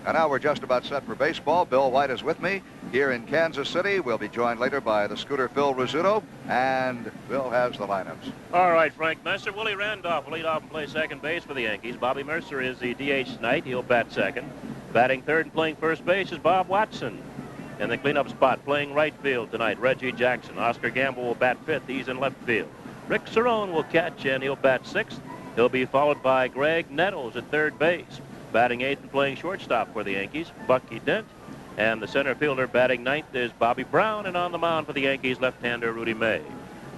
And now we're just about set for baseball. Bill White is with me here in Kansas City. We'll be joined later by the Scooter Phil Rizzuto, and Bill has the lineups. All right, Frank Messer. Willie Randolph will lead off and play second base for the Yankees. Bobby Mercer is the DH tonight. He'll bat second. Batting third and playing first base is Bob Watson. In the cleanup spot, playing right field tonight, Reggie Jackson. Oscar Gamble will bat fifth. He's in left field. Rick Cerrone will catch, and he'll bat sixth. He'll be followed by Greg Nettles at third base. Batting eighth and playing shortstop for the Yankees, Bucky Dent. And the center fielder batting ninth is Bobby Brown, and on the mound for the Yankees, left-hander Rudy May.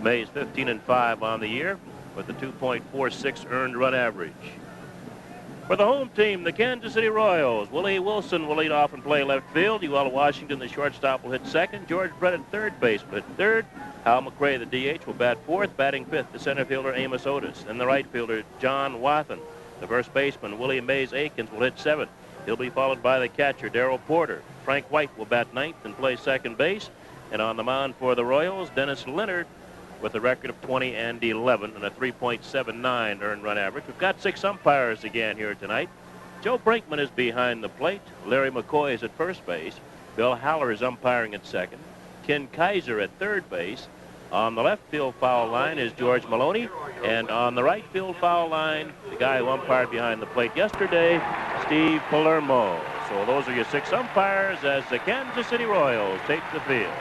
May's 15-5 on the year with a 2.46 earned run average. For the home team, the Kansas City Royals, Willie Wilson will lead off and play left field. UL Washington, the shortstop, will hit second. George Brett at third base will hit third. Hal McRae, the DH, will bat fourth. Batting fifth, the center fielder Amos Otis. And the right fielder, John Wathen. The first baseman, Willie Mays Aikens, will hit seventh. He'll be followed by the catcher, Darrell Porter. Frank White will bat ninth and play second base. And on the mound for the Royals, Dennis Leonard with a record of 20-11 and a 3.79 earned run average. We've got 6 umpires again here tonight. Joe Brinkman is behind the plate. Larry McCoy is at first base. Bill Haller is umpiring at second. Ken Kaiser at third base. On the left field foul line is George Maloney. And on the right field foul line, the guy who umpired behind the plate yesterday, Steve Palermo. So those are your 6 umpires as the Kansas City Royals take the field.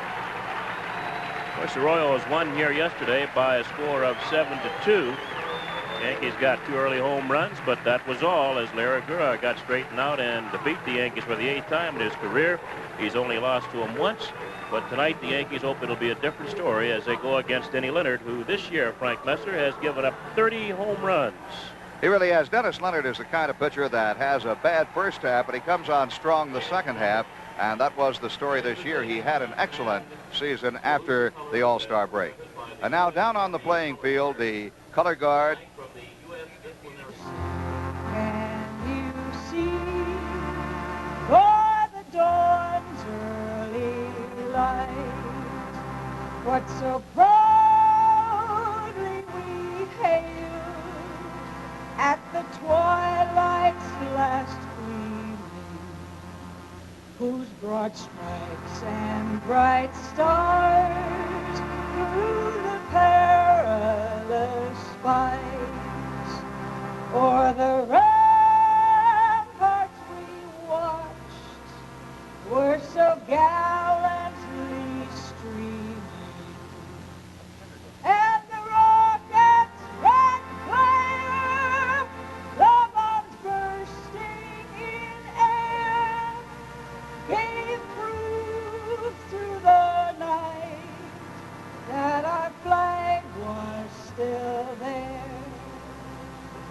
Of course, the Royals won here yesterday by a score of 7-2. Yankees got 2 early home runs, but that was all as Larry Gura got straightened out and defeat the Yankees for the 8th time in his career. He's only lost to them once, but tonight the Yankees hope it'll be a different story as they go against Denny Leonard, who this year, Frank Messer, has given up 30 home runs. He really has. Dennis Leonard is the kind of pitcher that has a bad first half, but he comes on strong the second half, and that was the story this year. He had an excellent season after the All-Star break. And now down on the playing field, the color guard. Can you see by the dawn's early light what so proudly we hailed at the twilight's last gleaming, whose broad stripes and bright stars through the perilous fights o'er the ramparts we watched were so gallantly streaming, and the rockets red glare, the bombs bursting in air, gave proof through the night that our flag was still there.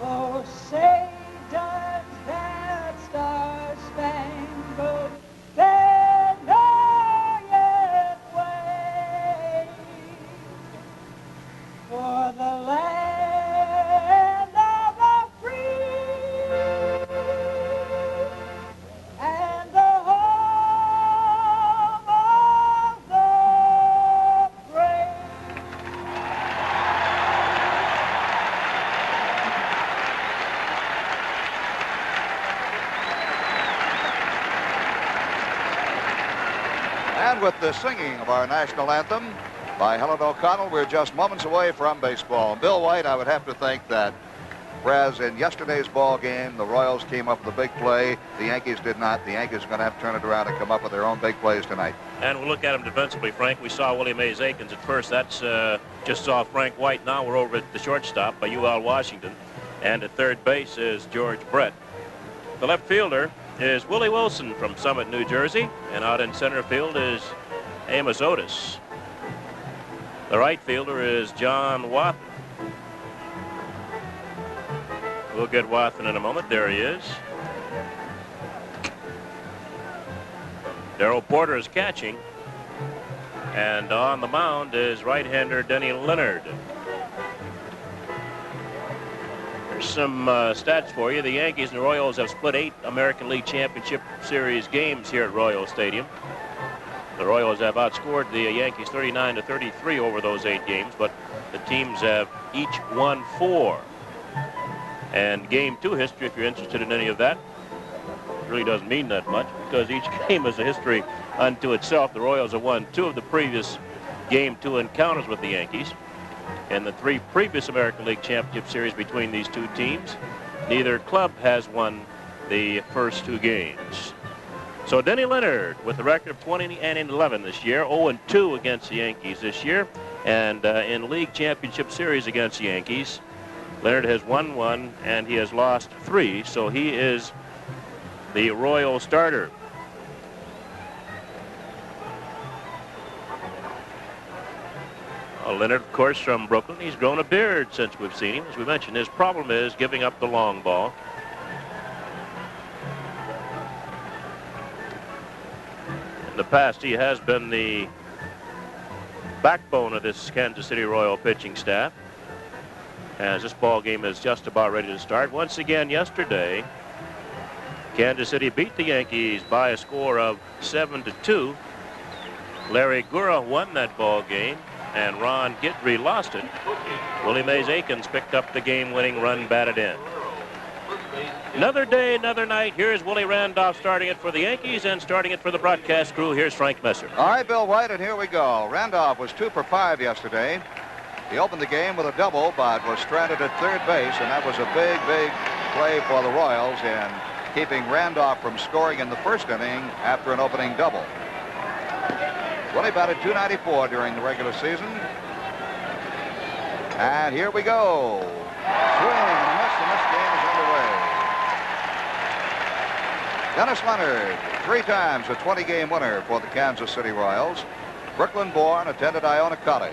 Oh, say does that star-spangled banner yet wave for the land of the free and the home of the brave. And with the singing of our national anthem by Helen O'Connell, we're just moments away from baseball. Bill White, I would have to think that whereas in yesterday's ball game, the Royals came up with a big play, the Yankees did not. The Yankees are going to have to turn it around and come up with their own big plays tonight. And we'll look at him defensively, Frank. We saw Willie Mays Aikens at first. That's just saw Frank White. Now we're over at the shortstop by UL Washington. And at third base is George Brett. The left fielder is Willie Wilson from Summit, New Jersey. And out in center field is Amos Otis. The right fielder is John Wathen. We'll get Wathen in a moment. There he is. Darrell Porter is catching. And on the mound is right-hander Denny Leonard. Here's some stats for you. The Yankees and the Royals have split 8 American League Championship Series games here at Royal Stadium. The Royals have outscored the Yankees 39-33 over those 8 games, but the teams have each won 4. And Game 2 history, if you're interested in any of that. really doesn't mean that much because each game is a history unto itself. The Royals have won 2 of the previous Game 2 encounters with the Yankees. In the 3 previous American League Championship Series between these 2 teams, neither club has won the first 2 games. So Denny Leonard with a record of 20-11 this year, 0-2 against the Yankees this year, and in League Championship Series against the Yankees, Leonard has won 1 and he has lost 3, so he is the Royal starter. Leonard, of course, from Brooklyn. He's grown a beard since we've seen him. As we mentioned, his problem is giving up the long ball. In the past, he has been the backbone of this Kansas City Royal pitching staff. As this ball game is just about ready to start. Once again, yesterday, Kansas City beat the Yankees by a score of 7-2. Larry Gura won that ball game, and Ron Guidry lost it. Willie Mays Aikens picked up the game-winning run batted in. Another day, another night. Here's Willie Randolph starting it for the Yankees and starting it for the broadcast crew. Here's Frank Messer. All right, Bill White, and here we go. Randolph was 2 for 5 yesterday. He opened the game with a double, but was stranded at third base, and that was a big, big play for the Royals in keeping Randolph from scoring in the first inning after an opening double. Willie batted .294 during the regular season. And here we go. Swing and a miss, and this game is underway. Dennis Leonard, 3 times a 20-game winner for the Kansas City Royals. Brooklyn-born, attended Iona College.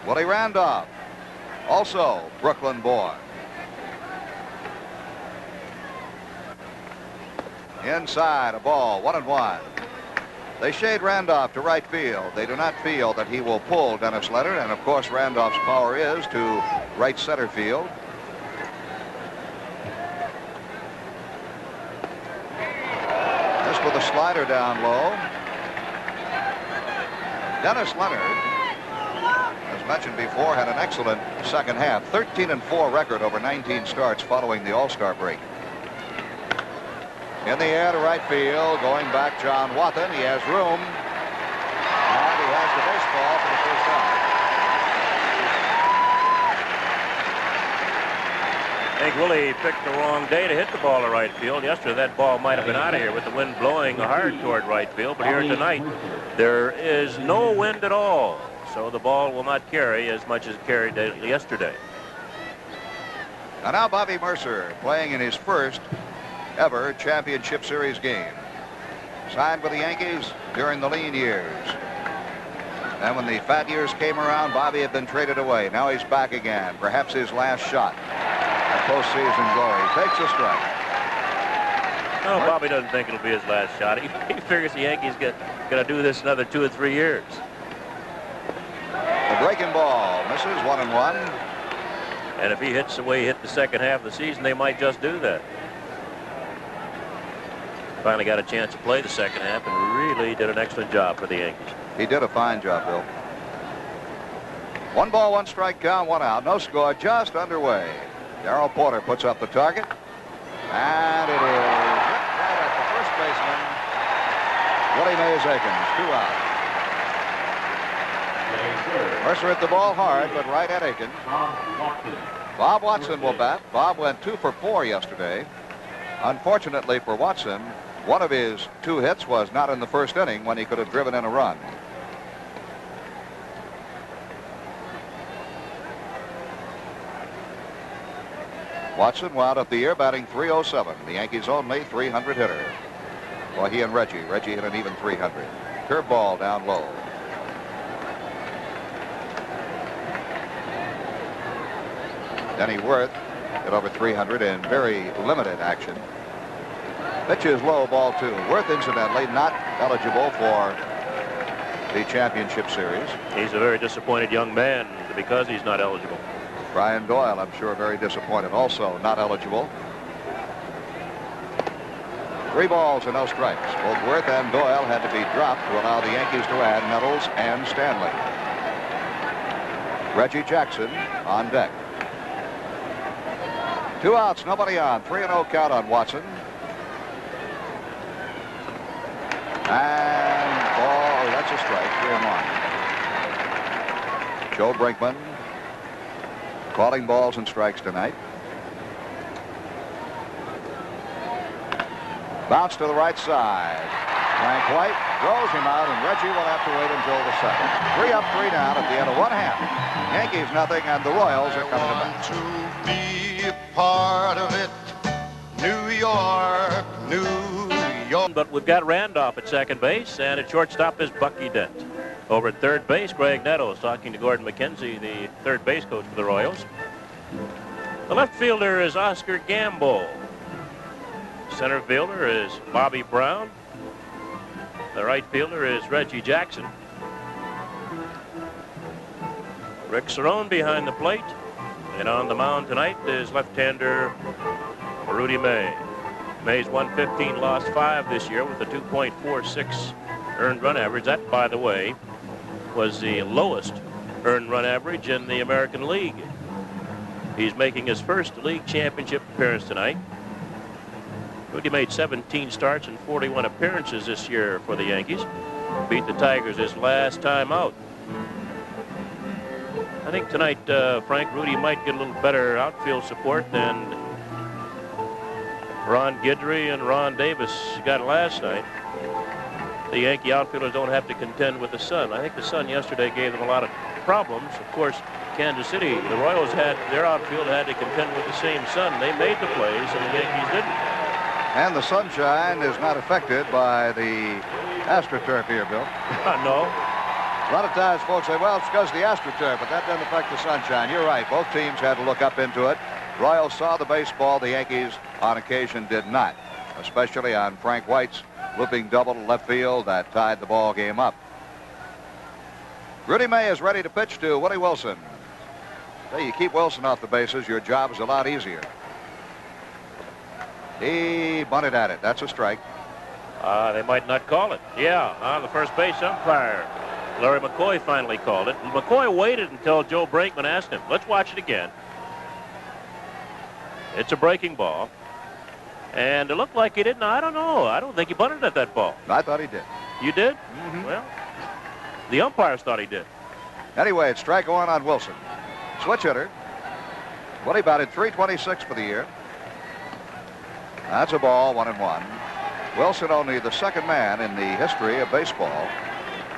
Willie Randolph, also Brooklyn-born. Inside, a ball, 1-1. They shade Randolph to right field. They do not feel that he will pull Dennis Leonard, and of course Randolph's power is to right center field. This with a slider down low. Dennis Leonard, as mentioned before, had an excellent second half. 13-4 record over 19 starts following the All-Star break. In the air to right field, going back John Wathan. He has room. And he has the baseball for the first out. I think Willie picked the wrong day to hit the ball to right field. Yesterday, that ball might have been out of here with the wind blowing hard toward right field. But here tonight, there is no wind at all. So the ball will not carry as much as it carried yesterday. And now Bobby Mercer playing in his first ever championship series game. Signed with the Yankees during the lean years. And when the fat years came around, Bobby had been traded away. Now he's back again. Perhaps his last shot at postseason glory. Takes a strike. No, Bobby doesn't think it'll be his last shot. He figures the Yankees going to do this another 2 or 3 years. The breaking ball misses, 1-1. And if he hits the way he hit the second half of the season, they might just do that. Finally got a chance to play the second half and really did an excellent job for the Yankees. He did a fine job, Bill. 1 ball, 1 strike count, 1 out. No score, just underway. Darrell Porter puts up the target. And it is hit right at the first baseman, Willie Mays Aikens, 2 out. Mercer hit the ball hard, but right at Aikens. Bob Watson will bat. Bob went 2 for 4 yesterday. Unfortunately for Watson, one of his 2 hits was not in the first inning when he could have driven in a run. Watson wound up the year batting .307, the Yankees' only 300 hitter. Well, he and Reggie hit an even 300. Curveball down low. Denny Worth hit over 300 in very limited action. Pitch is low, ball 2. Worth, incidentally, not eligible for the championship series. He's a very disappointed young man because he's not eligible. Brian Doyle, I'm sure, very disappointed, also not eligible. 3 balls and no strikes. Both Worth and Doyle had to be dropped to allow the Yankees to add Nettles and Stanley. Reggie Jackson on deck. 2 outs, nobody on. 3-0 count on Watson. And ball, that's a strike, 3-1. Joe Brinkman calling balls and strikes tonight. Bounce to the right side. Frank White throws him out, and Reggie will have to wait until the second. 3 up, 3 down at the end of 1/2. Yankees nothing, and the Royals are coming to bat. To be a part of it, New York, New York. But we've got Randolph at second base, and at shortstop is Bucky Dent. Over at third base, Greg Nettles talking to Gordon McKenzie, the third base coach for the Royals. The left fielder is Oscar Gamble. Center fielder is Bobby Brown. The right fielder is Reggie Jackson. Rick Cerrone behind the plate. And on the mound tonight is left-hander Rudy May. May's 115, lost 5 this year with a 2.46 earned run average. That, by the way, was the lowest earned run average in the American League. He's making his first league championship appearance tonight. Rudy made 17 starts and 41 appearances this year for the Yankees. Beat the Tigers his last time out. I think tonight, Frank, Rudy might get a little better outfield support than Ron Guidry and Ron Davis got last night. The Yankee outfielders don't have to contend with the sun. I think the sun yesterday gave them a lot of problems. Of course, Kansas City, the Royals had their outfield had to contend with the same sun. They made the plays, and the Yankees didn't. And the sunshine is not affected by the AstroTurf here, Bill. No. A lot of times folks say, well, it's because of the AstroTurf, but that doesn't affect the sunshine. You're right. Both teams had to look up into it. Royals saw the baseball. The Yankees, on occasion, did not, especially on Frank White's looping double to left field that tied the ball game up. Rudy May is ready to pitch to Willie Wilson. Hey, you keep Wilson off the bases, your job is a lot easier. He bunted at it. That's a strike. They might not call it. Yeah, the first base umpire, Larry McCoy, finally called it. McCoy waited until Joe Brinkman asked him. Let's watch it again. It's a breaking ball. And it looked like he didn't. I don't know. I don't think he bunted at that ball. I thought he did. You did? Mm-hmm. Well, the umpires thought he did. Anyway, it's strike one on Wilson. Switch hitter. Willie batted .326 for the year. That's a ball, 1-1. Wilson only the second man in the history of baseball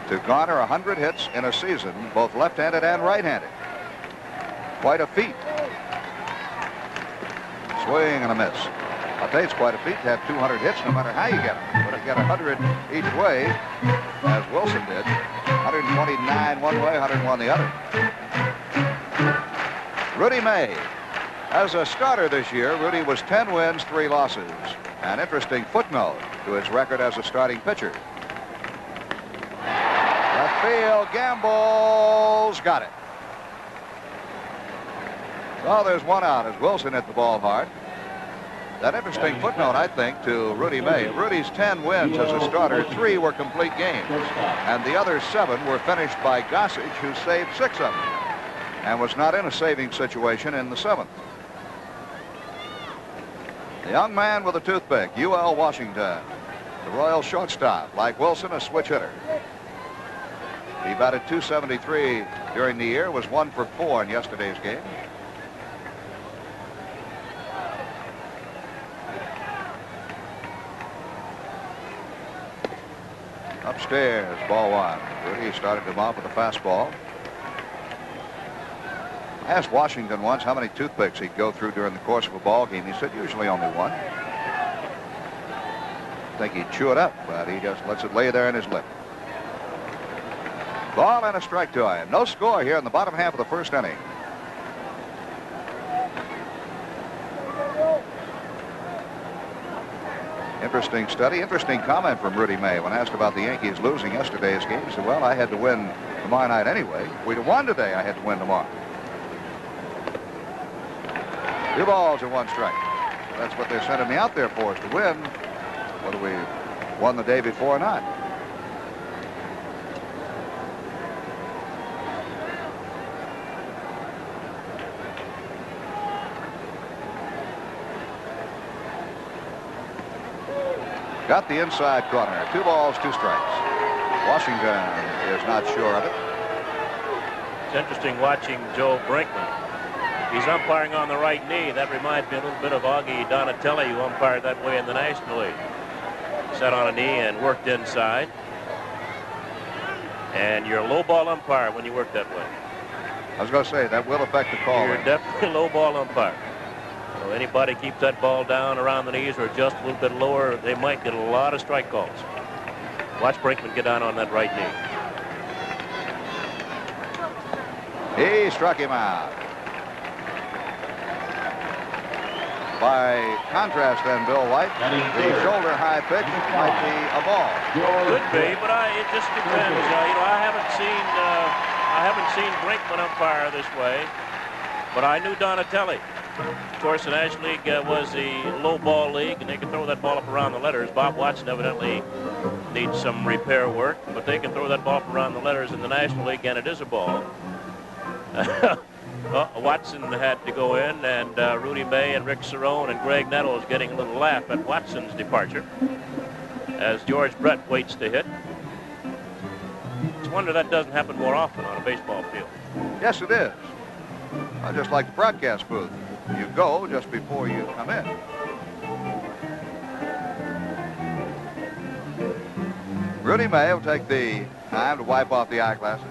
to garner 100 hits in a season, both left-handed and right-handed. Quite a feat. Swing and a miss. I'll tell you, it's quite a feat to have 200 hits no matter how you get them. But if you get 100 each way, as Wilson did, 129 one way, 101 the other. Rudy May. As a starter this year, Rudy was 10 wins, 3 losses. An interesting footnote to his record as a starting pitcher. Left field, Gamble's got it. Well, there's one out as Wilson hit the ball hard. That interesting footnote, I think, to Rudy May. Rudy's 10 wins as a starter, 3 were complete games. And the other 7 were finished by Gossage, who saved 6 of them and was not in a saving situation in the 7th. The young man with a toothpick, UL Washington. The Royal shortstop, like Wilson, a switch hitter. He batted .273 during the year, was 1 for 4 in yesterday's game. Upstairs, ball 1. Rudy started him off with a fastball. I asked Washington once how many toothpicks he'd go through during the course of a ball game. He said usually only 1. I think he'd chew it up, but he just lets it lay there in his lip. Ball and a strike to him. No score here in the bottom half of the first inning. Interesting study, interesting comment from Rudy May when asked about the Yankees losing yesterday's game. He said, well, I had to win tomorrow night anyway. If we'd have won today, I had to win tomorrow. 2 balls and 1 strike. That's what they're sending me out there for, is to win. Whether we won the day before or not. Got the inside corner. 2 balls, 2 strikes. Washington is not sure of it. It's interesting watching Joe Brinkman. He's umpiring on the right knee. That reminds me a little bit of Augie Donatelli, who umpired that way in the National League. Sat on a knee and worked inside. And you're a low ball umpire when you work that way. I was going to say, that will affect the call. You're definitely a low ball umpire. So anybody keeps that ball down around the knees or just a little bit lower, they might get a lot of strike calls. Watch Brinkman get down on that right knee. He struck him out. By contrast, then, Bill White, the shoulder high pitch might be a ball. Could be, but it just depends. I haven't seen Brinkman umpire this way, but I knew Donatelli. Of course, the National League was the low ball league, and they can throw that ball up around the letters. Bob Watson evidently needs some repair work, but they can throw that ball up around the letters in the National League, and it is a ball. Watson had to go in, and Rudy May and Rick Cerrone and Greg Nettles getting a little laugh at Watson's departure as George Brett waits to hit. It's a wonder that doesn't happen more often on a baseball field. Yes, it is. Just like the broadcast booth. You go just before you come in. Rudy May will take the time to wipe off the eyeglasses.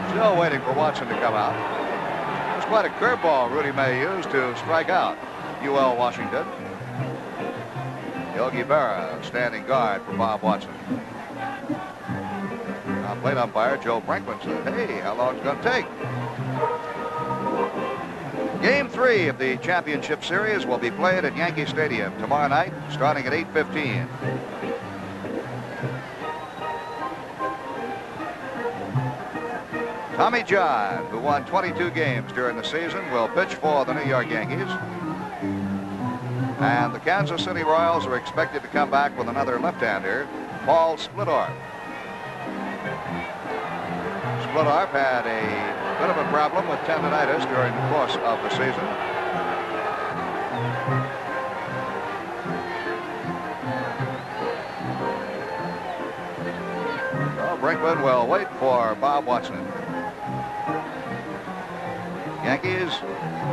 Still waiting for Watson to come out. It's quite a curveball Rudy May used to strike out UL Washington. Yogi Berra standing guard for Bob Watson. Now plate umpire Joe Brinkman said, hey, how long is it going to take? Game 3 of the championship series will be played at Yankee Stadium tomorrow night, starting at 8:15. Tommy John, who won 22 games during the season, will pitch for the New York Yankees. And the Kansas City Royals are expected to come back with another left-hander, Paul Splittorff. Splittorff had a bit of a problem with tendonitis during the course of the season. Well, Brinkman will wait for Bob Watson. Yankees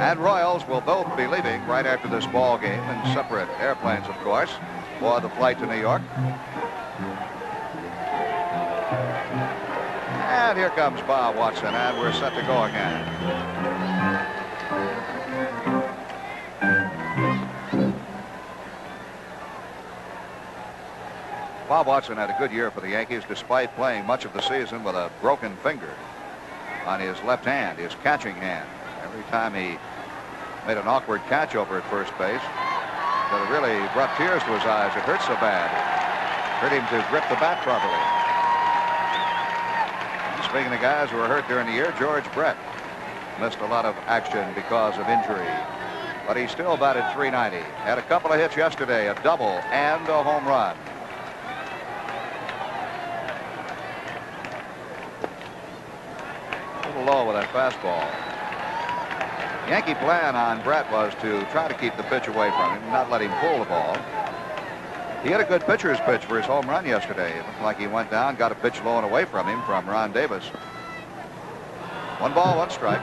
and Royals will both be leaving right after this ball game in separate airplanes, of course, for the flight to New York. And here comes Bob Watson, and we're set to go again. Bob Watson had a good year for the Yankees despite playing much of the season with a broken finger on his left hand, his catching hand. Every time he made an awkward catch over at first base, that it really brought tears to his eyes. It hurt so bad. It hurt him to grip the bat properly. And speaking of guys who were hurt during the year, George Brett missed a lot of action because of injury. But he still batted .390. Had a couple of hits yesterday, a double and a home run. A little low with that fastball. Yankee plan on Brett was to try to keep the pitch away from him, not let him pull the ball. He had a good pitcher's pitch for his home run yesterday. It looked like he went down, got a pitch low and away from him from Ron Davis. 1 ball, 1 strike.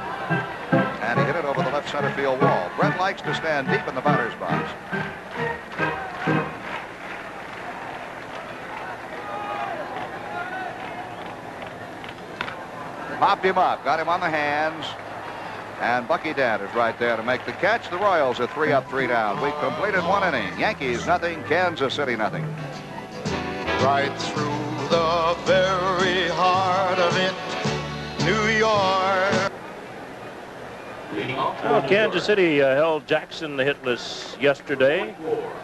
And he hit it over the left center field wall. Brett likes to stand deep in the batter's box. Popped him up, got him on the hands. And Bucky Dent is right there to make the catch. The Royals are 3 up, 3 down. We completed 1 inning. Yankees nothing, Kansas City nothing. Right through the very heart of it, New York. Well, Kansas City held Jackson hitless yesterday.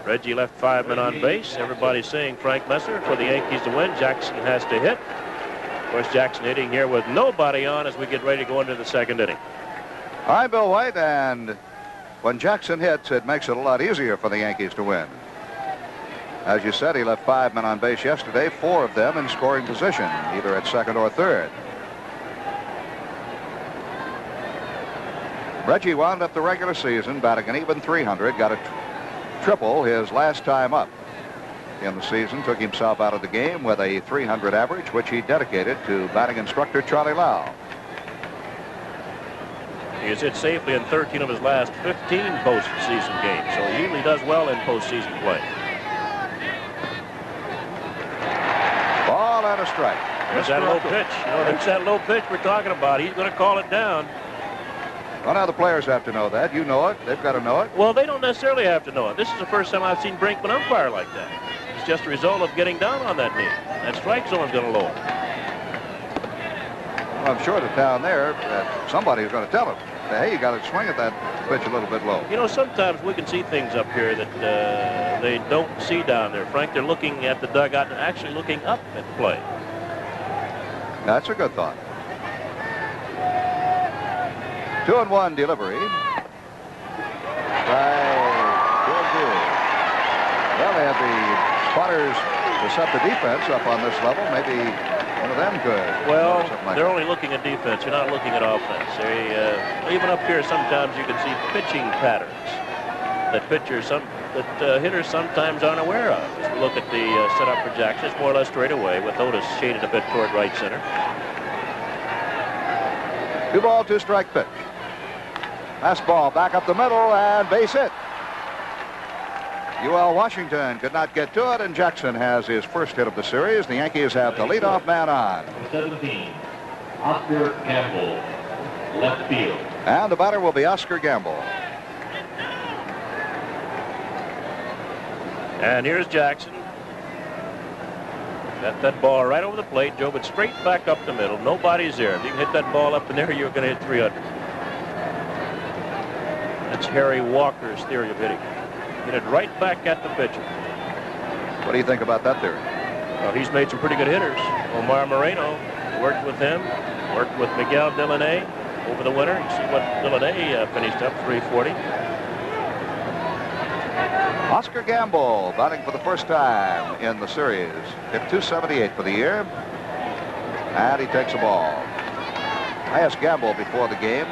Reggie left 5 men on base. Everybody's saying Frank Messer for the Yankees to win. Jackson has to hit. Of course, Jackson hitting here with nobody on as we get ready to go into the 2nd inning. All right, Bill White, and when Jackson hits, it makes it a lot easier for the Yankees to win. As you said, he left 5 men on base yesterday, 4 of them in scoring position, either at 2nd or 3rd. Reggie wound up the regular season batting an even .300, got a triple his last time up in the season, took himself out of the game with a .300 average, which he dedicated to batting instructor Charlie Lau. He has hit safely in 13 of his last 15 postseason games, so he usually does well in postseason play. Ball and a strike. There's that low pitch. You know, there's that low pitch we're talking about. He's going to call it down. Well, now the players have to know that. You know it. They've got to know it. Well, they don't necessarily have to know it. This is the first time I've seen Brinkman umpire like that. It's just a result of getting down on that knee. That strike zone's going to lower. Well, I'm sure that down there that somebody's going to tell him, hey, you got to swing at that pitch a little bit low. You know, sometimes we can see things up here that they don't see down there, Frank. They're looking at the dugout and actually looking up at play. That's a good thought. 2-1 delivery. Good. Well, they have the spotters to set the defense up on this level. Maybe one of them could. Well, like they're that. only looking at defense. You're not looking at offense. They, even up here, sometimes you can see pitching patterns that hitters sometimes aren't aware of. As we look at the setup for Jackson, it's more or less straight away with Otis shaded a bit toward right center. 2-ball, 2-strike pitch. Fastball back up the middle and base hit. UL Washington could not get to it, and Jackson has his first hit of the series. The Yankees have the leadoff man on. 17, Oscar Gamble, left field. And the batter will be Oscar Gamble. And here's Jackson. Got that ball right over the plate, drove it straight back up the middle. Nobody's there. If you can hit that ball up in there, you're going to hit 300. That's Harry Walker's theory of hitting. Hit it right back at the pitcher. What do you think about that theory? Well, he's made some pretty good hitters. Omar Moreno worked with him, worked with Miguel Delaney over the winter. You see what Delaney finished up, 340. Oscar Gamble batting for the first time in the series. Hit .278 for the year. And he takes a ball. I asked Gamble before the game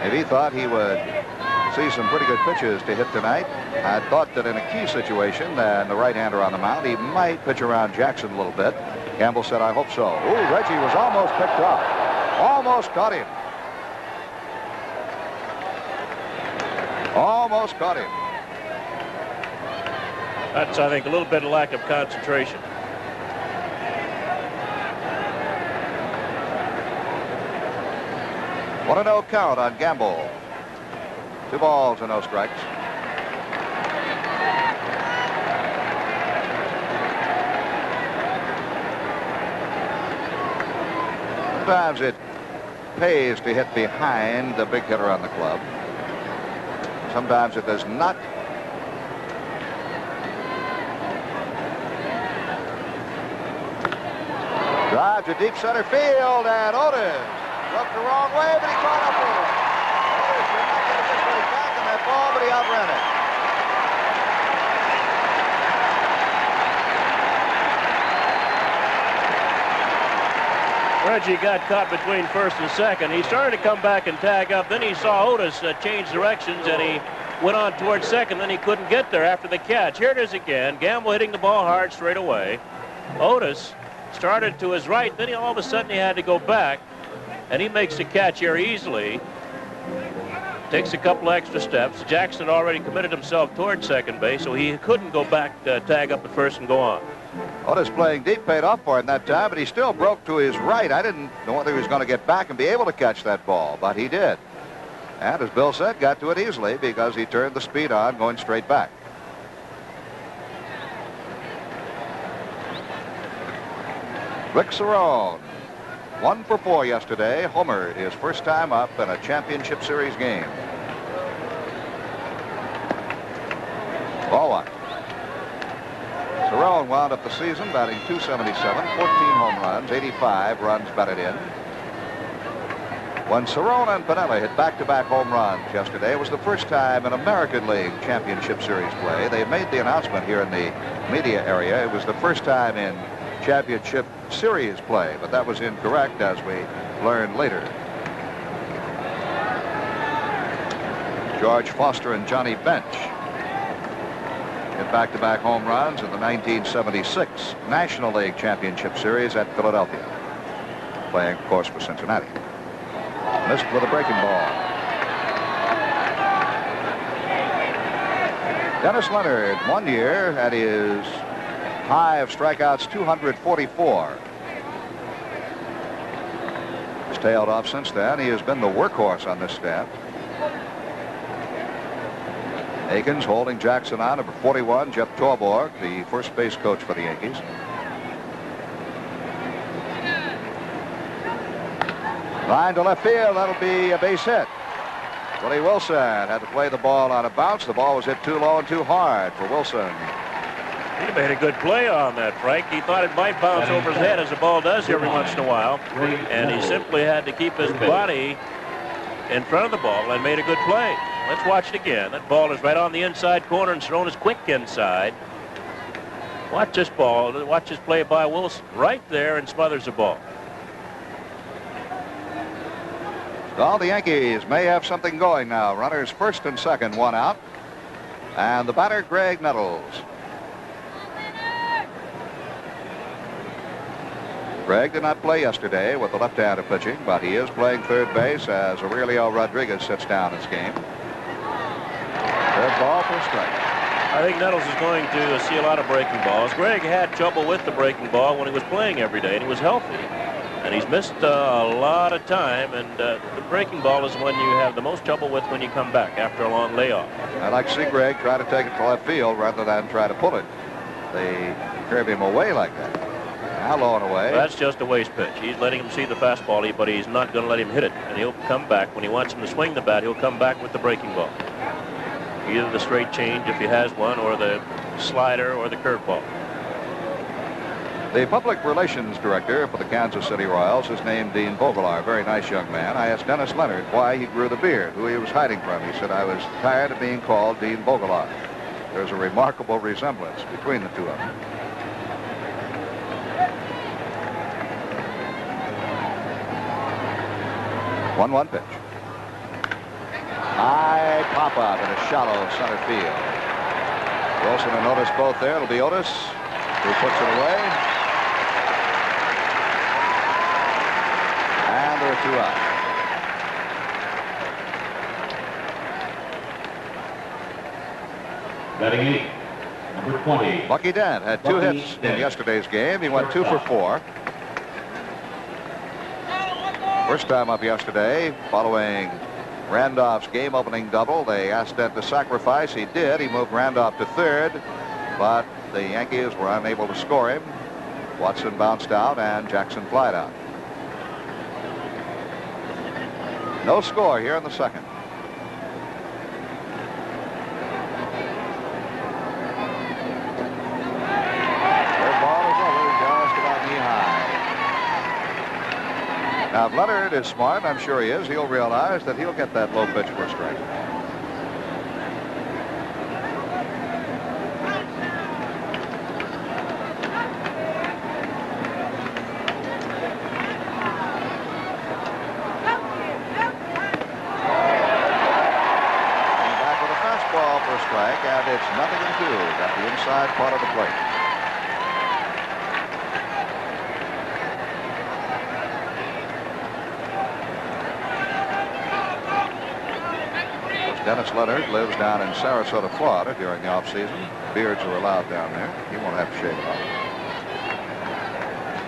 if he thought he would see some pretty good pitches to hit tonight. I thought that in a key situation, and the right-hander on the mound, he might pitch around Jackson a little bit. Gamble said, I hope so. Ooh, Reggie was almost picked up. Almost caught him. Almost caught him. That's, I think, a little bit of lack of concentration. One and no count on Gamble. 2 balls and no strikes. Sometimes it pays to hit behind the big hitter on the club. Sometimes it does not. Drive to deep center field, and Otis looked the wrong way, but he caught up with it. Otis did not get officially back in that ball, but he outran it. Reggie got caught between first and second. He started to come back and tag up. Then he saw Otis change directions, and he went on towards second. Then he couldn't get there after the catch. Here it is again. Gamble hitting the ball hard straight away. Otis started to his right. Then all of a sudden he had to go back, and he makes the catch here easily. Takes a couple extra steps. Jackson already committed himself towards second base, so he couldn't go back, tag up at first and go on. Otis playing deep paid off for him that time, but he still broke to his right. I didn't know whether he was going to get back and be able to catch that ball, but he did. And as Bill said, got to it easily because he turned the speed on going straight back. Rick Cerone, 1 for 4 yesterday. Homered his first time up in a championship series game. Ball 1. Cerone wound up the season batting .277, 14 home runs, 85 runs batted in. When Cerone and Piniella hit back-to-back home runs yesterday, it was the first time in American League Championship Series play. They made the announcement here in the media area. It was the first time in Championship Series play, but that was incorrect, as we learned later. George Foster and Johnny Bench hit back-to-back home runs in the 1976 National League Championship Series at Philadelphia, playing, of course, for Cincinnati. Missed with a breaking ball. Dennis Leonard, one year, had his high of strikeouts 244. He's tailed off since then. He has been the workhorse on this staff. Akins holding Jackson on, number 41, Jeff Torborg, the first base coach for the Yankees. Line to left field, that'll be a base hit. Willie Wilson had to play the ball on a bounce. The ball was hit too low and too hard for Wilson. He made a good play on that, Frank. He thought it might bounce over his head, as the ball does every once in a while. And he simply had to keep his body in front of the ball and made a good play. Let's watch it again. That ball is right on the inside corner and thrown as quick inside. Watch this ball. Watch this play by Wilson. Right there and smothers the ball. Well, the Yankees may have something going now. Runners first and second, one out. And the batter, Greg Nettles. Greg did not play yesterday with the left-handed pitching, but he is playing third base as Aurelio Rodriguez sits down his game. Third ball for a strike. I think Nettles is going to see a lot of breaking balls. Greg had trouble with the breaking ball when he was playing every day, and he was healthy. And he's missed a lot of time, and the breaking ball is when you have the most trouble with when you come back after a long layoff. I'd like to see Greg try to take it to left field rather than try to pull it. They curve him away like that. Now low and away. That's just a waste pitch. He's letting him see the fastball, but he's not going to let him hit it. And he'll come back. When he wants him to swing the bat, he'll come back with the breaking ball. Either the straight change, if he has one, or the slider, or the curveball. The public relations director for the Kansas City Royals is named Dean Vogelaar, a very nice young man. I asked Dennis Leonard why he grew the beard, who he was hiding from. He said, I was tired of being called Dean Vogelaar. There's a remarkable resemblance between the two of them. One pitch. High pop out in a shallow center field. Wilson and Otis both there. It'll be Otis who puts it away. And there are two out. Batting eight, number 20. Bucky Dent had two hits in yesterday's game. He went 2 for 4. First time up yesterday, following Randolph's game-opening double. They asked Dent to sacrifice. He did. He moved Randolph to third, but the Yankees were unable to score him. Watson bounced out, and Jackson flied out. No score here in the second. Their ball is over, just about knee-high. Now, if Leonard is smart, I'm sure he is, he'll realize that he'll get that low pitch for a strike. Back with a fastball for a strike, and it's 0-2 at the inside part of the plate. Dennis Leonard lives down in Sarasota, Florida during the offseason. Beards are allowed down there. He won't have to shave it off.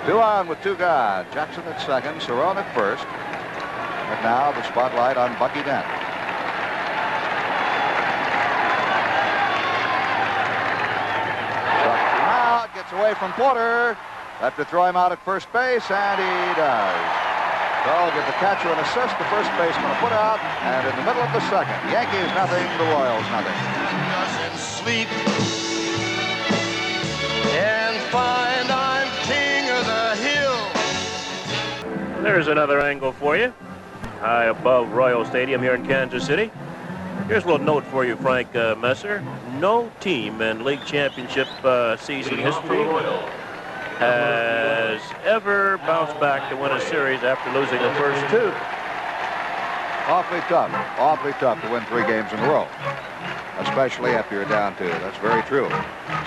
2 on with 2 gone. Jackson at second, Cerrone at first. And now the spotlight on Bucky Dent. Out, gets away from Porter. Have to throw him out at first base, and he does. So I'll give the catcher an assist, the first baseman a put out, and in the middle of the second, Yankees nothing, the Royals nothing. Doesn't sleep and find I'm king of the hill. There's another angle for you. High above Royal Stadium here in Kansas City. Here's a little note for you, Frank Messer. No team in league championship season history has ever bounced back to win a series after losing the first 2. Awfully tough to win 3 games in a row, especially after you're down 2. That's very true.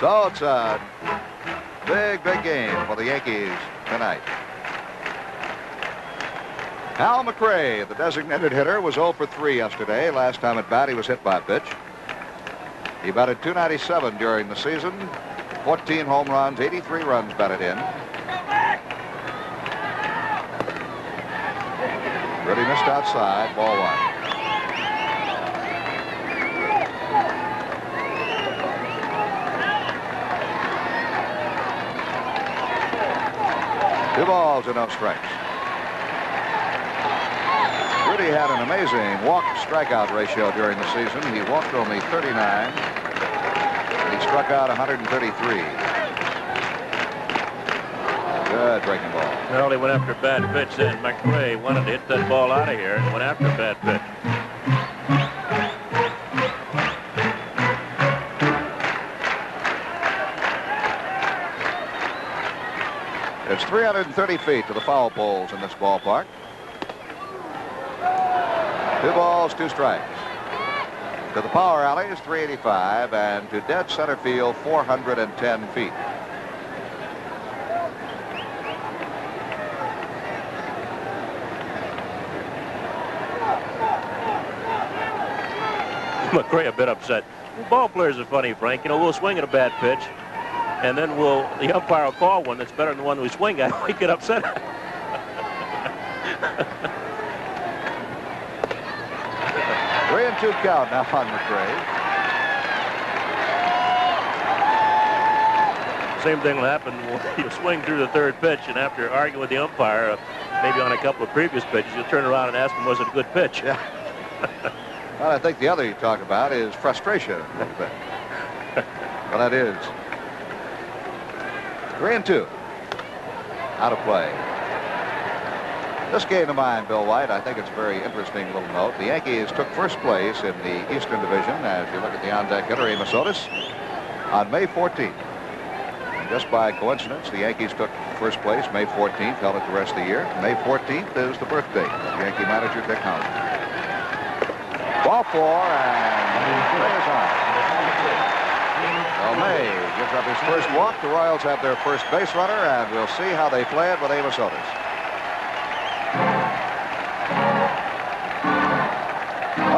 So it's a big game for the Yankees tonight. Hal McRae, the designated hitter, was 0 for 3 yesterday. Last time at bat, he was hit by a pitch. He batted .297 during the season. 14 home runs, 83 runs batted in. Rudy missed outside, ball 1. Two balls and no strikes. Rudy had an amazing walk-strikeout ratio during the season. He walked only 39, and he struck out 133. Good breaking ball. Well, he went after a bad pitch then. McRae wanted to hit that ball out of here and went after a bad pitch. It's 330 feet to the foul poles in this ballpark. 2 balls, 2 strikes. To the power alley is 385, and to dead center field, 410 feet. McRae a bit upset. Ball players are funny, Frank. You know, we'll swing at a bad pitch, and then the umpire will call one that's better than the one we swing at. We get upset. 3-2 count now on McRae. Same thing will happen when you swing through the 3rd pitch, and after arguing with the umpire, maybe on a couple of previous pitches, you'll turn around and ask him, was it a good pitch? Yeah. Well, I think the other you talk about is frustration a little bit. Well, that is. 3-2. Out of play. This game of mine, Bill White, I think it's a very interesting little note. The Yankees took first place in the Eastern Division, as you look at the on-deck hitter, Amos Otis, on May 14th. And just by coincidence, the Yankees took first place May 14th, held it the rest of the year. May 14th is the birthday of Yankee manager Dick Howser. Ball 4, and May is on. Well, May gives up his first walk. The Royals have their first base runner, and we'll see how they play it with Amos Otis.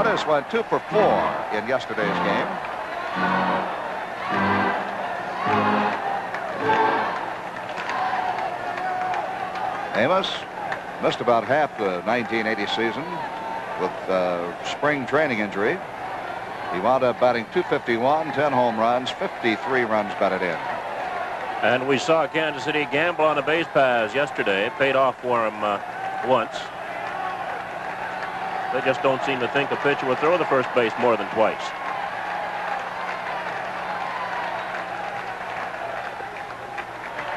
Otis went 2 for 4 in yesterday's game. Amos missed about half the 1980 season with spring training injury. He wound up batting .251, 10 home runs, 53 runs batted in. And we saw Kansas City gamble on the base paths yesterday. Paid off for him once. They just don't seem to think a pitcher will throw the first base more than twice.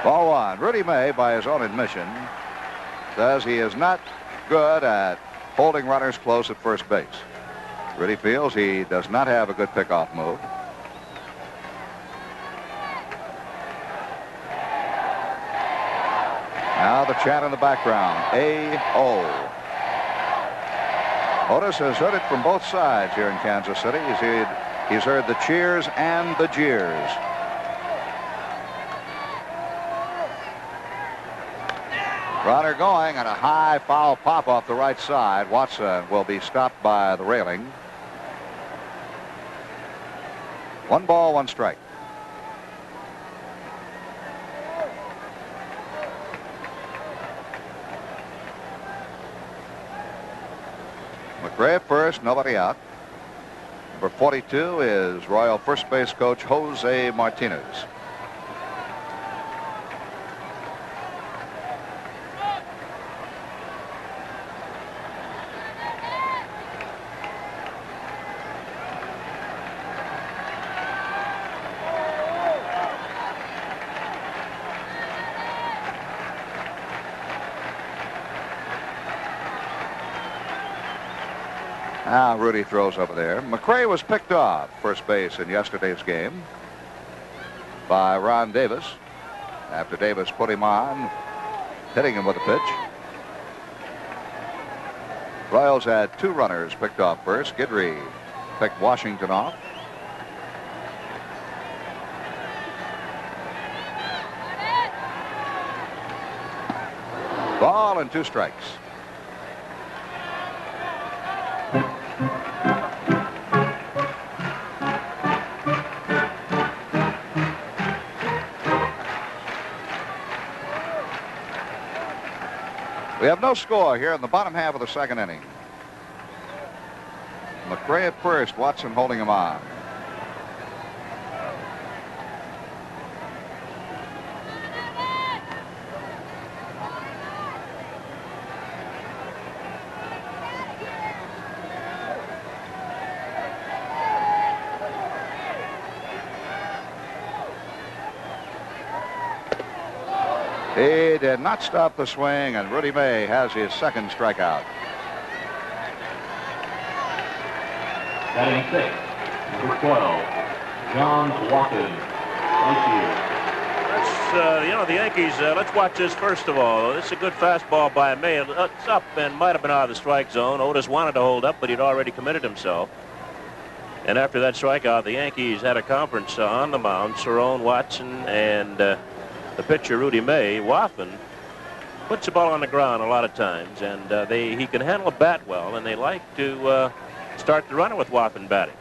Ball 1. Rudy May, by his own admission, says he is not good at holding runners close at first base. Rudy feels he does not have a good pickoff move. Now the chant in the background, A-O. Otis has heard it from both sides here in Kansas City. He's heard the cheers and the jeers. Runner going, and a high foul pop off the right side. Watson will be stopped by the railing. 1 ball, 1 strike. McRae at first, nobody out. Number 42 is Royal first base coach Jose Martinez. Now Rudy throws over there. McRae was picked off first base in yesterday's game by Ron Davis after Davis put him on, hitting him with a pitch. Royals had 2 runners picked off first. Guidry picked Washington off. Ball and 2 strikes. We have no score here in the bottom half of the second inning. McRae at first, Watson holding him on. He did not stop the swing, and Rudy May has his second strikeout. Batting 6, number 12, John Watson. The Yankees, let's watch this first of all. This is a good fastball by May. It's up and might have been out of the strike zone. Otis wanted to hold up, but he'd already committed himself. And after that strikeout, the Yankees had a conference on the mound. Cerrone, Watson, and the pitcher, Rudy May. Watson puts the ball on the ground a lot of times, and he can handle a bat well, and they like to start the runner with Watson batting.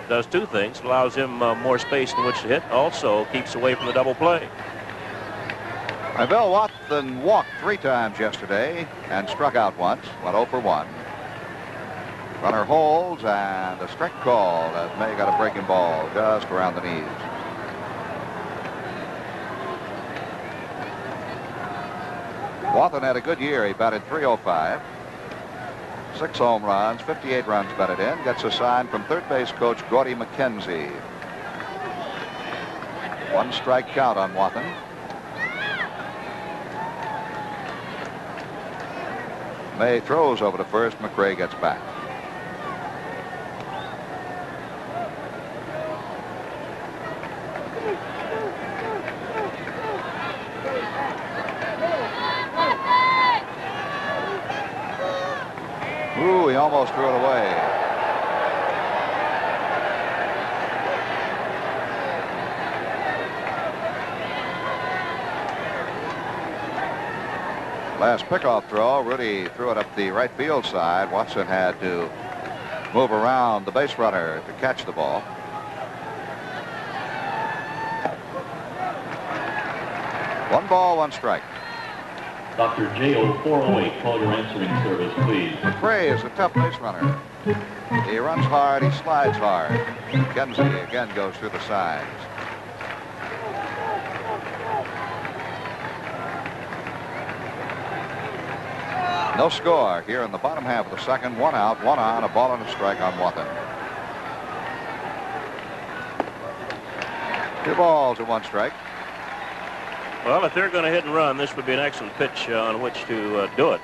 Does 2 things. Allows him more space in which to hit. Also keeps away from the double play. Bill Watson walked 3 times yesterday and struck out once. Went 0 for 1. Runner holds, and a strike call as May got a breaking ball just around the knees. Watson had a good year. He batted .305. 6 home runs, 58 runs batted in. Gets a sign from third base coach Gordy McKenzie. 1 strike count on Watson. May throws over to first. McRae gets back. Ooh, he almost threw it away. Last pickoff throw, Rudy threw it up the right field side. Watson had to move around the base runner to catch the ball. One ball, 1 strike. Dr. J.O. 408, call your answering service, please. McRae is a tough base runner. He runs hard, he slides hard. McKenzie again goes through the sides. No score here in the bottom half of the second. 1 out, 1 on, a ball and a strike on Watson. 2 balls and 1 strike. Well, if they're going to hit and run, this would be an excellent pitch on which to do it.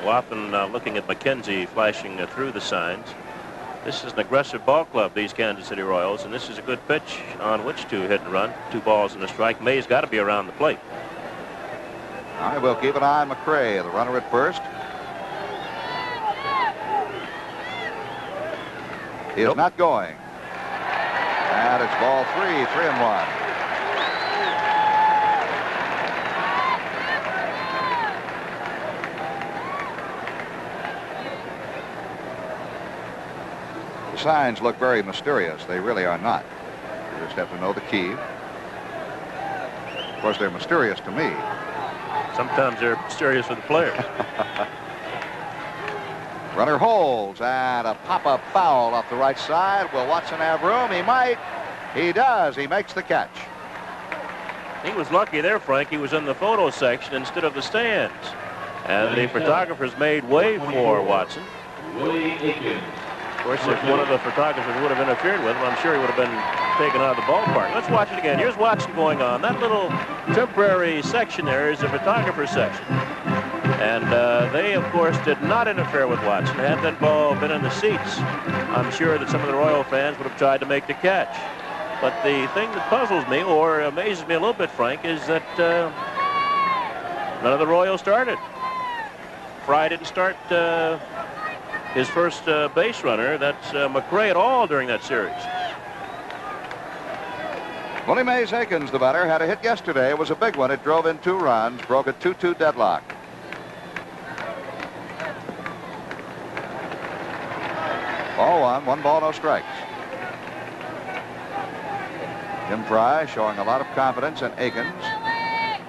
Watson looking at McKenzie flashing through the signs. This is an aggressive ball club, these Kansas City Royals, and this is a good pitch on which to hit and run. 2 balls and a strike. May's got to be around the plate. All right, we'll keep an eye on McRae, the runner at first. He is not going. And it's ball 3, 3-1. The signs look very mysterious. They really are not. You just have to know the key. Of course, they're mysterious to me. Sometimes they're mysterious for the players. Runner holds, and a pop-up foul off the right side. Will Watson have room? He might. He does. He makes the catch. He was lucky there, Frank. He was in the photo section instead of the stands. And the photographers made way for Watson. Willie Aikens. Of course, if one of the photographers would have interfered with him, I'm sure he would have been taken out of the ballpark. Let's watch it again. Here's Watson going on. That little temporary section there is the photographer section. And they, of course, did not interfere with Watson. Had that ball been in the seats, I'm sure that some of the Royal fans would have tried to make the catch. But the thing that puzzles me, or amazes me a little bit, Frank, is that none of the Royals started. Fry didn't start his first base runner. That's McRae at all during that series. Willie Mays Aikens, the batter, had a hit yesterday. It was a big one. It drove in 2 runs, broke a 2-2 deadlock. Ball 1 ball, no strikes. Jim Fry showing a lot of confidence in Aikens.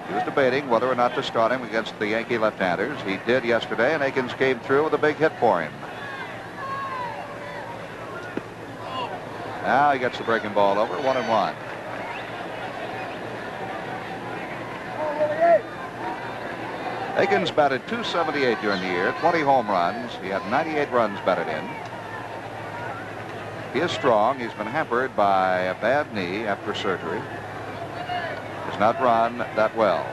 He was debating whether or not to start him against the Yankee left-handers. He did yesterday, and Aikens came through with a big hit for him. Now he gets the breaking ball over, 1-1. Aikens batted .278 during the year, 20 home runs. He had 98 runs batted in. He is strong. He's been hampered by a bad knee after surgery. Does not run that well.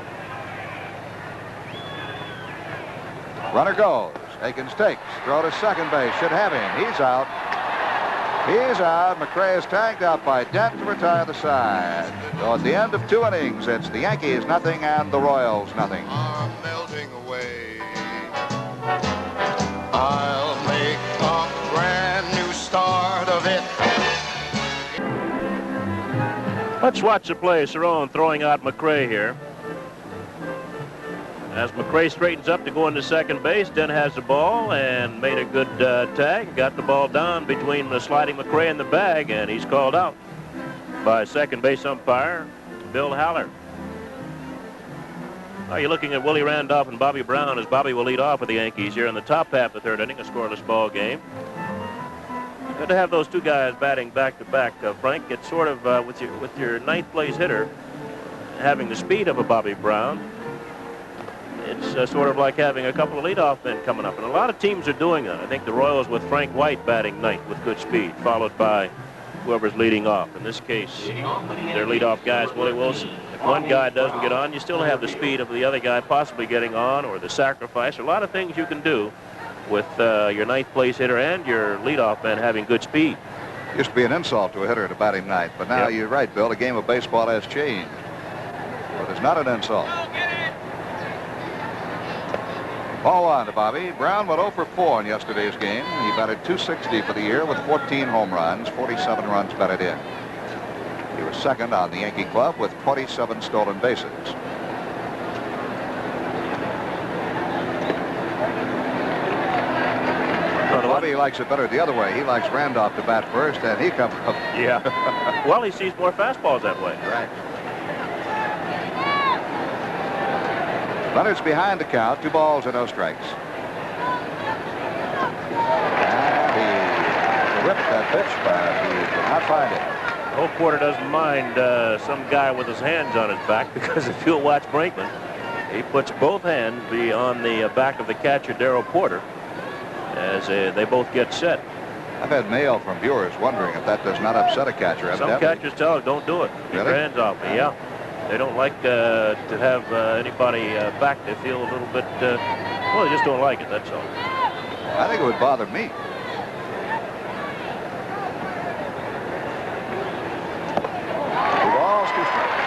Runner goes. Aikens takes. Throw to second base. Should have him. He's out. He's out. McRae is tagged out by Dent to retire the side. So at the end of 2 innings, it's the Yankees nothing and the Royals nothing. Are melting away. I'll make a brand new start of it. Let's watch the play. Cerrone throwing out McRae here. As McRae straightens up to go into second base, Dent has the ball and made a good tag. Got the ball down between the sliding McRae and the bag, and he's called out by second base umpire Bill Haller. Now you're looking at Willie Randolph and Bobby Brown as Bobby will lead off with the Yankees here in the top half of the 3rd inning, a scoreless ball game. Good to have those 2 guys batting back-to-back, Frank. It's sort of with your 9th place hitter having the speed of a Bobby Brown. It's sort of like having a couple of leadoff men coming up, and a lot of teams are doing that. I think the Royals with Frank White batting 9th with good speed, followed by whoever's leading off. In this case, their leadoff guy is Willie Wilson. If one guy doesn't get on, you still have the speed of the other guy possibly getting on, or the sacrifice. A lot of things you can do with your 9th place hitter and your leadoff man having good speed. Used to be an insult to a hitter to bat him 9th, but now You're right, Bill. The game of baseball has changed. But it's not an insult. Ball 1 to Bobby. Brown went 0 for 4 in yesterday's game. He batted .260 for the year with 14 home runs, 47 runs batted in. He was second on the Yankee club with 27 stolen bases. Bobby likes it better the other way. He likes Randolph to bat first, and he comes up. Yeah. Well, he sees more fastballs that way. Right. Leonard's behind the count. 2 balls and no strikes. And he ripped that pitch, but he did not find it. The whole quarter doesn't mind some guy with his hands on his back, because if you'll watch Brinkman, he puts both hands on the back of the catcher, Darrell Porter, as they both get set. I've had mail from viewers wondering if that does not upset a catcher. Some catchers tell, don't do it. Keep your hands off me. Yeah. They don't like to have anybody back. They feel a little bit, well, they just don't like it, that's all. I think it would bother me. Two balls, 2 strikes.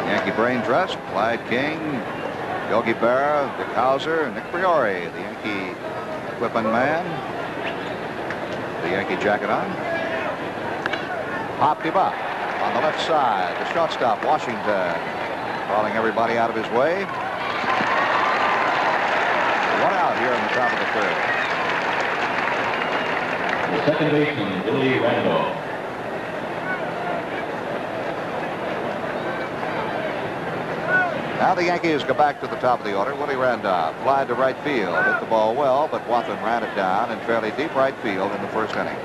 Yankee brain trust, Clyde King, Yogi Berra, Dick Hauser, Nick Priori, the Yankee equipment man, the Yankee jacket on. Popped him up on the left side. The shortstop, Washington, calling everybody out of his way. 1 out here in the top of the 3rd. Second baseman, Willie Randolph. Now the Yankees go back to the top of the order. Willie Randolph flied to right field. Hit the ball well, but Wathan ran it down in fairly deep right field in the 1st inning.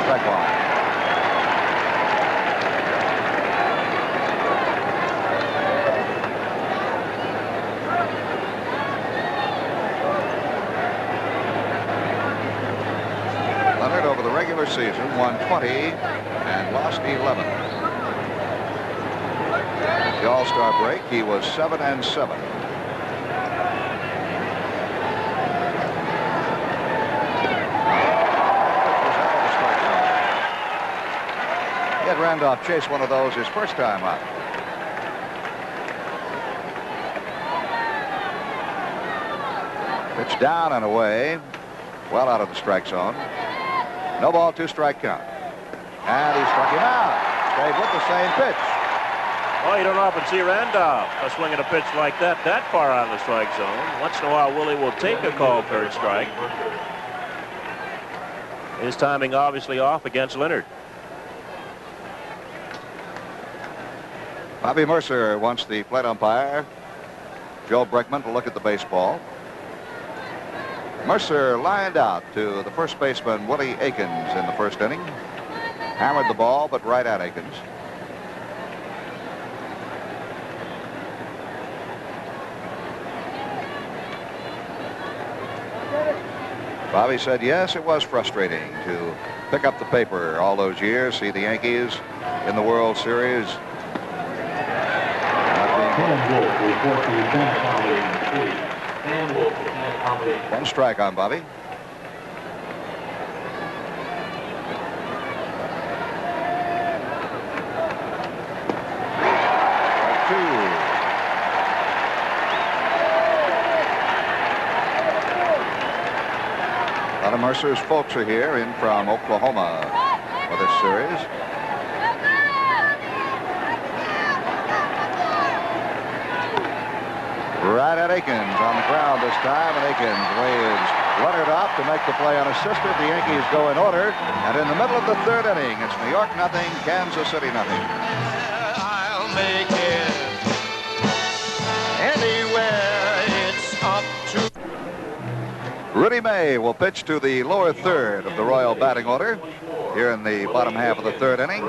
Strike 1. Leonard over the regular season won 20 and lost 11. The All-Star break, he was 7-7. Ed Randolph chased one of those his first time out. Pitch down and away. Well out of the strike zone. No ball, 2-strike count. And he struck him out. Stayed with the same pitch. Well, you don't often see Randolph swinging a pitch like that far out of the strike zone. Once in a while, Willie will take a called third strike. His timing obviously off against Leonard. Bobby Mercer wants the plate umpire, Joe Brickman, to look at the baseball. Mercer lined out to the first baseman, Willie Aikens, in the first inning. Hammered the ball, but right at Aikens. Bobby said, yes, it was frustrating to pick up the paper all those years, see the Yankees in the World Series. One strike on Bobby. A lot of Mercer's folks are here in from Oklahoma for this series. Right at Aikens on the ground this time, and Aikens waves Leonard off to make the play unassisted. The Yankees go in order, and in the middle of the third inning, it's New York nothing, Kansas City nothing. I'll make it anywhere it's up to. Rudy May will pitch to the lower third of the Royal batting order here in the bottom half of the third inning.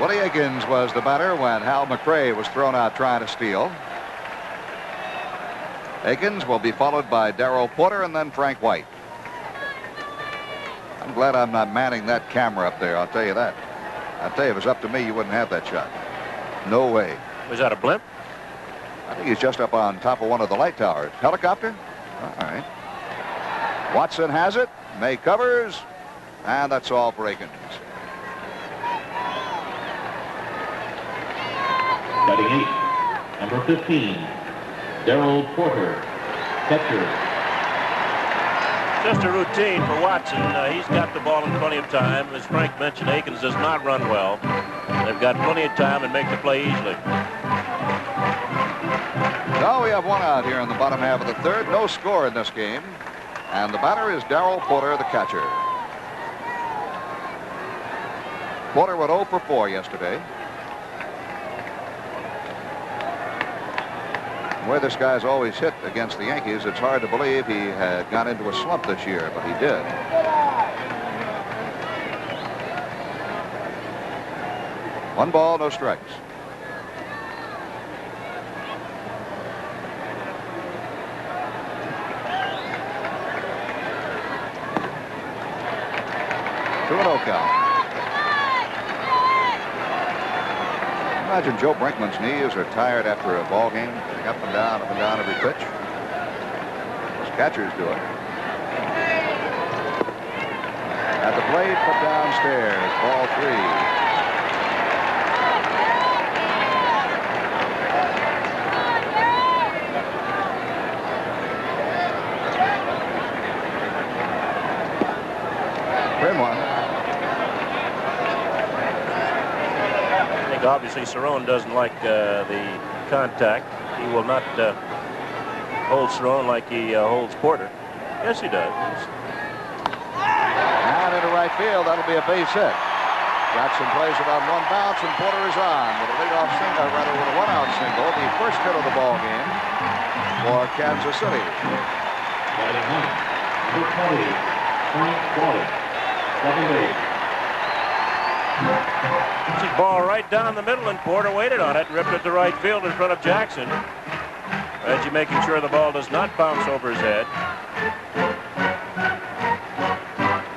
Willie Aikens was the batter when Hal McRae was thrown out trying to steal. Aikens will be followed by Darrell Porter and then Frank White. I'm glad I'm not manning that camera up there, I'll tell you that. I'll tell you, if it was up to me, you wouldn't have that shot. No way. Was that a blimp? I think he's just up on top of one of the light towers. Helicopter? All right. Watson has it. May covers. And that's all for Aikens. Batting 8, number 15, Darrell Porter, catcher. Just a routine for Watson. He's got the ball in plenty of time. As Frank mentioned, Aikens does not run well. They've got plenty of time and make the play easily. Now we have one out here in the bottom half of the third. No score in this game. And the batter is Darrell Porter, the catcher. Porter went 0 for 4 yesterday. The way this guy's always hit against the Yankees, it's hard to believe he had gone into a slump this year, but he did. One ball, no strikes. Two and 0 count. Imagine Joe Brinkman's knees are tired after a ball game, getting up and down every pitch. Those catchers do it. At the plate, put downstairs, ball 3. Obviously, Cerrone doesn't like the contact. He will not hold Cerrone like he holds Porter. Yes, he does. And into right field, that'll be a base hit. Jackson plays it on one bounce, and Porter is on with a leadoff single, rather with a one-out single, the first hit of the ball game for Kansas City. Batting 9, number 20, Frank White, second base. Ball right down the middle, and Porter waited on it, ripped it to right field in front of Jackson. Reggie making sure the ball does not bounce over his head.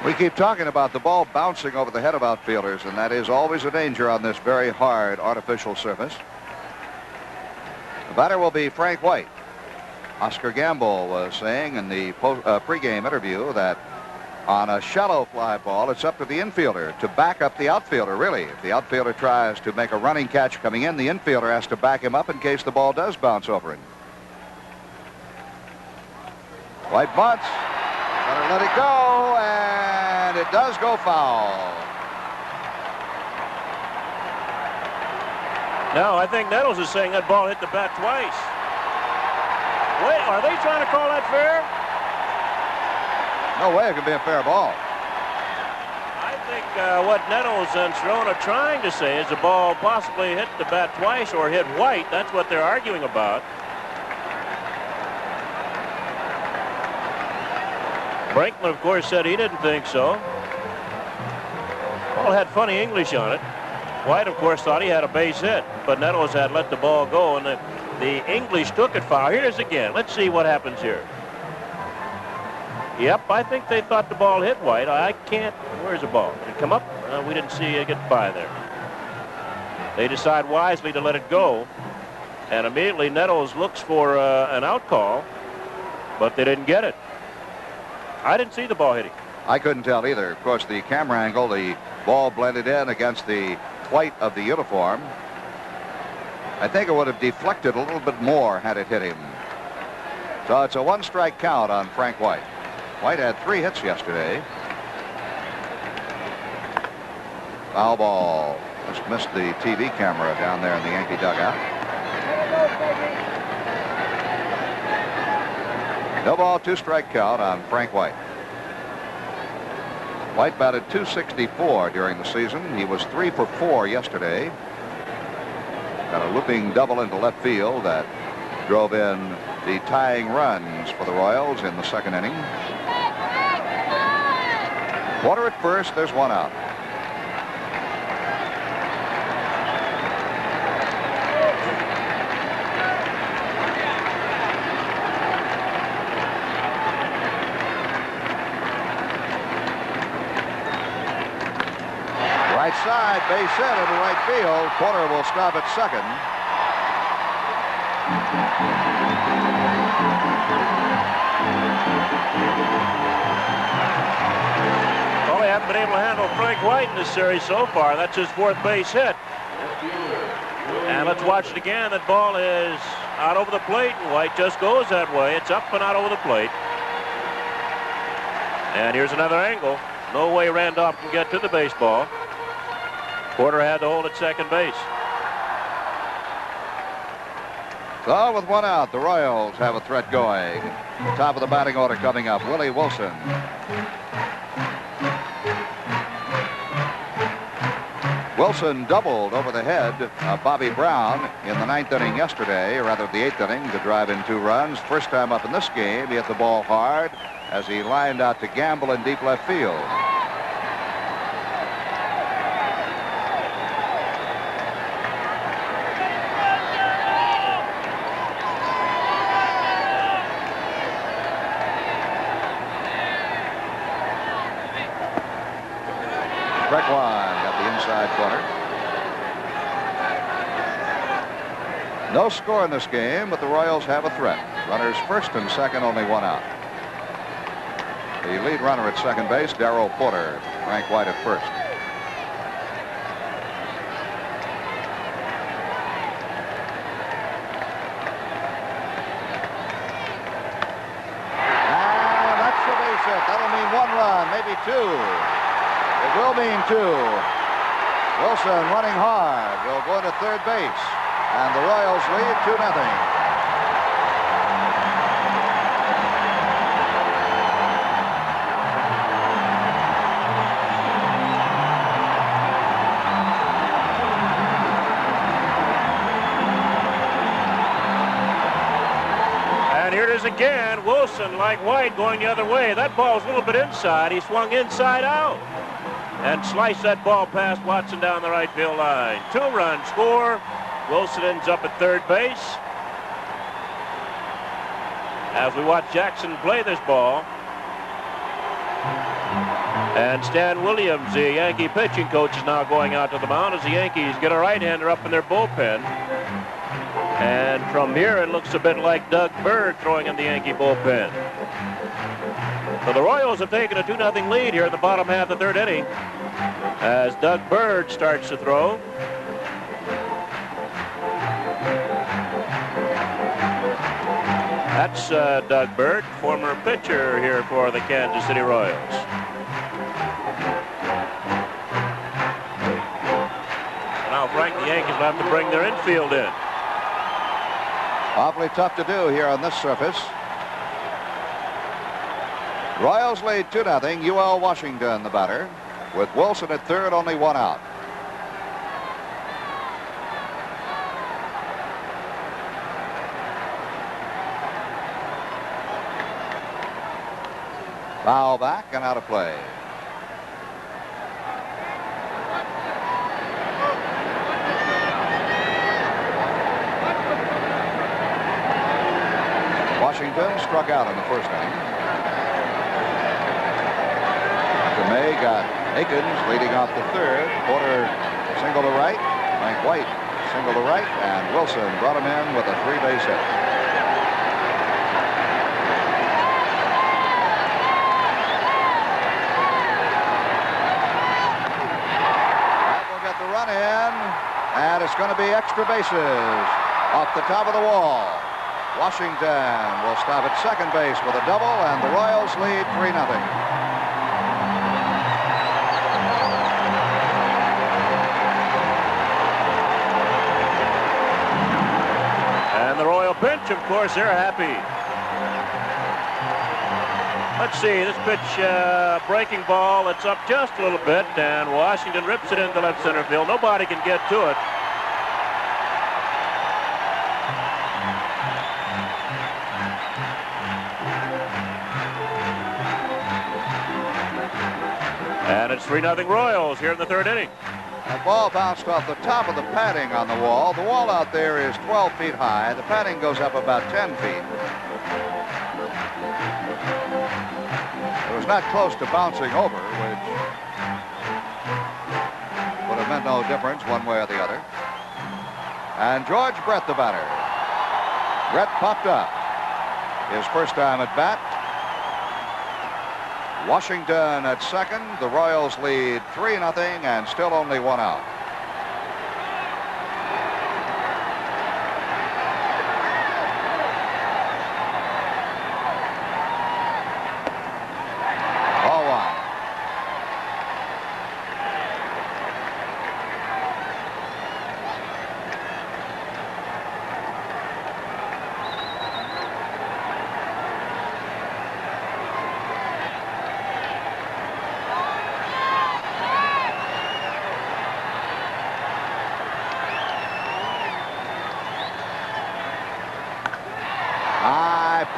We keep talking about the ball bouncing over the head of outfielders, and that is always a danger on this very hard artificial surface. The batter will be Frank White. Oscar Gamble was saying in the pregame interview that On a shallow fly ball, it's up to the infielder to back up the outfielder, really. If the outfielder tries to make a running catch coming in, the infielder has to back him up in case the ball does bounce over him. White bunts. Better let it go, and it does go foul. No, I think Nettles is saying that ball hit the bat twice. Wait, are they trying to call that fair? No way it could be a fair ball. I think what Nettles and Cerrone are trying to say is the ball possibly hit the bat twice or hit White. That's what they're arguing about. Brinkman, of course, said he didn't think so. Ball had funny English on it. White, of course, thought he had a base hit, but Nettles had let the ball go, and the English took it foul. Here's again. Let's see what happens here. Yep, I think they thought the ball hit White. I can't. Where's the ball? Did it come up? We didn't see it get by there. They decide wisely to let it go, and immediately Nettles looks for an out call, but they didn't get it. I didn't see the ball hitting. I couldn't tell either. Of course, the camera angle, the ball blended in against the white of the uniform. I think it would have deflected a little bit more had it hit him. So it's a one-strike count on Frank White. White had 3 hits yesterday. Foul ball. Just missed the TV camera down there in the Yankee dugout. No ball, 2-strike count on Frank White. White batted .264 during the season. He was 3 for 4 yesterday. Got a looping double into left field that drove in the tying runs for the Royals in the 2nd inning. Water at first. There's 1 out. Right side, base hit into right field. Porter will stop at second. Well, they haven't been able to handle Frank White in this series so far. That's his 4th base hit. And let's watch it again. That ball is out over the plate, and White just goes that way. It's up and out over the plate. And here's another angle. No way Randolph can get to the baseball. Porter had to hold at second base. So with 1 out, the Royals have a threat going. Top of the batting order coming up, Willie Wilson. Wilson doubled over the head of Bobby Brown in the 9th inning yesterday, or rather the 8th inning, to drive in 2 runs. First time up in this game, he hit the ball hard as he lined out to Gamble in deep left field. Breckwan got the inside corner. No score in this game, but the Royals have a threat. Runners first and second, only 1 out. The lead runner at second base, Darrell Porter. Frank White at first. And that's the base hit. That'll mean 1 run, maybe 2. It will mean 2. Wilson running hard will go into third base, and the Royals lead 2-0. And here it is again. Wilson, like White, going the other way. That ball's a little bit inside. He swung inside out and sliced that ball past Watson down the right field line. 2-run score. Wilson ends up at third base. As we watch Jackson play this ball. And Stan Williams, the Yankee pitching coach, is now going out to the mound as the Yankees get a right-hander up in their bullpen. And from here, it looks a bit like Doug Berg throwing in the Yankee bullpen. So the Royals have taken a 2-0 lead here in the bottom half of the third inning as Doug Bird starts to throw. That's Doug Bird, former pitcher here for the Kansas City Royals. Now, Frank, the Yankees will have to bring their infield in. Awfully tough to do here on this surface. Royals lead 2-0. UL Washington, the batter, with Wilson at third, only one out. Foul back and out of play. Washington struck out in the first inning. May got Akins leading off the third. Porter single to right. Frank White single to right. And Wilson brought him in with a 3-base hit. That will get the run in. And it's going to be extra bases off the top of the wall. Washington will stop at second base with a double, and the Royals lead 3-0. The Royal bench, of course, they're happy. Let's see, this pitch, breaking ball, it's up just a little bit, and Washington rips it into left center field. Nobody can get to it. And it's 3-0 Royals here in the third inning. The ball bounced off the top of the padding on the wall. The wall out there is 12 feet high. The padding goes up about 10 feet. It was not close to bouncing over, which would have meant no difference one way or the other. And George Brett, the batter. Brett popped up. His first time at bat. Washington at second. The Royals lead 3-0 and still only one out. Ball one.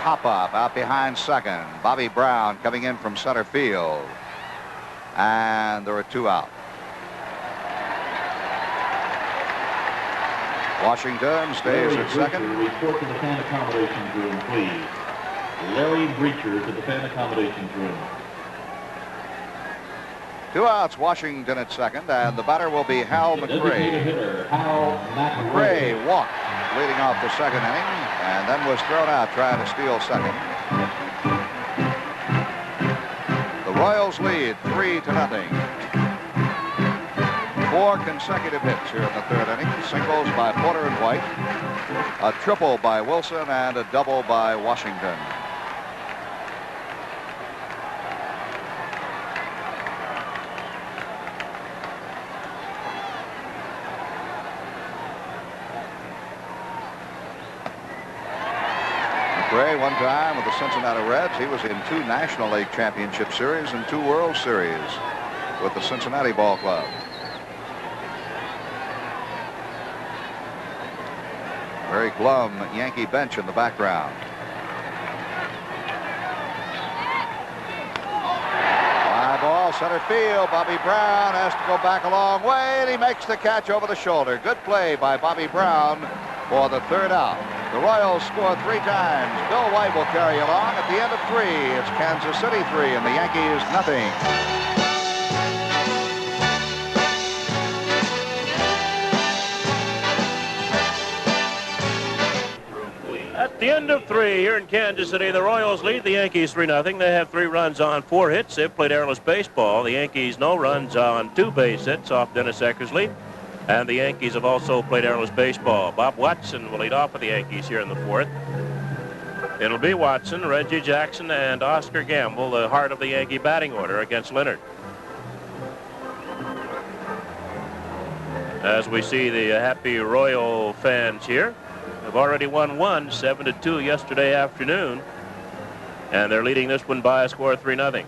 Pop-up out behind second. Bobby Brown coming in from center field. And there are two out. Washington stays at second. Report to the fan accommodations room, please. Larry Breacher to the fan accommodations room. Two outs, Washington at second, and the batter will be Hal The designated McRae. hitter, Hal McRae walked leading off the second inning, and then was thrown out trying to steal second. The Royals lead 3-0. 4 consecutive hits here in the third inning. Singles by Porter and White, a triple by Wilson, and a double by Washington. McRae, one time with the Cincinnati Reds. He was in 2 National League Championship Series and 2 World Series with the Cincinnati Ball Club. Very glum Yankee bench in the background. Fly ball, center field. Bobby Brown has to go back a long way, and he makes the catch over the shoulder. Good play by Bobby Brown for the third out. The Royals score 3 times. Bill White will carry along. At the end of 3, it's Kansas City 3 and the Yankees nothing. That the end of 3 here in Kansas City, the Royals lead the Yankees 3-0. They have 3 runs on 4 hits. They've played airless baseball. The Yankees no runs on 2 base hits off Dennis Eckersley. And the Yankees have also played airless baseball. Bob Watson will lead off for the Yankees here in the 4th. It'll be Watson, Reggie Jackson, and Oscar Gamble, the heart of the Yankee batting order against Leonard. As we see the happy Royal fans here, have already won one, 7-2 yesterday afternoon, and they're leading this one by a score of 3-0.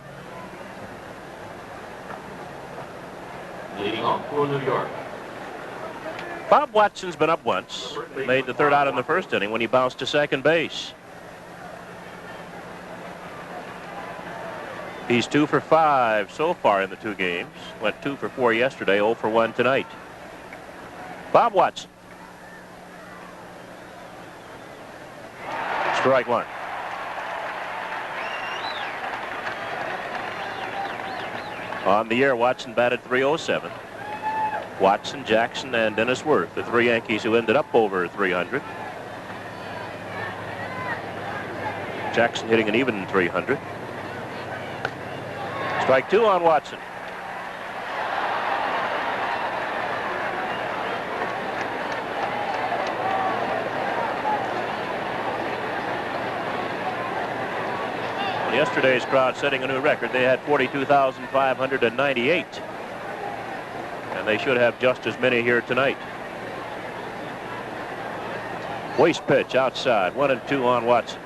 Leading off for New York. Bob Watson's been up once, made the 3rd out in the 1st inning when he bounced to second base. He's 2 for 5 so far in the 2 games. Went 2 for 4 yesterday, 0 for 1 tonight. Bob Watson. Strike 1. On the year, Watson batted .307. Watson, Jackson, and Dennis Worth, the 3 Yankees who ended up over 300. Jackson hitting an even .300. Strike 2 on Watson. Yesterday's crowd setting a new record. They had 42,598. And they should have just as many here tonight. Waste pitch outside. 1-2 on Watson.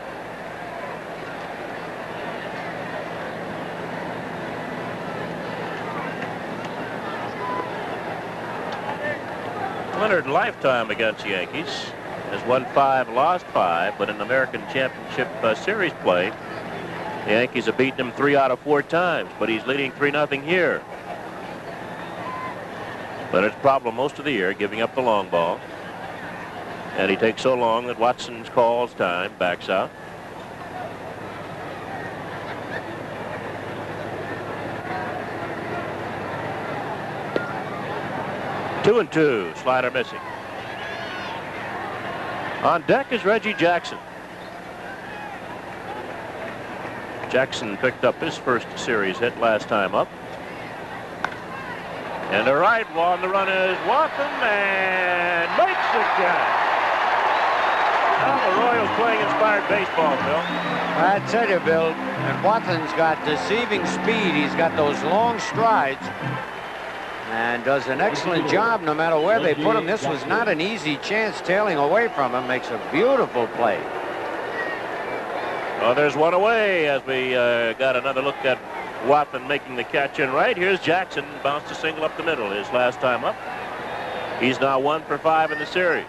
Leonard, lifetime against the Yankees, has won 5, lost 5, but in American Championship Series play, the Yankees have beaten him 3 out of 4 times, but he's leading 3-0 here. Leonard's problem most of the year, giving up the long ball. And he takes so long that Watson's calls time, backs out. Two and 2, slider missing. On deck is Reggie Jackson. Jackson picked up his first series hit last time up. And a right one, the run is Watson and makes the catch. Now the Royals playing inspired baseball, Bill. I tell you, Bill, and Watson's got deceiving speed. He's got those long strides and does an excellent job no matter where they put him. This was not an easy chance. Tailing away from him makes a beautiful play. Oh, there's one away as we got another look at Watson making the catch in right. Here's Jackson, bounced a single up the middle his last time up. He's now 1 for 5 in the series.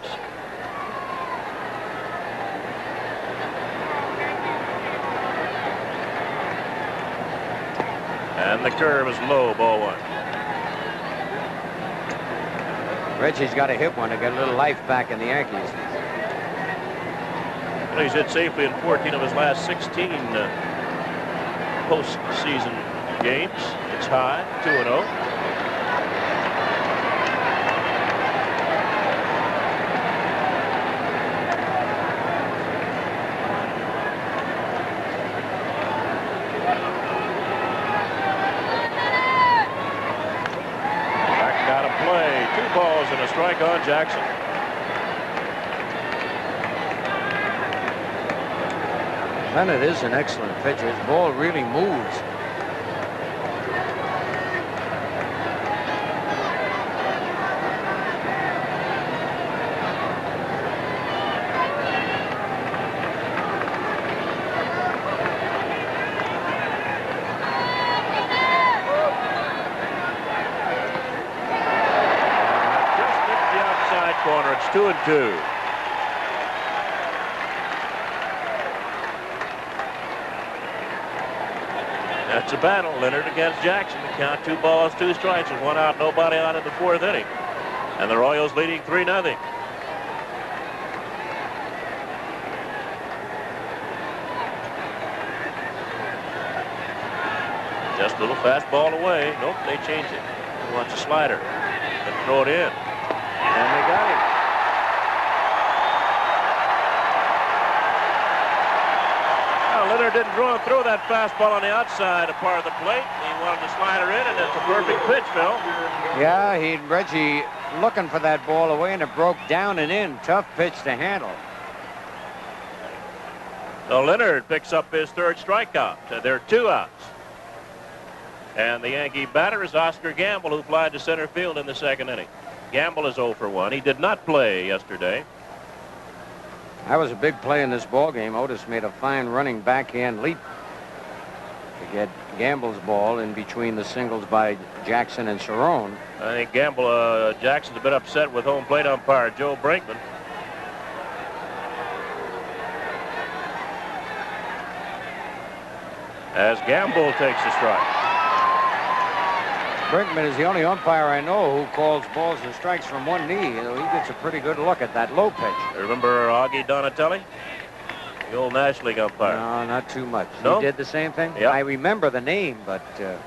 And the curve is low, ball 1. Reggie's got to hit one to get a little life back in the Yankees. Well, he's hit safely in 14 of his last 16 postseason games. It's high, 2-0. Back out of play. 2 balls and a strike on Jackson. Leonard is an excellent pitcher. His ball really moves. Just hit the outside corner. It's 2-2. That's a battle, Leonard against Jackson. The count 2 balls, 2 strikes with 1 out, nobody out in the 4th inning. And the Royals leading 3-0. Just a little fastball away. Nope, they changed it. He wants a slider and throw it in. And they got him. Leonard didn't throw that fastball on the outside part of the plate. He wanted to slide her in, and it's a perfect pitch, Phil. Yeah, Reggie looking for that ball away, and it broke down and in. Tough pitch to handle. So Leonard picks up his third strikeout. There are 2 outs. And the Yankee batter is Oscar Gamble, who flied to center field in the second inning. Gamble is 0 for 1. He did not play yesterday. That was a big play in this ball game. Otis made a fine running backhand leap to get Gamble's ball in between the singles by Jackson and Cerrone. I think Jackson's a bit upset with home plate umpire Joe Brinkman. As Gamble takes the strike. Brinkman is the only umpire I know who calls balls and strikes from one knee. You know, he gets a pretty good look at that low pitch. Remember Augie Donatelli? The old National League umpire. No, not too much. No? He did the same thing? Yep. I remember the name, but...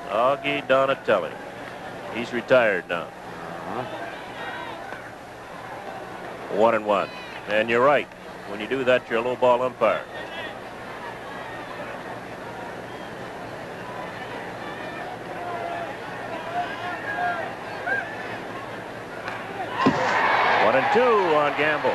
Augie Donatelli. He's retired now. 1-1. And you're right. When you do that, you're a low ball umpire. And 2 on Gamble.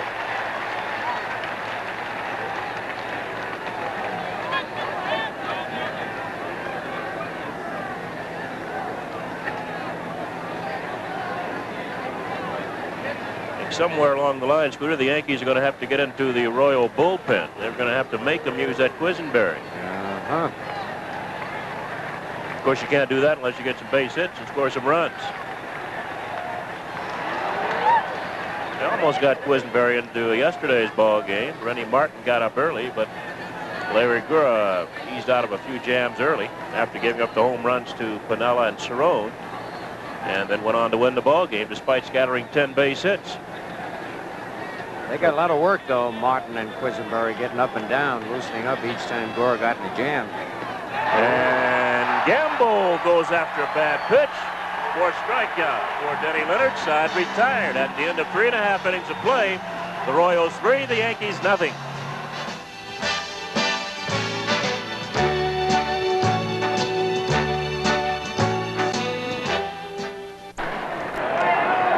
Somewhere along the line, Scooter, the Yankees are going to have to get into the Royal bullpen. They're going to have to make them use that Quisenberry. Of course, you can't do that unless you get some base hits and score some runs. They almost got Quisenberry into yesterday's ball game. Rennie Martin got up early, but Larry Gura eased out of a few jams early after giving up the home runs to Piniella and Cerrone, and then went on to win the ball game despite scattering 10 base hits. They got a lot of work, though, Martin and Quisenberry, getting up and down, loosening up each time Gura got in a jam. And Gamble goes after a bad pitch. For strikeout for Denny Leonard. Side retired at the end of 3.5 innings of play. The Royals 3, the Yankees nothing.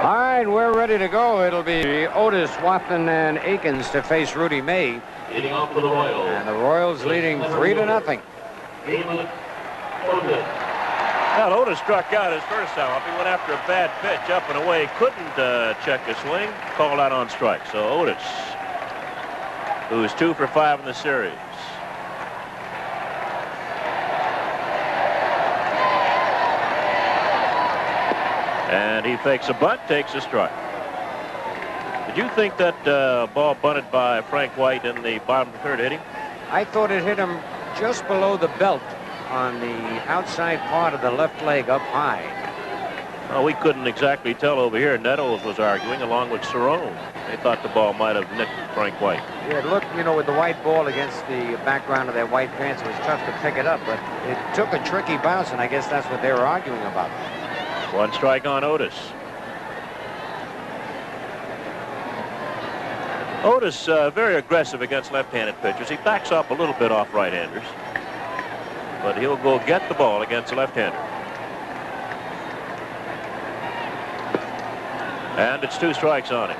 All right, we're ready to go. It'll be Otis, Wathan, and Akins to face Rudy May. Leading off for the Royals. And the Royals leading 3-0. Damon Otis. Well, Otis struck out his first time up. He went after a bad pitch up and away. Couldn't check the swing. Called out on strike. So Otis, who's 2 for 5 in the series. And he fakes a bunt, takes a strike. Did you think that ball bunted by Frank White in the bottom of the third hit him? I thought it hit him just below the belt on the outside part of the left leg up high. Well, we couldn't exactly tell over here. Nettles was arguing along with Cerrone. They thought the ball might have nicked Frank White. Yeah, it looked, you know, with the white ball against the background of their white pants, it was tough to pick it up, but it took a tricky bounce, and I guess that's what they were arguing about. 1 strike on Otis. Otis very aggressive against left-handed pitchers. He backs up a little bit off right-handers, but he'll go get the ball against a left-hander. And it's 2 strikes on him.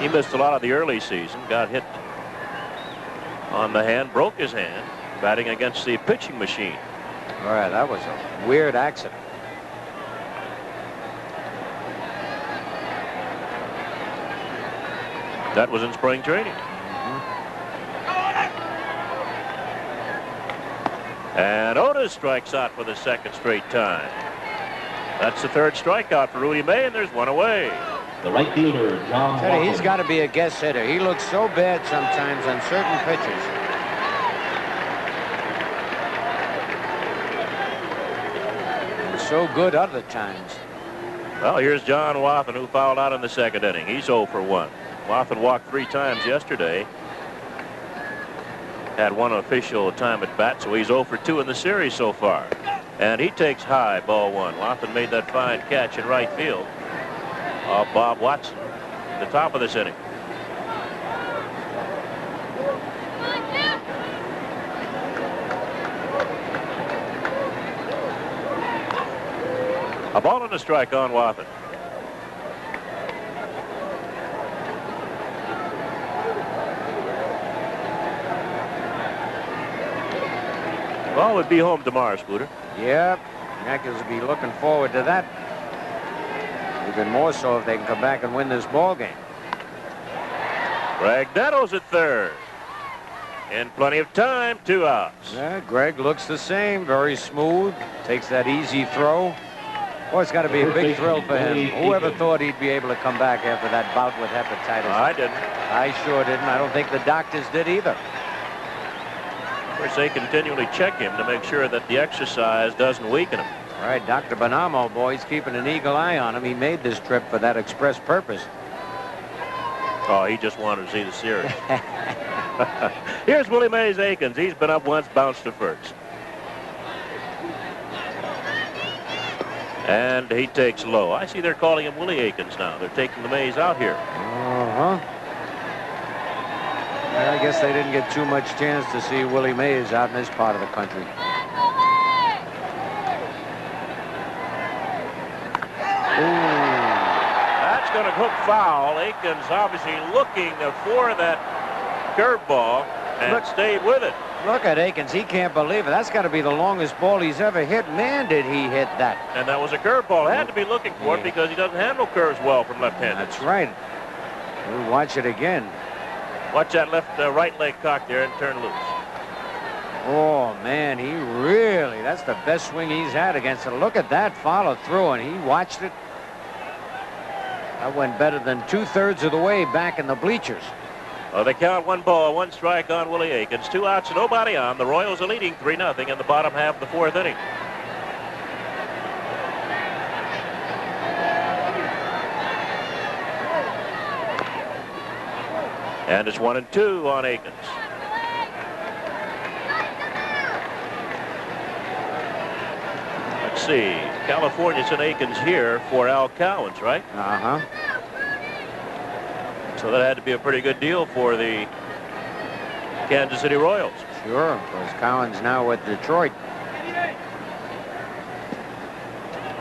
He missed a lot of the early season, got hit on the hand, broke his hand, batting against the pitching machine. All right, that was a weird accident. That was in spring training. And Otis strikes out for the 2nd straight time. That's the 3rd strikeout for Rudy May, and there's 1 away. The right fielder, John Teddy, Walker. he's got to be a guess hitter. He looks so bad sometimes on certain pitches. And so good other times. Well, here's John Wathan, who fouled out in the 2nd inning. He's 0 for 1. Wathan walked 3 times yesterday. Had 1 official time at bat, so he's 0 for 2 in the series so far. And he takes high, ball 1. Wathan made that fine catch in right field. Bob Watson. the top of this inning. A ball and a strike on Wathan. Ball would be home tomorrow, Scooter. Yep. Yankees will be looking forward to that. Even more so if they can come back and win this ball game. Greg Nettles at third. In plenty of time, 2 outs. Yeah, Greg looks the same, very smooth. Takes that easy throw. Boy, it's got to be a big thrill for him. Whoever thought he'd be able to come back after that bout with hepatitis? I didn't. I sure didn't. I don't think the doctors did either. Of course, they continually check him to make sure that the exercise doesn't weaken him. All right, Dr. Bonamo, boy, he's keeping an eagle eye on him. He made this trip for that express purpose. Oh, he just wanted to see the series. Here's Willie Mays Aikens. He's been up once, bounced to first. And he takes low. I see they're calling him Willie Aikens now. They're taking the Mays out here. Uh-huh. Well, I guess they didn't get too much chance to see Willie Mays out in this part of the country. That's going to hook foul. Aikens obviously looking for that curveball and stayed with it. Look at Aikens. He can't believe it. That's got to be the longest ball he's ever hit. Man, did he hit that. And that was a curveball. Had to be looking for it because he doesn't handle curves well from left-handed. That's right. We'll watch it again. Watch that right leg cock there and turn loose. Oh, man, he really, that's the best swing he's had against it. Look at that follow through, and he watched it. That went better than 2/3 of the way back in the bleachers. Well, they count 1 ball, 1 strike on Willie Aikens. 2 outs, nobody on. The Royals are leading 3-0 in the bottom half of the 4th inning. And it's 1-2 on Aikens. Let's see. California sent Aikens here for Al Cowens, right? Uh-huh. So that had to be a pretty good deal for the Kansas City Royals. Sure, because Cowens now with Detroit.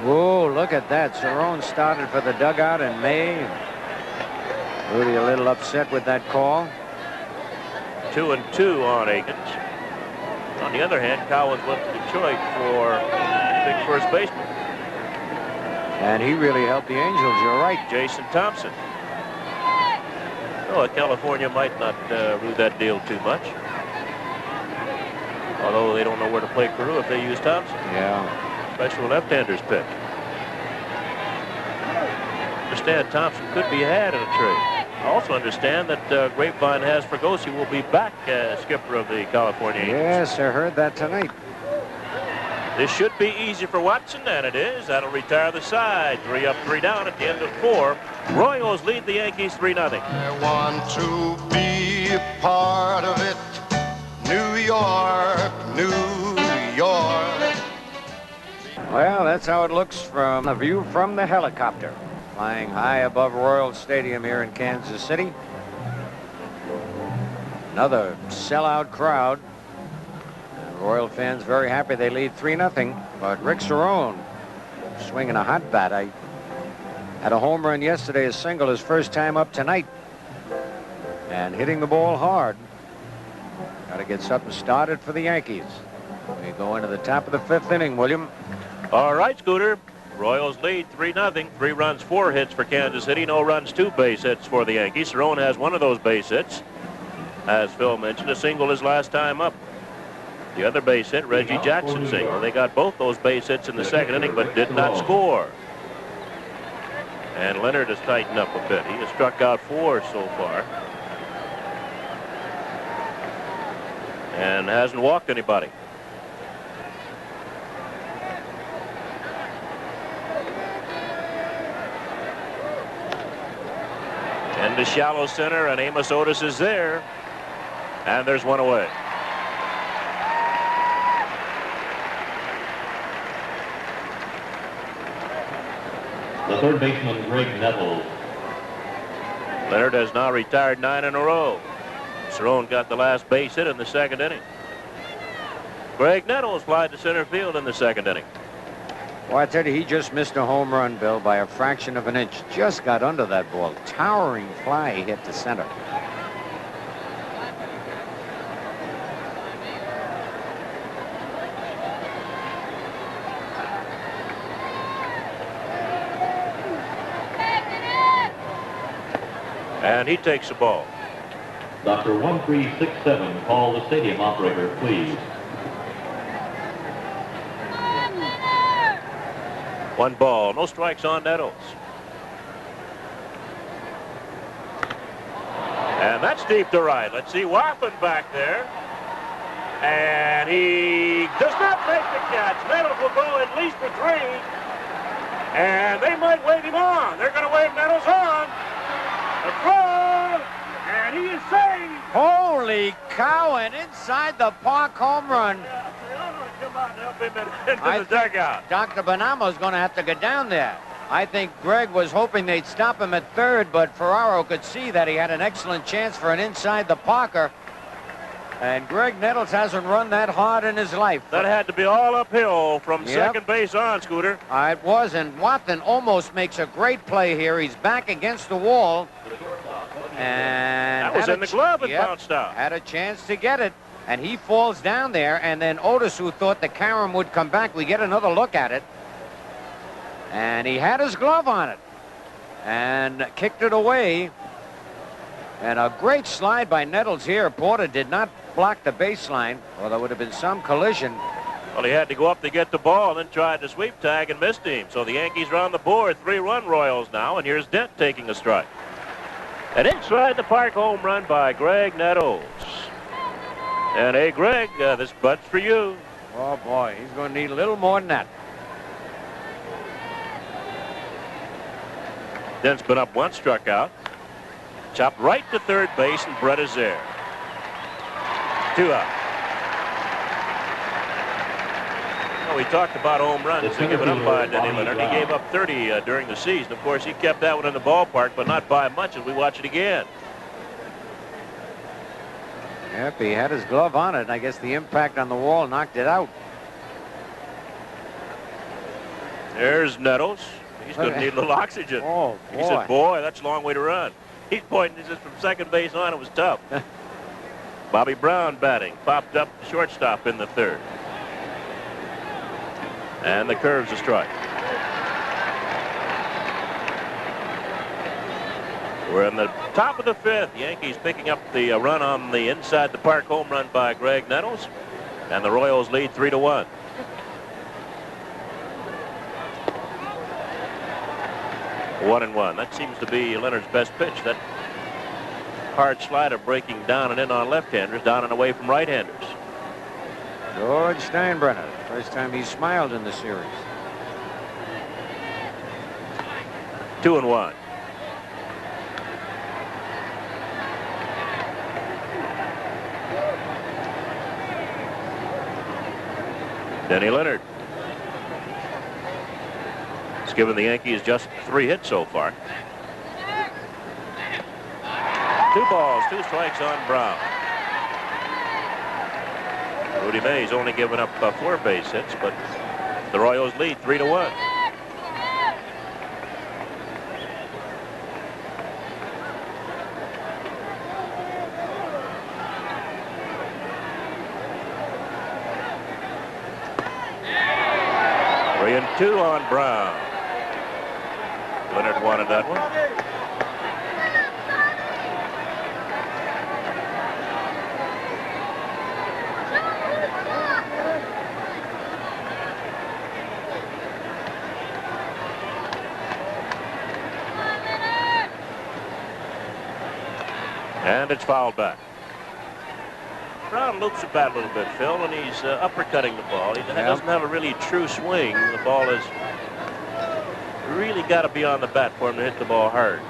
Whoa, look at that. Cerrone started for the dugout in May. Rudy a little upset with that call. 2-2 on Aikens. On the other hand, Cowens went to Detroit for big first baseman. And he really helped the Angels, you're right. Jason Thompson. Oh, California might not rue that deal too much. Although they don't know where to play Carew if they use Thompson. Yeah. Special left-handers pitch. Understand Thompson could be had in a trade. I also understand that Grapevine has Fregosi will be back as skipper of the California Angels. Yes, I heard that tonight. This should be easy for Watson, and it is. That'll retire the side. 3 up, 3 down at the end of 4. Royals lead the Yankees 3-0. I want to be a part of it. New York, New York. Well, that's how it looks from a view from the helicopter. Flying high above Royal Stadium here in Kansas City. Another sellout crowd. And Royal fans very happy they lead 3-0. But Rick Cerrone swinging a hot bat. I had a home run yesterday, a single, his first time up tonight. And hitting the ball hard. Got to get something started for the Yankees. We go into the top of the 5th inning, William. All right, Scooter. Royals lead 3-0. 3 runs, 4 hits for Kansas City. No runs, 2 base hits for the Yankees. Cerrone has one of those base hits. As Phil mentioned, a single his last time up. The other base hit, Reggie Jackson single. They got both those base hits in the 2nd inning, but did not score. And Leonard has tightened up a bit. He has struck out 4 so far. And hasn't walked anybody. Into shallow center, and Amos Otis is there. And there's one away. The third baseman, Greg Nettles. Leonard has now retired 9 in a row. Cerrone got the last base hit in the second inning. Greg Nettles flied to center field in the second inning. Well, I tell you, he just missed a home run, Bill, by a fraction of an inch. Just got under that ball. Towering fly hit to center. And he takes the ball. Dr. 1367, call the stadium operator, please. 1 ball, no strikes on Nettles. And that's deep to right. Let's see Waffen back there. And he does not make the catch. Nettles will go at least for 3. And they might wave him on. They're going to wave Nettles on. A throw, and he is saved. Holy cow, and inside the park home run. Come on, help him into the dugout. Dr. Bonamo's going to have to get down there. I think Greg was hoping they'd stop him at third, but Ferraro could see that he had an excellent chance for an inside the parker. And Greg Nettles hasn't run that hard in his life. That had to be all uphill from second base on, Scooter. It was, and Watson almost makes a great play here. He's back against the wall. And that was in the glove and bounced out. Had a chance to get it, and he falls down there, and then Otis, who thought the carom would come back, we get another look at it. And he had his glove on it and kicked it away. And a great slide by Nettles here. Porter did not block the baseline, or there would have been some collision. Well, he had to go up to get the ball and then tried to sweep tag and missed him. So the Yankees are on the board, 3-run Royals now, and here's Dent taking a strike. An inside the park home run by Greg Nettles. And hey, Greg, this butt's for you. Oh boy, he's going to need a little more than that. Dent's been up once, struck out. Chopped right to third base, and Brett is there. 2 out. Well, we talked about home runs given up by Denny Leonard. He gave up 30 during the season. Of course, he kept that one in the ballpark, but not by much as we watch it again. Yep, he had his glove on it, and I guess the impact on the wall knocked it out. There's Nettles. He's going to need a little oxygen. Oh, boy. He said, boy, that's a long way to run. He's pointing. He says from second base on, it was tough. Bobby Brown batting. Popped up shortstop in the third. And the curve's a strike. We're in the top of the 5th. Yankees picking up the run on the inside the park home run by Greg Nettles. And the Royals lead 3-1. One and one. That seems to be Leonard's best pitch. That hard slider breaking down and in on left-handers, down and away from right-handers. George Steinbrenner, first time he smiled in the series. 2-1. Denny Leonard. He's given the Yankees just 3 hits so far. 2 balls, 2 strikes on Brown. Rudy Mays only given up 4 base hits, but the Royals lead 3-1. Three and 2 on Brown. Leonard wanted that one. And it's fouled back. Brown loops the bat a little bit, Phil, and he's uppercutting the ball. He doesn't have a really true swing. The ball has really got to be on the bat for him to hit the ball hard.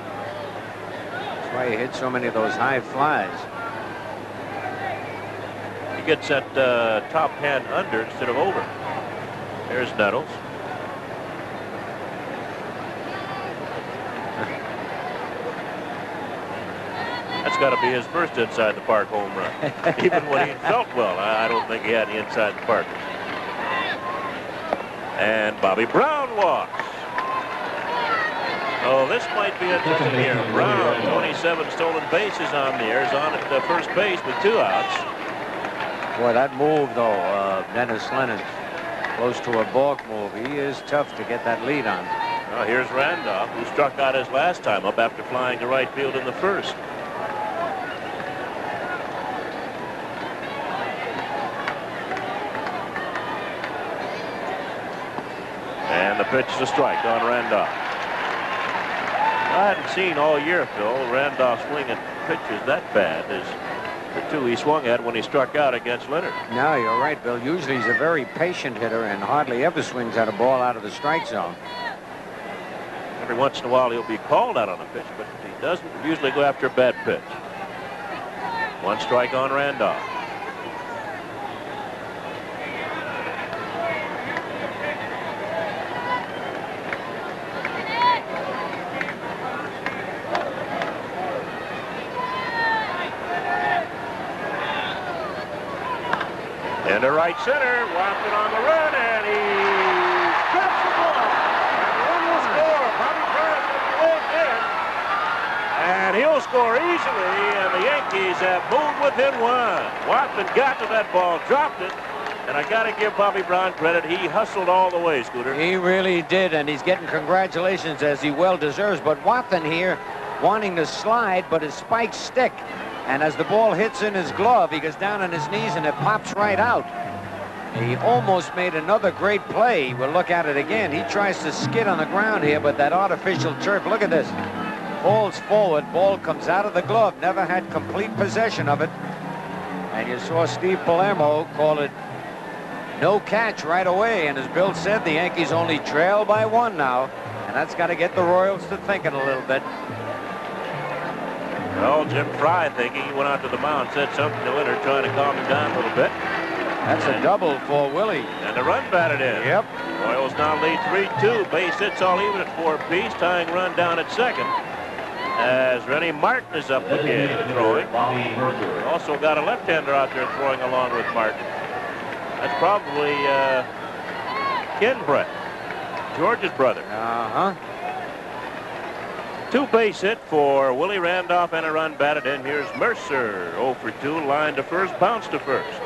That's why he hit so many of those high flies. He gets that top hand under instead of over. There's Nettles. That's got to be his first inside the park home run. Even when he felt well, I don't think he had any inside the park. And Bobby Brown walks. Oh, this might be interesting here. Brown, 27 stolen bases on the year, is on at first base with 2 outs. Boy, that move, though, Dennis Lennon, close to a balk move. He is tough to get that lead on. Now here's Randolph, who struck out his last time up after flying to right field in the first. And the pitch is a strike on Randolph. I hadn't seen all year, Phil, Randolph swing at pitches that bad as the 2 he swung at when he struck out against Leonard. No, you're right, Bill. Usually he's a very patient hitter and hardly ever swings at a ball out of the strike zone. Every once in a while he'll be called out on a pitch, but he doesn't usually go after a bad pitch. 1 strike on Randolph. Into right center, wafted on the run, and he drops the ball. And the run will score. Bobby Brown will be waved in. And he'll score easily, and the Yankees have moved within 1. Watson got to that ball, dropped it, and I got to give Bobby Brown credit. He hustled all the way, Scooter. He really did, and he's getting congratulations as he well deserves. But Watson here wanting to slide, but his spikes stick. And as the ball hits in his glove, he goes down on his knees and it pops right out. He almost made another great play. We'll look at it again. He tries to skid on the ground here, but that artificial turf, look at this. Falls forward, ball comes out of the glove. Never had complete possession of it. And you saw Steve Palermo call it no catch right away. And as Bill said, the Yankees only trail by 1 now. And that's got to get the Royals to thinking a little bit. Well, Jim Fry thinking he went out to the mound, said something to Leonard, trying to calm him down a little bit. That's a double for Willie. And the run batted in. Yep. Royals now lead 3-2. Base hits all even at 4 apiece. Tying run down at second. As Rennie Martin is up again throwing. Also got a left-hander out there throwing along with Martin. That's probably Ken Brett, George's brother. Uh-huh. 2 base hit for Willie Randolph and a run batted in. Here's Mercer, 0 for 2, line to first, bounce to first.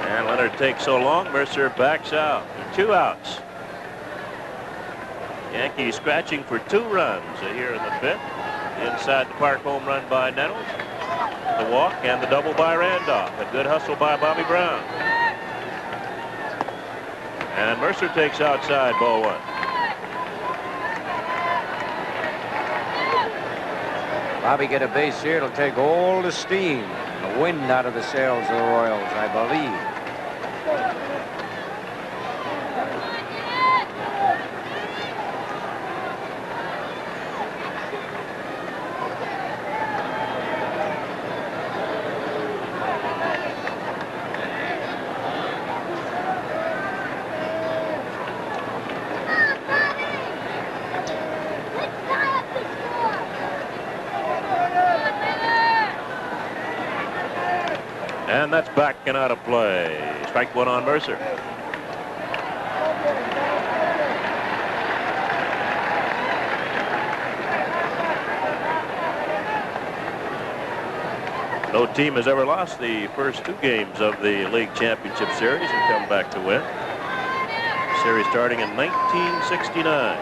And Leonard takes so long, Mercer backs out. 2 outs. Yankees scratching for 2 runs here in the 5th. Inside the park home run by Nettles. The walk and the double by Randolph. A good hustle by Bobby Brown. And Mercer takes outside, ball 1. Bobby get a base here. It'll take all the steam, the wind out of the sails of the Royals, I believe. And that's back and out of play. Strike 1 on Mercer. No team has ever lost the first 2 games of the League Championship Series and come back to win. Series starting in 1969.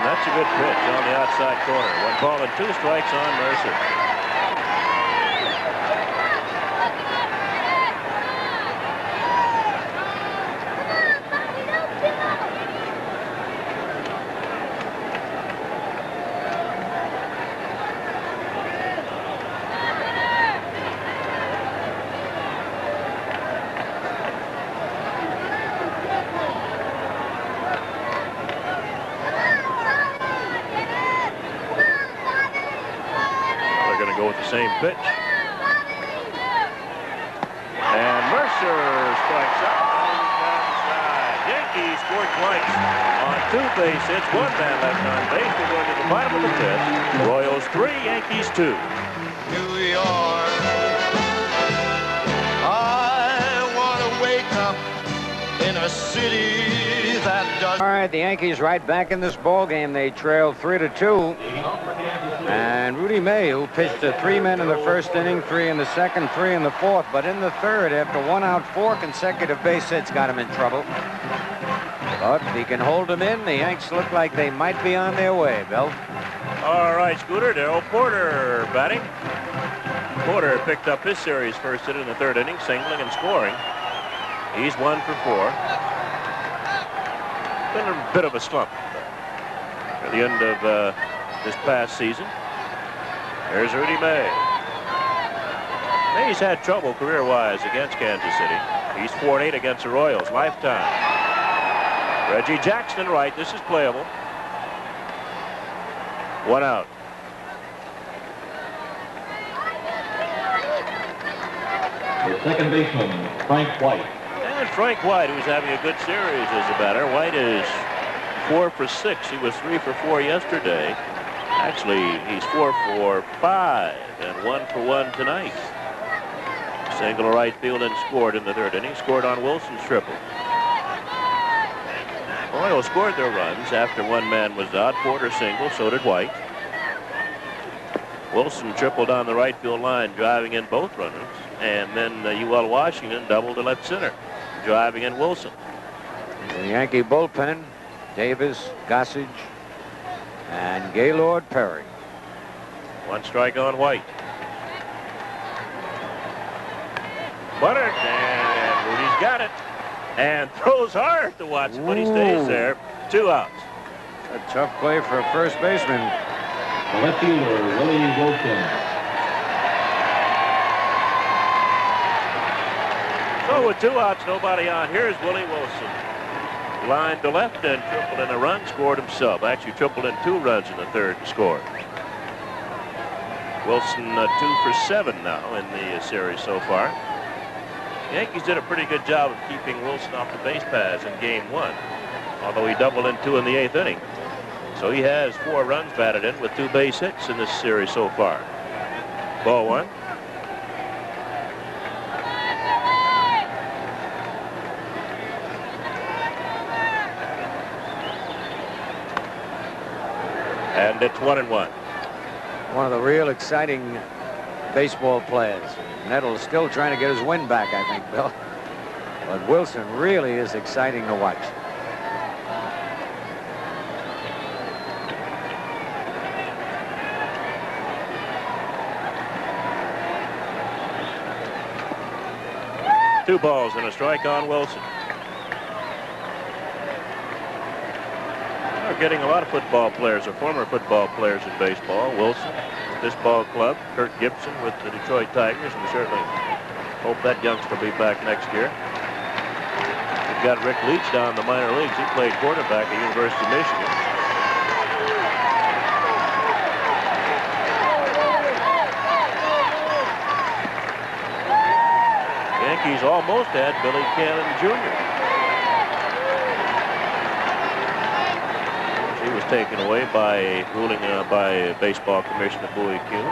That's a good pitch on the outside corner. 1 ball and 2 strikes on Mercer. Same pitch. Yankees scored twice on 2 base hits, 1 man left on base. We're going to the bottom of the 5th. Royals 3, Yankees 2. New York, I want to wake up in a city that does. All right, the Yankees right back in this ball game. They trailed 3-2. And Rudy May, who pitched to 3 men in the first inning, 3 in the second, 3 in the fourth. But in the third, after 1 out, 4 consecutive base hits got him in trouble. But if he can hold them in, the Yanks look like they might be on their way, Bill. All right, Scooter. Darrell Porter batting. Porter picked up his series first hit in the 3rd inning, singling and scoring. He's 1 for 4. Been a bit of a slump at the end of this past season. There's Rudy May. May's had trouble career-wise against Kansas City. He's 4-8 against the Royals lifetime. Reggie Jackson right. This is playable. 1 out. The second baseman, Frank White. And Frank White, who's having a good series as a batter. White is 4 for 6. He was 3 for 4 yesterday. Actually, he's 4 for 5 and 1 for 1 tonight. Single to right field and scored in the 3rd inning. Scored on Wilson's triple. Royals scored their runs after 1 man was out. Porter single, so did White. Wilson tripled on the right field line, driving in both runners. And then UL Washington doubled to left center, driving in Wilson. The Yankee bullpen, Davis, Gossage, and Gaylord Perry. 1 strike on White. Butter, and Rudy's got it. And throws hard to Watson, but he stays there. 2 outs. A tough play for a first baseman. The left fielder, Willie Wilson. So with 2 outs, nobody on, here's Willie Wilson. Line to left and tripled in a run, scored himself. Actually tripled in 2 runs in the 3rd and scored. Wilson 2 for 7 now in the series so far. The Yankees did a pretty good job of keeping Wilson off the base paths in game 1, although he doubled in 2 in the 8th inning. So he has 4 runs batted in with 2 base hits in this series so far. Ball 1. And it's 1-1. One of the real exciting baseball players. Nettles still trying to get his win back, I think, Bill. But Wilson really is exciting to watch. Two balls and a strike on Wilson. We're getting a lot of football players, or former football players in baseball. Wilson with this ball club, Kurt Gibson with the Detroit Tigers, and we certainly hope that youngster will be back next year. We've got Rick Leach down in the minor leagues. He played quarterback at University of Michigan. Yankees almost had Billy Cannon Jr. He was taken away by ruling by Baseball Commissioner Bowie Kuhn.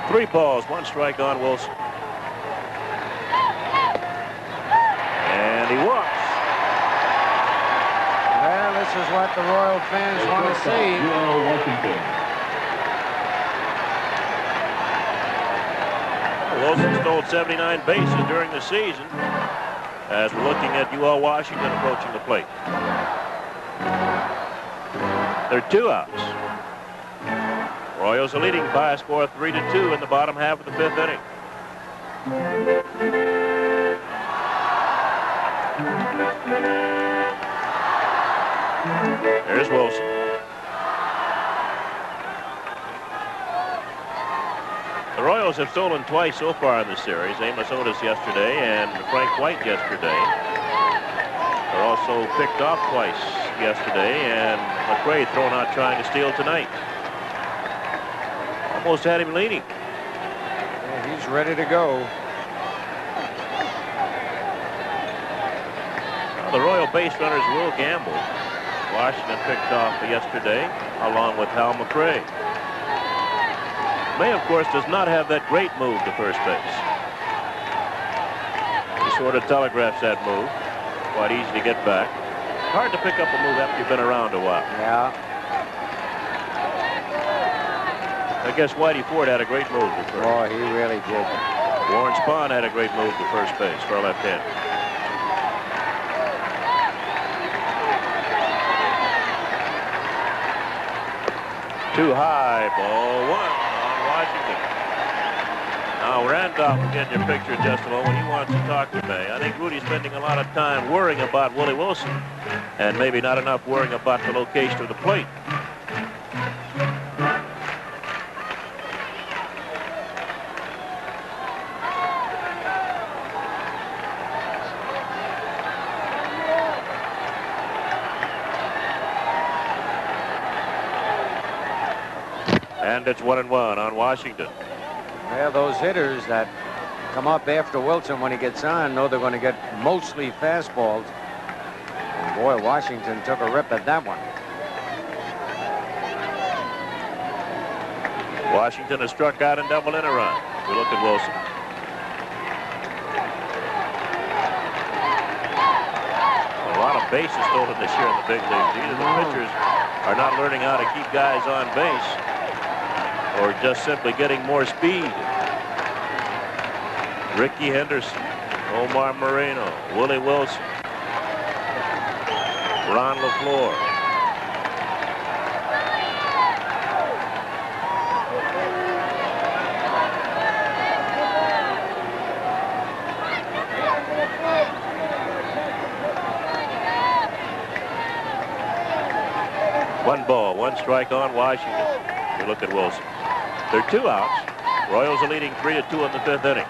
3 balls, 1 strike on Wilson. And he walks. Well, this is what the Royal fans want to see. UL Washington. Wilson stole 79 bases during the season as we're looking at UL Washington approaching the plate. There are 2 outs. Royals are leading by a score of 3-2 in the bottom half of the 5th inning. There's Wilson. The Royals have stolen twice so far in the series. Amos Otis yesterday and Frank White yesterday. They're also picked off twice yesterday, and McRae thrown out trying to steal tonight. Almost had him leaning. Yeah, he's ready to go. Well, the Royal base runners will gamble. Washington picked off yesterday, along with Hal McRae. May, of course, does not have that great move to first base. He sort of telegraphs that move. Quite easy to get back. Hard to pick up a move after you've been around a while. Yeah. I guess Whitey Ford had a great move to first. Oh, he really did. Warren Spahn had a great move to first base for a left-hander. Too high, ball one on Washington. Now Randolph will get in your picture just a moment. He wants to talk to May. I think Rudy's spending a lot of time worrying about Willie Wilson and maybe not enough worrying about the location of the plate. And it's 1-1 on Washington. Yeah, those hitters that come up after Wilson when he gets on know they're going to get mostly fastballs. And boy, Washington took a rip at that one. Washington has struck out and doubled in a run. We look at Wilson. A lot of bases stolen this year in the big leagues. Either the pitchers are not learning how to keep guys on base, or just simply getting more speed. Ricky Henderson, Omar Moreno, Willie Wilson, Ron LaFleur. One ball, one strike on Washington. We look at Wilson. There are 2 outs. Royals are leading 3-2 in the 5th inning.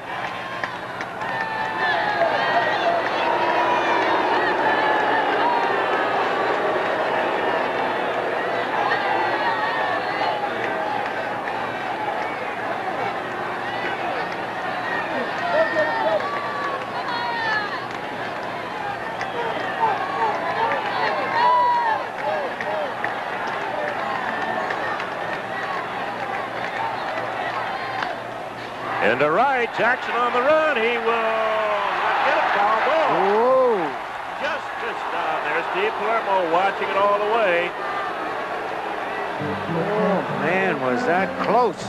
And to right, Jackson on the run. He will get it. Foul ball. Whoa. Just down there. Steve Palermo watching it all the way. Oh, man, was that close.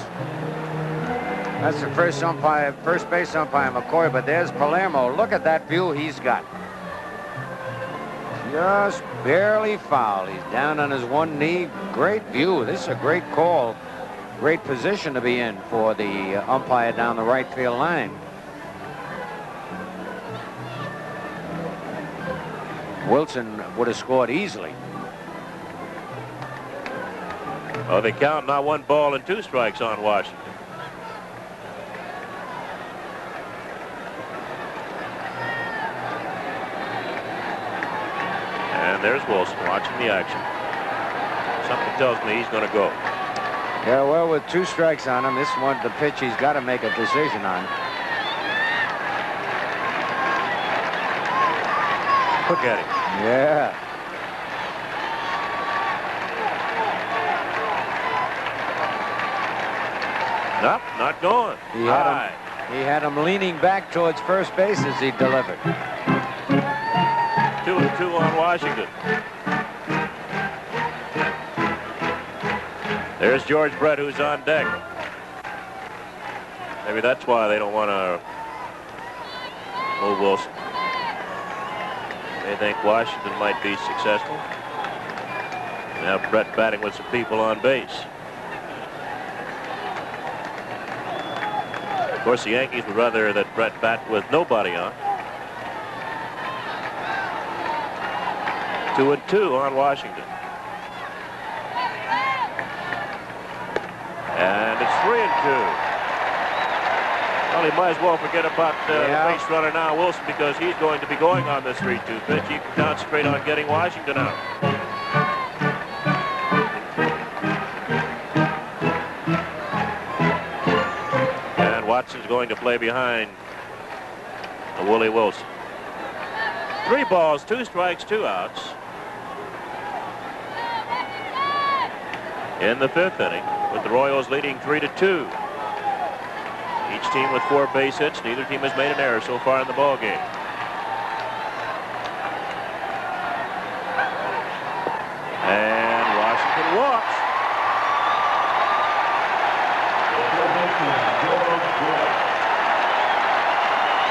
That's the first base umpire, McCoy, but there's Palermo. Look at that view he's got. Just barely foul. He's down on his one knee. Great view. This is a great call. Great position to be in for the umpire down the right field line. Wilson would have scored easily. Oh, they count now 1 ball and 2 strikes on Washington. And there's Wilson watching the action. Something tells me he's going to go. Yeah, well, with 2 strikes on him, this one, the pitch he's got to make a decision on. Look at him. Yeah. Nope, not going. He had him leaning back towards first base as he delivered. 2-2 on Washington. There's George Brett, who's on deck. Maybe that's why they don't want to move Wilson. They think Washington might be successful. And have Brett batting with some people on base. Of course, the Yankees would rather that Brett bat with nobody on. 2-2 on Washington. And it's 3-2. Well, he might as well forget about the base runner now, Wilson, because he's going to be going on this 3-2 pitch. He can concentrate on getting Washington out. And Watson's going to play behind Willie Wilson. 3 balls, 2 strikes, 2 outs. In the 5th inning, with the Royals leading 3-2. Each team with 4 base hits. Neither team has made an error so far in the ball game. And Washington walks.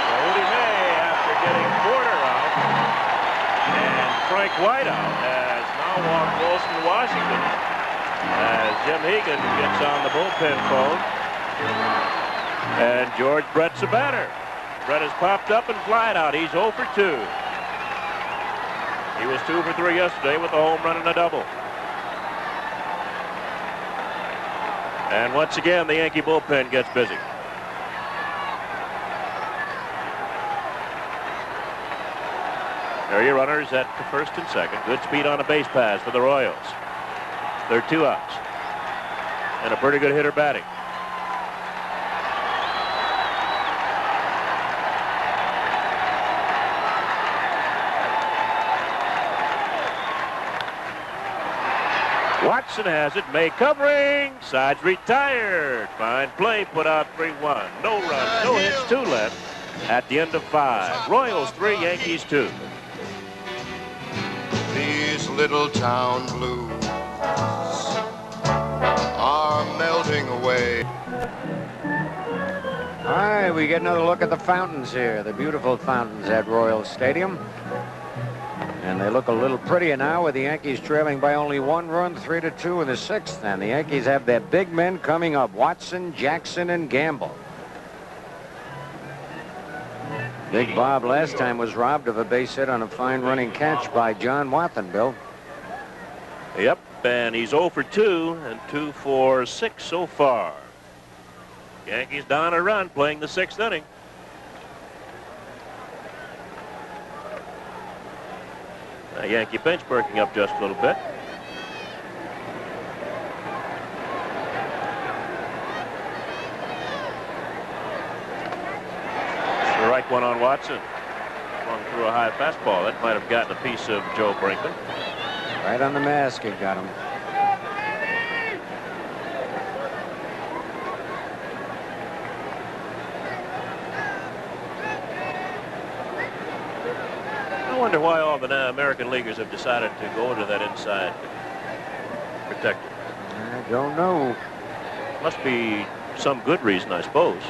Cody May, after getting Porter out, and Frank White out, has now walked Wilson Washington as Jim Hegan gets on the bullpen phone. And George Brett's a batter. Brett has popped up and flied out. He's 0 for 2. He was 2 for 3 yesterday with a home run and a double. And once again, the Yankee bullpen gets busy. There are your runners at the 1st and 2nd. Good speed on a base pass for the Royals. They're 2 outs. And a pretty good hitter batting. Watson has it. May covering. Sides retired. Fine play. Put out 3-1. No runs. No hits. 2 left at the end of 5. Royals 3, Yankees 2. These little town blues are melting away. All right, we get another look at the fountains here. The beautiful fountains at Royal Stadium. And they look a little prettier now with the Yankees trailing by only 1 run, 3-2 in the 6th. And the Yankees have their big men coming up, Watson, Jackson, and Gamble. Big Bob last time was robbed of a base hit on a fine running catch by John Wathan, Bill. Yep, and he's 0 for 2 and 2 for 6 so far. Yankees down a run playing the 6th inning. The Yankee bench perking up just a little bit. The right one on Watson. Swung through a high fastball. That might have gotten a piece of Joe Brinkman. Right on the mask, it got him. I wonder why all the American leaguers have decided to go to that inside protector. I don't know. Must be some good reason, I suppose.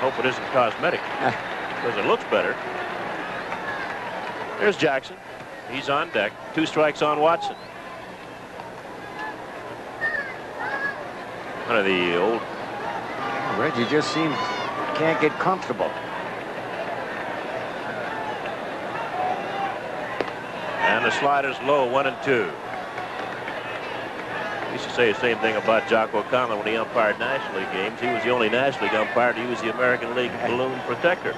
Hope it isn't cosmetic, because it looks better. There's Jackson. He's on deck. 2 strikes on Watson. One of the old... Reggie just seems can't get comfortable. And the slider's low, 1-2. Used to say the same thing about Jock O'Connell when he umpired National League games. He was the only National League umpire to use the American League balloon protector.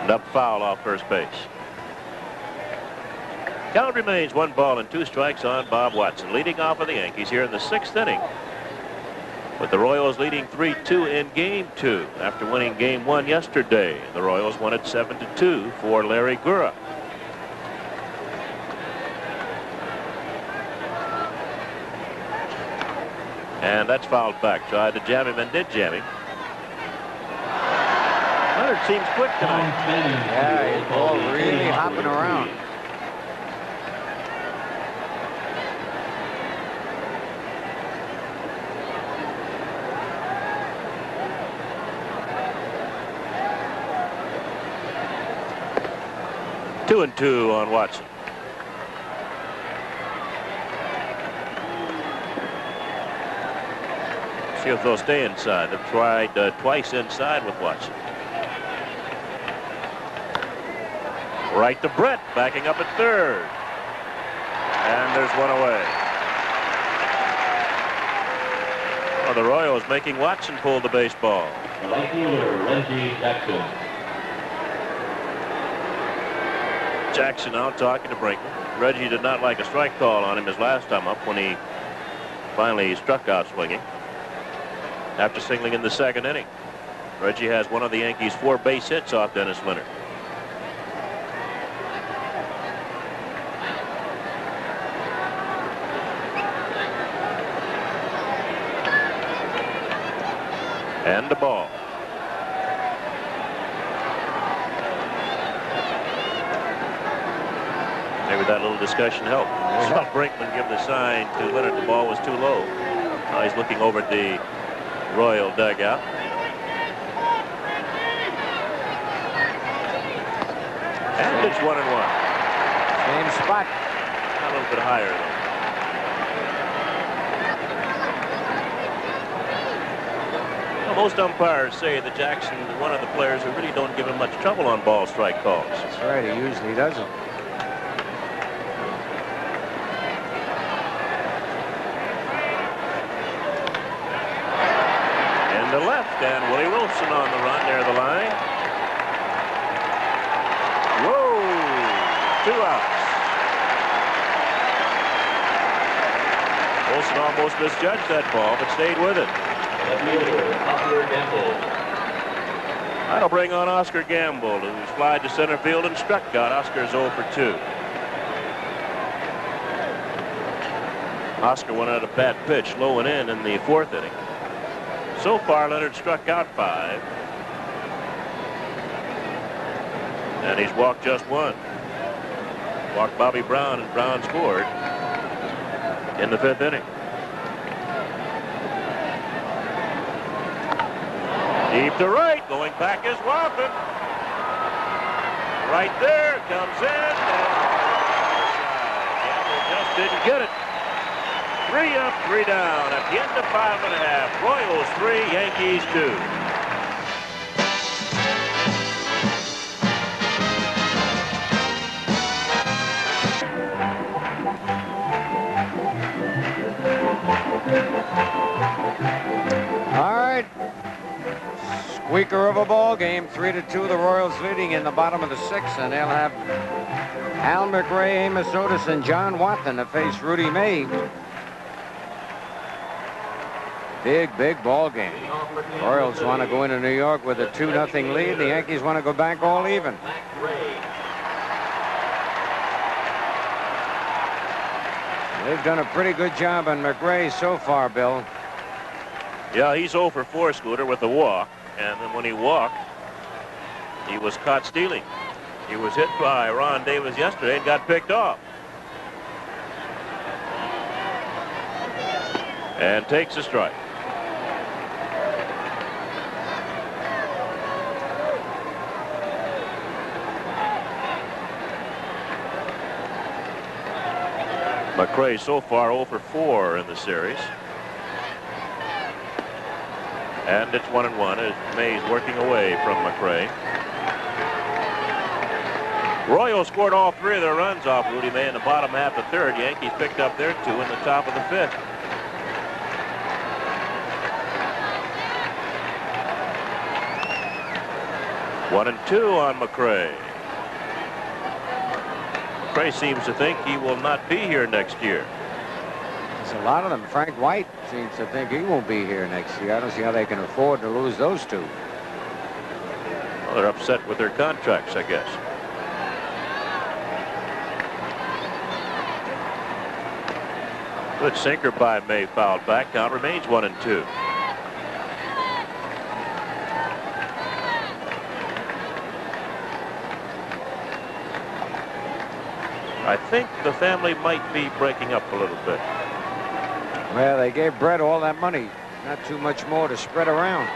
And up foul off first base. Count remains 1 ball and 2 strikes on Bob Watson, leading off for the Yankees here in the 6th inning. With the Royals leading 3-2 in Game 2 after winning Game 1 yesterday. The Royals won it 7-2 for Larry Gura. And that's fouled back. Tried to jam him and did jam him. Leonard seems quick tonight. Yeah, his ball really hopping around. Two and 2 on Watson. See if they'll stay inside. They've tried twice inside with Watson. Right to Brett, backing up at 3rd. And there's 1 away. Oh, the Royals making Watson pull the baseball. Right fielder, Reggie Jackson. Jackson out talking to Brinkman. Reggie did not like a strike call on him his last time up when he Finally struck out swinging after singling in the second inning. Reggie has one of the Yankees' 4 base hits off Dennis Leonard. And the ball. Maybe that little discussion helped. Saw Brinkman give the sign to Leonard the ball was too low. Now he's looking over at the Royal dugout. And it's 1-1. Same spot. A little bit higher though. Most umpires say that Jackson is one of the players who really don't give him much trouble on ball strike calls. That's right, he usually doesn't. In the left, and Willie Wilson on the run near the line. Whoa! 2 outs. Wilson almost misjudged that ball, but stayed with it. That'll bring on Oscar Gamble, who's flied to center field and struck out. Oscar's 0 for 2. Oscar went out a bad pitch, low and in the 4th inning. So far, Leonard struck out 5. And he's walked just 1. Walked Bobby Brown, and Brown scored in the 5th inning. Deep to right, going back is Wathan. Right there, comes in. Gamble just didn't get it. 3 up, 3 down at the end of 5½. Royals 3, Yankees 2. All right. Squeaker of a ball game, 3-2. The Royals leading in the bottom of the 6th, and they'll have Al McRae, Amos Otis, and John Wathan to face Rudy May. Big ball game. Royals want to go into New York with a 2-0 lead. The Yankees want to go back all even. They've done a pretty good job on McRae so far, Bill. Yeah, he's 0 for 4, Scooter, with a walk. And then when he walked, he was caught stealing. He was hit by Ron Davis yesterday and got picked off. And takes a strike. McRae so far 0 for 4 in the series. And it's 1-1 as Mays working away from McRae. Royals scored all 3 of their runs off Rudy May in the bottom half of the 3rd. Yankees picked up their 2 in the top of the 5th. One and 2 on McRae. McRae seems to think he will not be here next year. There's a lot of them. Frank White seems to think he won't be here next year. I don't see how they can afford to lose those 2. Well, they're upset with their contracts, I guess. Good sinker by May, fouled back. Count remains 1-2. I think the family might be breaking up a little bit. Well, they gave Brett all that money. Not too much more to spread around.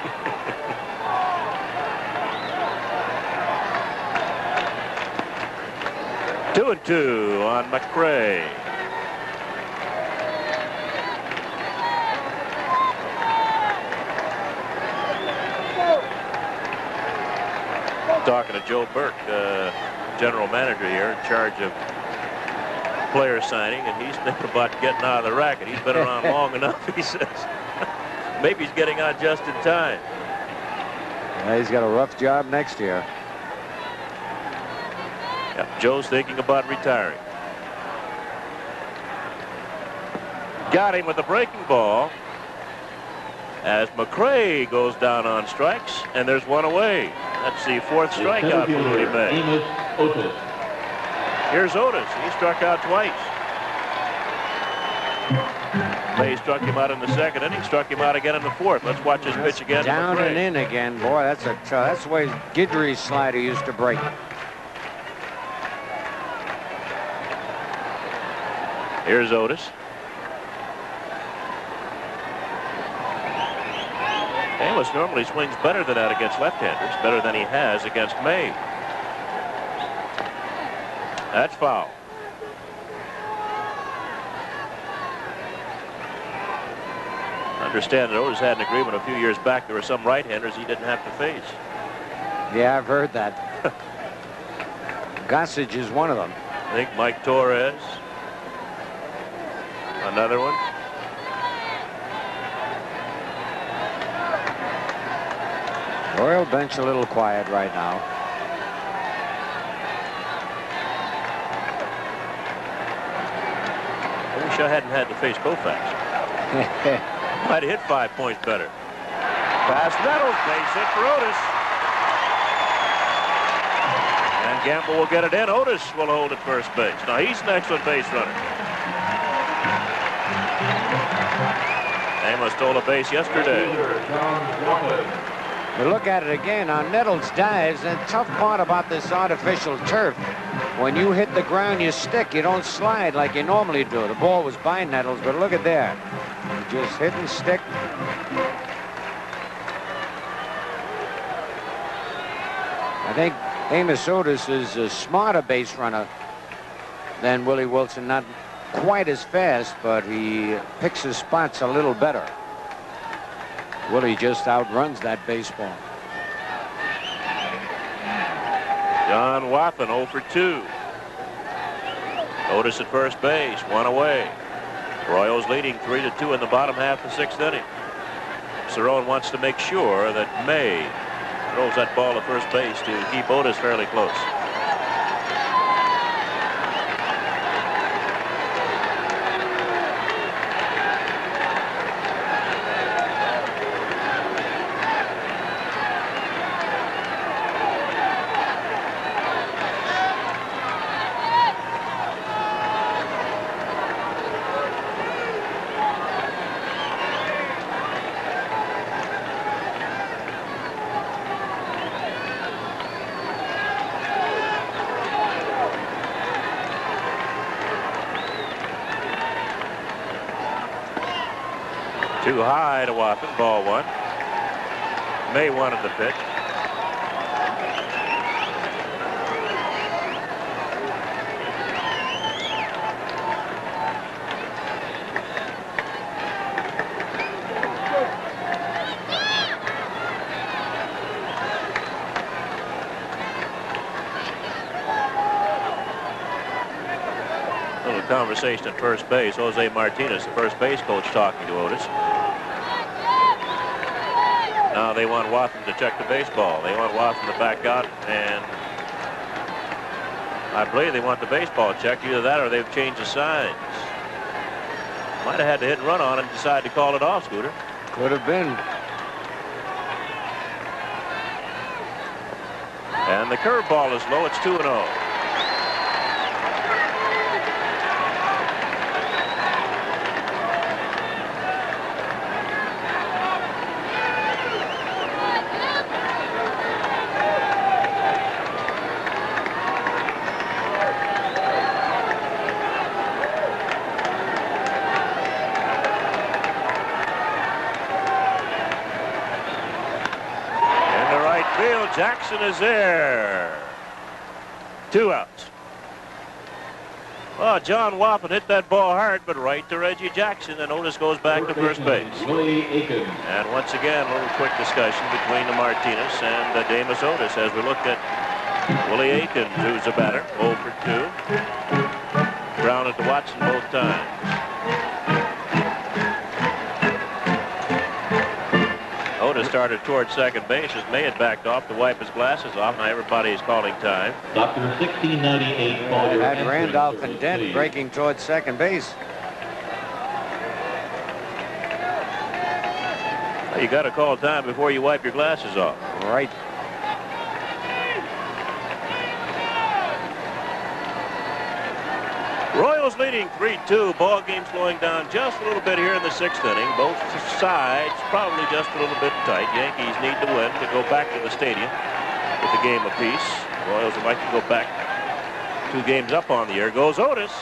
Two and 2 on McRae. Talking to Joe Burke, general manager here in charge of player signing, and he's thinking about getting out of the racket. He's been around long enough, he says. Maybe he's getting out just in time. Yeah, he's got a rough job next year. Yeah, Joe's thinking about retiring. got him with the breaking ball as McRae goes down on strikes, and there's one away. That's the fourth strikeout for Rudy May. Amos Otis. Here's Otis. He struck out twice. May struck him out in the second inning, struck him out again in the fourth. Let's watch his pitch again. Down and in again, boy. That's the way Guidry's slider used to break. Here's Otis. Amos normally swings better than that against left-handers, better than he has against May. That's foul. I understand that Otis had an agreement a few years back. There were some right-handers he didn't have to face. Yeah, I've heard that. Gossage is one of them. I think Mike Torres. Another one. Royal bench a little quiet right now. I wish I hadn't had to face Koufax. Might have hit 5 points better. Past Nettles, base hit for Otis. And Gamble will get it in. Otis will hold at first base. Now he's an excellent base runner. Amos stole a base yesterday. You look at it again on Nettles dives, and the tough part about this artificial turf, when you hit the ground, you stick. You don't slide like you normally do. The ball was by Nettles, but look at there. You just hit and stick. I think Amos Otis is a smarter base runner than Willie Wilson. Not quite as fast, but he picks his spots a little better. Willie just outruns that baseball. John Wathan 0 for 2. Otis at first base, one away. Royals leading 3-2 in the bottom half of the sixth inning. Cerrone wants to make sure that May throws that ball at first base to keep Otis fairly close. Too high to Wathan, ball one. May wanted the pitch. Little conversation at first base. Jose Martinez, the first base coach, talking to Otis. Now they want Wathan to check the baseball. They want Wathan to back out, and I believe they want the baseball checked. Either that or they've changed the signs. Might have had to hit and run on it and decide to call it off, Scooter. Could have been. And the curveball is low. It's 2-0. Jackson is there. 2 outs. Oh, John Wathan hit that ball hard, but right to Reggie Jackson, and Otis goes back to first base. Willie Aikens. And once again, a little quick discussion between the Martinez and Damus Otis as we looked at Willie Aikens, who's a batter, 0 for 2. Grounded to Watson both times. Otis started towards second base as May had backed off to wipe his glasses off. Now everybody is calling time. Dr. 1698. Had Randolph and Dent breaking towards second base. You got to call time before you wipe your glasses off. Right. Royals leading 3-2. Ball game slowing down just a little bit here in the 6th inning. Both sides probably just a little bit tight. Yankees need to win to go back to the stadium with the game apiece. Royals would like to go back 2 games up on the year. Goes Otis.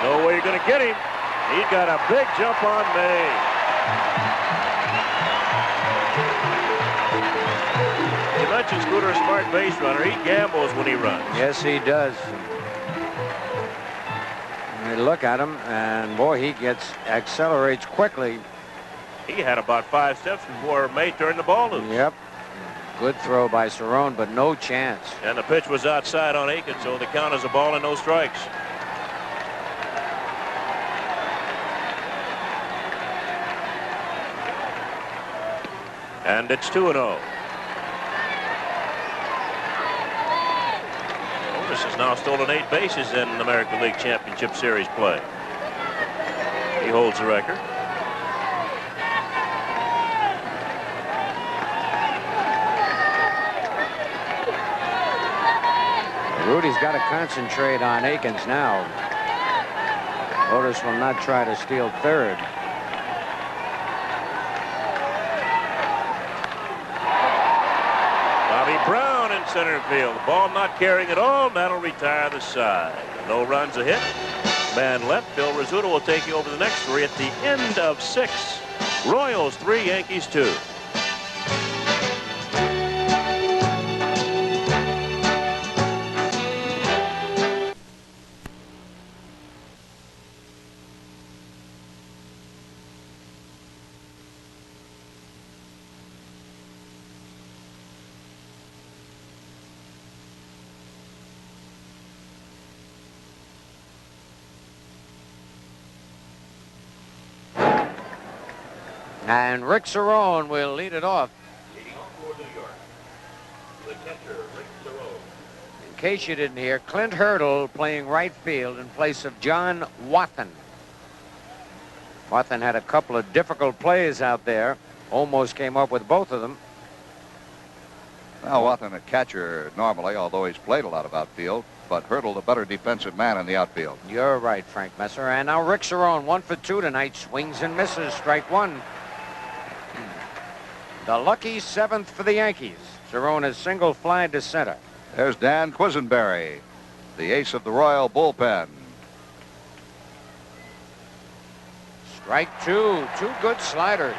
No way you're going to get him. He got a big jump on May. You mentioned Scooter, a smart base runner. He gambles when he runs. Yes, he does. You look at him, and boy, he accelerates quickly. He had about 5 steps before May turned the ball loose. Yep. Good throw by Cerrone, but no chance. And the pitch was outside on Aiken, so the count is a ball and no strikes. And it's 2-0. Otis has now stolen 8 bases in American League Championship Series play. He holds the record. Rudy's got to concentrate on Aikens now. Otis will not try to steal third. Bobby Brown in center field. The ball not carrying at all. That'll retire the side. No runs, a hit. Man left. Bill Rizzuto will take you over the next 3 at the end of 6. Royals 3, Yankees 2. And Rick Cerrone will lead it off. Leading off for New York, the catcher, Rick Cerrone. In case you didn't hear, Clint Hurdle playing right field in place of John Wathan. Wathan had a couple of difficult plays out there. Almost came up with both of them. Well, Wathan a catcher normally, although he's played a lot of outfield, but Hurdle the better defensive man in the outfield. You're right, Frank Messer. And now Rick Cerrone, 1 for 2 tonight. Swings and misses. Strike 1. The lucky 7th for the Yankees. Cerrone has single fly to center. There's Dan Quisenberry, the ace of the Royal bullpen. Strike 2. 2 good sliders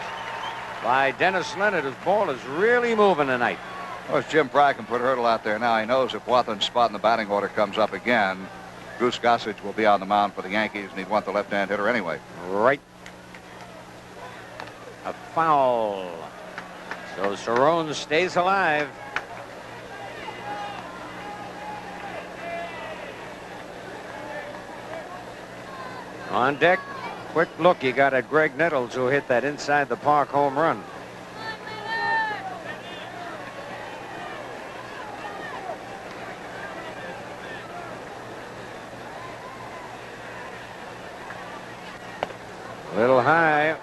by Dennis Leonard. His ball is really moving tonight. Of course, Jim Frye can put Hurdle out there now. He knows if Wathan's spot in the batting order comes up again, Bruce Gossage will be on the mound for the Yankees, and he'd want the left-hand hitter anyway. Right. A foul. So Cerrone stays alive. On deck, quick look you got at Greg Nettles, who hit that inside the park home run. A little high.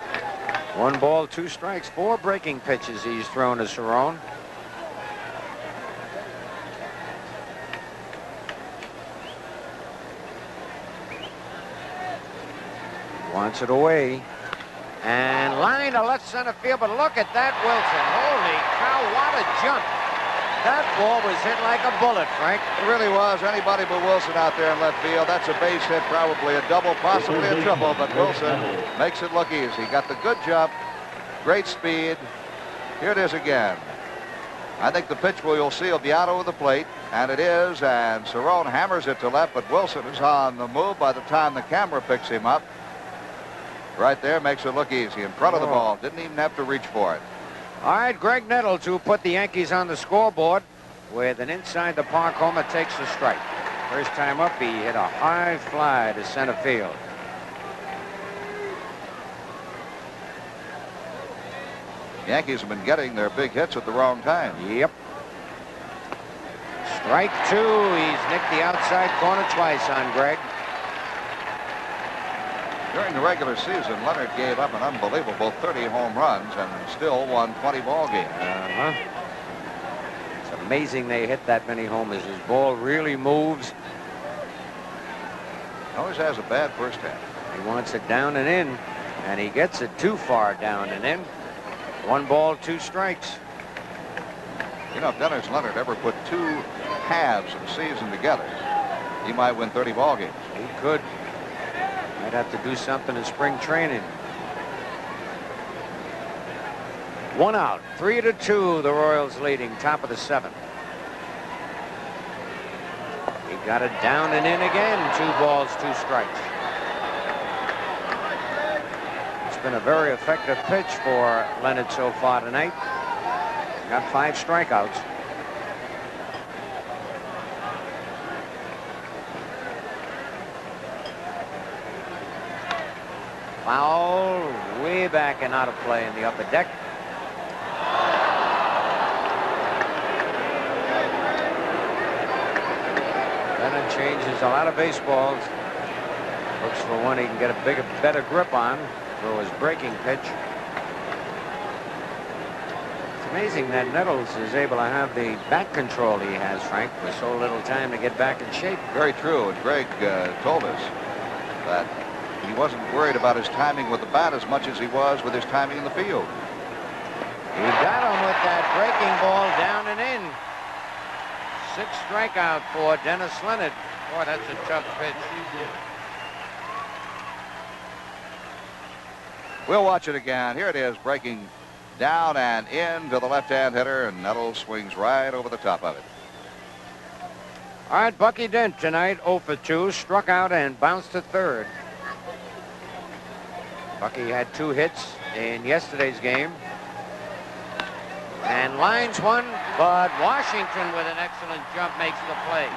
1 ball, 2 strikes. 4 breaking pitches he's thrown to Cerrone. Wants it away. And line to left center field, but look at that, Wilson. Holy cow, what a jump. That ball was hit like a bullet, Frank. It really was. Anybody but Wilson out there in left field. That's a base hit, probably a double, possibly a triple, but Wilson makes it look easy. Got the good jump, great speed. Here it is again. I think the pitch you'll see will be out over the plate, and it is, and Cerrone hammers it to left, but Wilson is on the move by the time the camera picks him up. Right there, makes it look easy. In front of the ball. Didn't even have to reach for it. All right, Greg Nettles, who put the Yankees on the scoreboard with an inside the park homer, takes the strike. First time up, he hit a high fly to center field. Yankees have been getting their big hits at the wrong time. Yep. Strike 2. He's nicked the outside corner twice on Greg. Sure, during the regular season, Leonard gave up an unbelievable 30 home runs and still won 20 ball games. It's amazing they hit that many homers. His ball really moves. Always has a bad first half. He wants it down and in, and he gets it too far down and in. 1 ball, 2 strikes. You know, if Dennis Leonard ever put 2 halves of the season together, he might win 30 ball games. He could. Might have to do something in spring training. 1 out, 3-2. The Royals leading, top of the 7th. He got it down and in again. 2 balls, 2 strikes. It's been a very effective pitch for Leonard so far tonight. Got 5 strikeouts. Foul way back and out of play in the upper deck. Leonard changes a lot of baseballs. Looks for one he can get a better grip on for his breaking pitch. It's amazing that Nettles is able to have the bat control he has, Frank, with so little time to get back in shape. Very true. And Greg told us that he wasn't worried about his timing with the bat as much as he was with his timing in the field. He got him with that breaking ball down and in. 6th strikeout for Dennis Leonard. Boy, that's a tough pitch. We'll watch it again. Here it is, breaking down and in to the left-hand hitter, and Nettles swings right over the top of it. All right, Bucky Dent tonight, 0 for 2, struck out and bounced to 3rd. Bucky had 2 hits in yesterday's game. And lines one, but Washington with an excellent jump makes the play.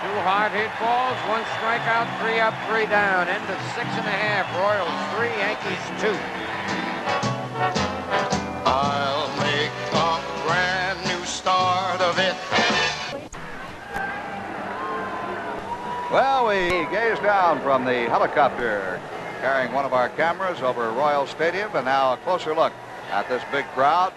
2 hard hit balls, 1 strikeout, 3 up, 3 down. End of 6½. Royals 3, Yankees 2. I'll make a brand new start of it. Well, we gazed down from the helicopter carrying one of our cameras over Royal Stadium, and now a closer look at this big crowd.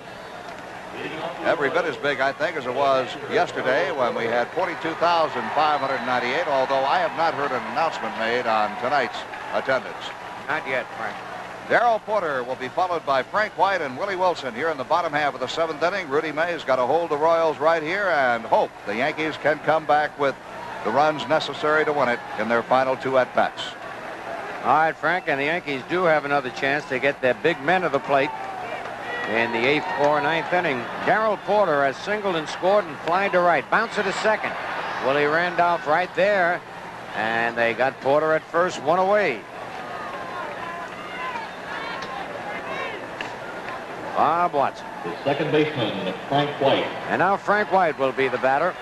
Every bit as big, I think, as it was yesterday when we had 42,598, although I have not heard an announcement made on tonight's attendance. Not yet, Frank. Darrell Porter will be followed by Frank White and Willie Wilson here in the bottom half of the 7th inning. Rudy Mays got to hold the Royals right here and hope the Yankees can come back with the runs necessary to win it in their final 2 at-bats. All right, Frank, and the Yankees do have another chance to get their big men to the plate in the 8th or 9th inning. Darrell Porter has singled and scored and flied to right. Bounce to second. Willie Randolph right there, and they got Porter at first, 1 away. Bob Watson. The second baseman, Frank White. And now Frank White will be the batter.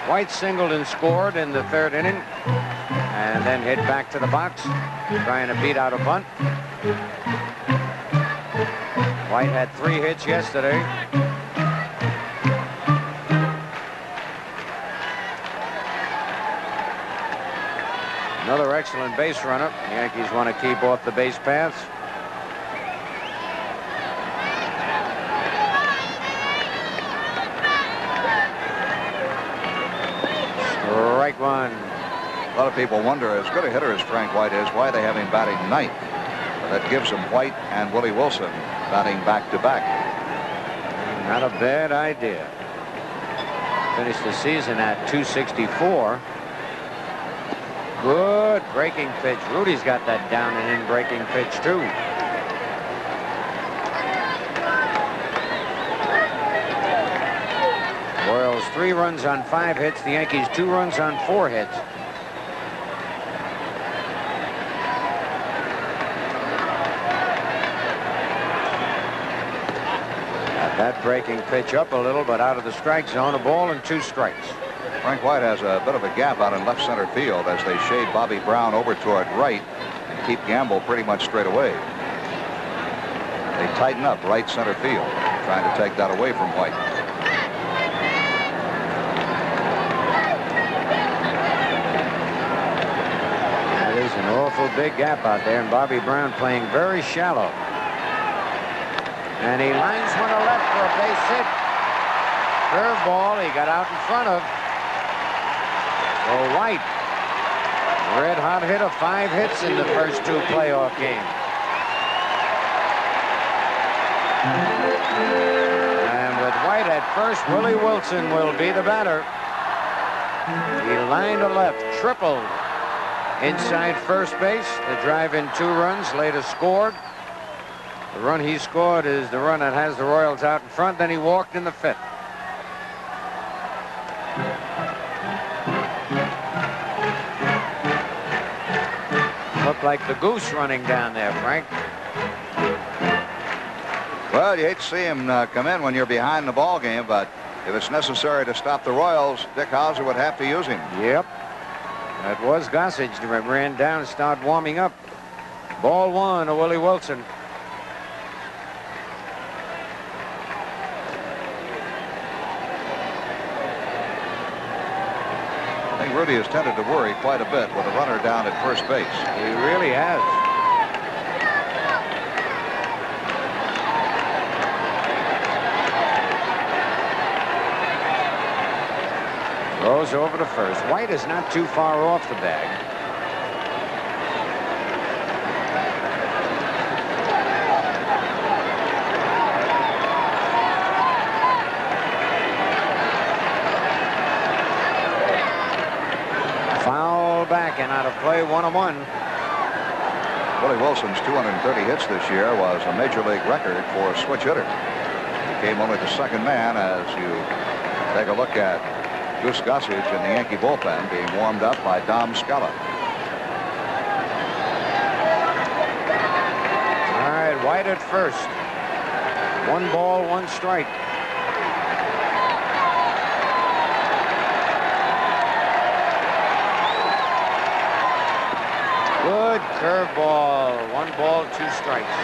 White singled and scored in the 3rd inning, and then hit back to the box, trying to beat out a bunt. White had 3 hits yesterday. Another excellent base runner. The Yankees want to keep off the base paths. Strike 1. A lot of people wonder, as good a hitter as Frank White is, why they have him batting 9th. That gives him White and Willie Wilson batting back-to-back. Not a bad idea. Finished the season at 264. Good breaking pitch. Rudy's got that down and in breaking pitch too. Royals 3 runs on 5 hits. The Yankees 2 runs on 4 hits. That breaking pitch up a little, but out of the strike zone. A ball and 2 strikes. Frank White has a bit of a gap out in left center field as they shade Bobby Brown over toward right and keep Gamble pretty much straight away. They tighten up right center field, trying to take that away from White. That is an awful big gap out there, and Bobby Brown playing very shallow. And he lines one to left for a base hit. Curveball he got out in front of. So White, red hot hitter, 5 hits in the first 2 playoff games. And with White at first, Willie Wilson will be the batter. He lined to left, tripled inside first base. The drive in 2 runs, later scored. The run he scored is the run that has the Royals out in front. Then he walked in the 5th. Looked like the goose running down there, Frank. Well, you hate to see him come in when you're behind the ball game, but if it's necessary to stop the Royals, Dick Howser would have to use him. Yep. That was Gossage that ran down and started warming up. Ball 1 to Willie Wilson. I think Rudy has tended to worry quite a bit with a runner down at first base. He really has. Throws over to first. White is not too far off the bag. Foul back and out of play, 1-1. Willie Wilson's 230 hits this year was a major league record for a switch hitter. He came only the second man as you take a look at Goose Gossage in the Yankee bullpen being warmed up by Dom Scala. All right, White at first. 1 ball, 1 strike. Good curveball. 1 ball, 2 strikes.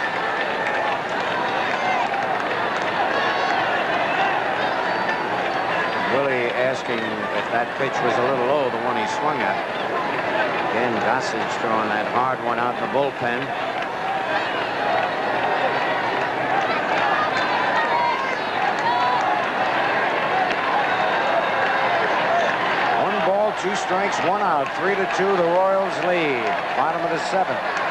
Willie asking if that pitch was a little low, the one he swung at. Again, Gossage throwing that hard one out in the bullpen. One ball, 2 strikes, 1 out. 3-2, the Royals lead. Bottom of the 7th.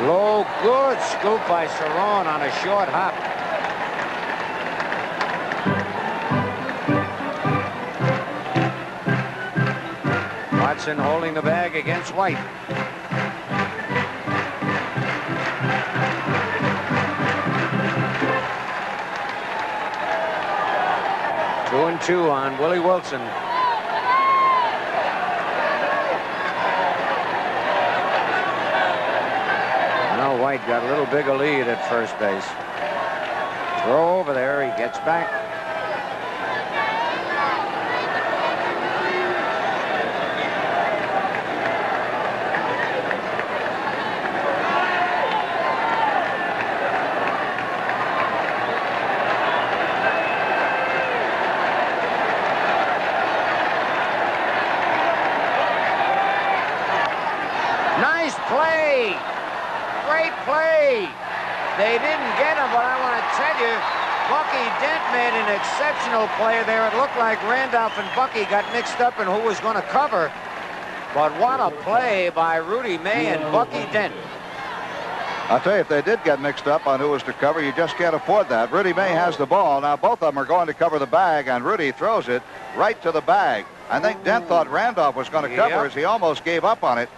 Low, good scoop by Cerrone on a short hop. Watson holding the bag against White. Two and 2 on Willie Wilson. White got a little bigger lead at first base. Throw over there. He gets back. Nice play. Great play. They didn't get him, but I want to tell you, Bucky Dent made an exceptional play there. It looked like Randolph and Bucky got mixed up in who was going to cover. But what a play by Rudy May and Bucky Dent. I'll tell you, if they did get mixed up on who was to cover, you just can't afford that. Rudy May has the ball. Now both of them are going to cover the bag, and Rudy throws it right to the bag. I think Dent thought Randolph was going to cover as he almost gave up on it.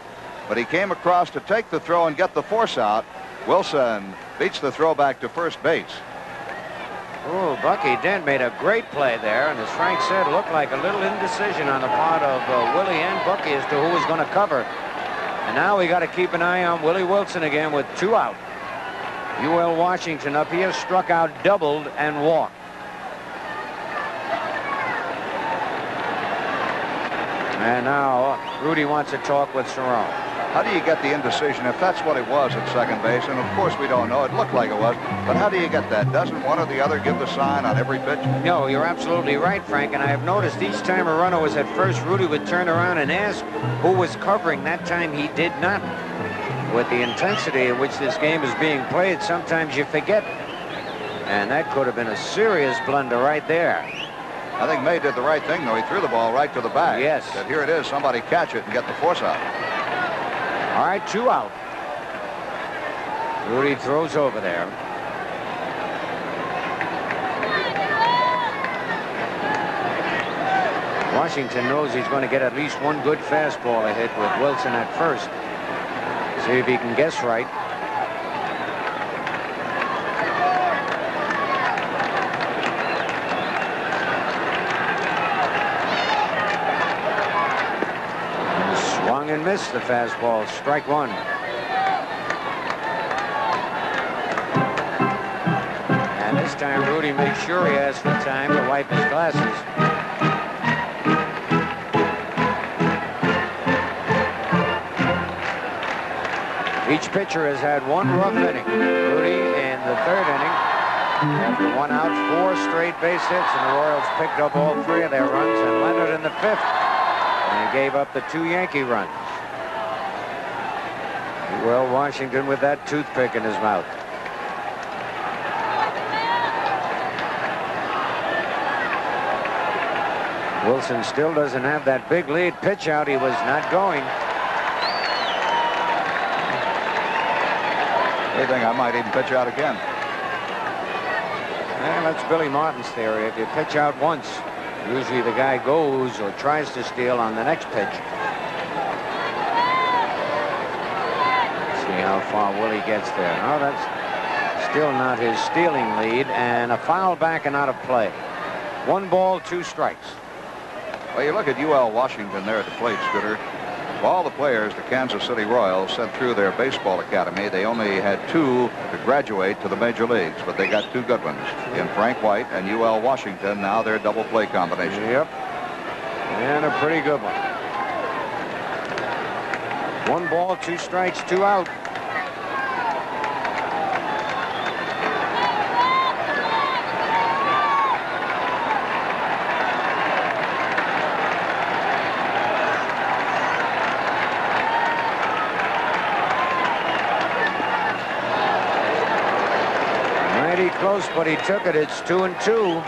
But he came across to take the throw and get the force out. Wilson beats the throw back to first base. Oh, Bucky Dent made a great play there, and as Frank said, looked like a little indecision on the part of Willie and Bucky as to who was going to cover. And now we got to keep an eye on Willie Wilson again with 2 out. UL Washington up here struck out, doubled, and walked. And now Rudy wants to talk with Cerrone. How do you get the indecision if that's what it was at second base? And of course we don't know. It looked like it was. But how do you get that? Doesn't one or the other give the sign on every pitch? No, you're absolutely right, Frank. And I have noticed each time a runner was at first, Rudy would turn around and ask who was covering. That time he did not. With the intensity in which this game is being played, sometimes you forget. And that could have been a serious blunder right there. I think May did the right thing, though. He threw the ball right to the bag. Yes. Said, here it is. Somebody catch it and get the force out. All right, 2 out. Rudy throws over there. Washington knows he's going to get at least one good fastball to hit with Wilson at first. See if he can guess right. Swung and missed the fastball. Strike one. And this time Rudy makes sure he has the time to wipe his glasses. Each pitcher has had one rough inning. Rudy in the 3rd inning. After 1 out, 4 straight base hits, and the Royals picked up all 3 of their runs, and Leonard in the 5th. And gave up the 2 Yankee runs. Well, Washington with that toothpick in his mouth. Wilson still doesn't have that big lead. Pitch out, he was not going. They think I might even pitch out again. Well, that's Billy Martin's theory. If you pitch out once, usually the guy goes or tries to steal on the next pitch. See how far Willie gets there. No, that's still not his stealing lead, and a foul back and out of play. 1 ball, 2 strikes. Well, you look at UL Washington there at the plate, Scooter. Of all the players the Kansas City Royals sent through their baseball academy, they only had 2 to graduate to the major leagues, but they got 2 good ones in Frank White and UL Washington. Now their double play combination. Yep. And a pretty good one. 1 ball, 2 strikes, 2 out. Close, but he took it. It's 2-2.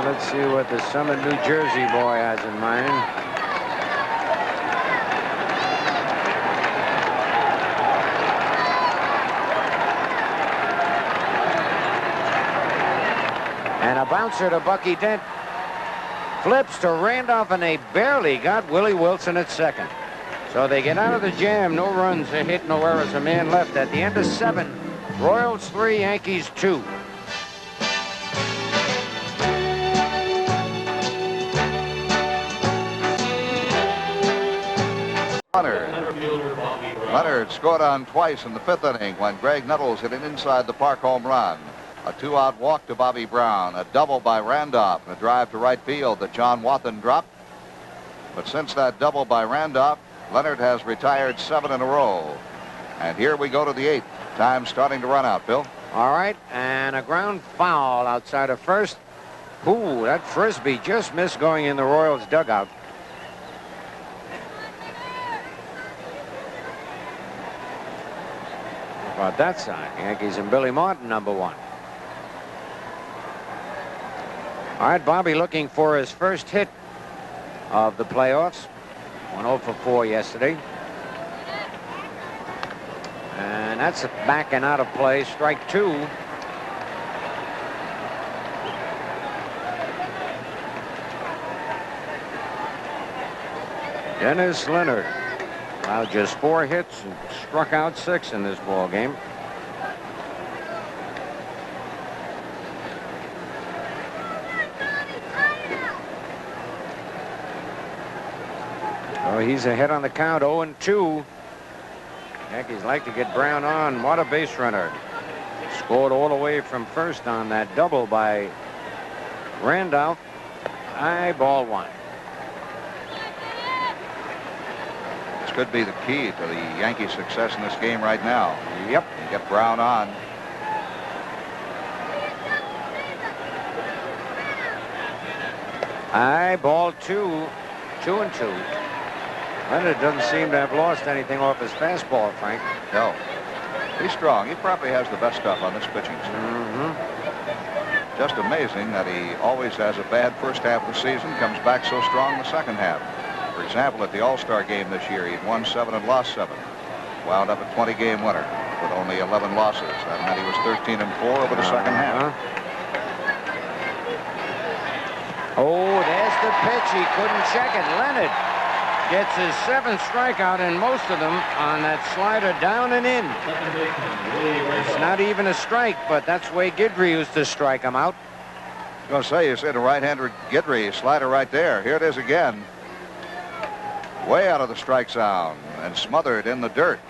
Let's see what the Summit, New Jersey boy has in mind. And a bouncer to Bucky Dent. Flips to Randolph, and they barely got Willie Wilson at second. So they get out of the jam. No runs, a hit, no errors, a man left. At the end of 7, Royals 3, Yankees 2. Leonard scored on twice in the 5th inning when Greg Nettles hit an inside the park home run. A 2-out walk to Bobby Brown, a double by Randolph, and a drive to right field that John Wathan dropped. But since that double by Randolph, Leonard has retired 7 in a row. And here we go to the 8th. Time starting to run out, Bill. All right, and a ground foul outside of first. Ooh, that frisbee just missed going in the Royals dugout. How about that side? Yankees and Billy Martin, number 1. All right, Bobby looking for his first hit of the playoffs. 1 0 for 4 yesterday. And that's back and out of play. Strike 2. Dennis Leonard allowed just 4 hits and struck out 6 in this ball game. Oh, he's ahead on the count, 0-2. Yankees like to get Brown on. What a base runner. Scored all the way from first on that double by Randolph. High ball 1. This could be the key to the Yankees' success in this game right now. Yep. Get Brown on. High ball 2. 2-2. Leonard doesn't seem to have lost anything off his fastball, Frank. No. He's strong. He probably has the best stuff on this pitching staff. Just amazing that he always has a bad first half of the season, comes back so strong in the second half. For example, at the All-Star game this year, he'd won 7 and lost 7. Wound up a 20-game winner with only 11 losses. That meant he was 13-4 over the second half. Oh, there's the pitch. He couldn't check it. Leonard gets his 7th strikeout, and most of them on that slider down and in. It's not even a strike, but that's the way Guidry used to strike him out. I was going to say, you said a right-hander Guidry, slider right there. Here it is again. Way out of the strike zone and smothered in the dirt.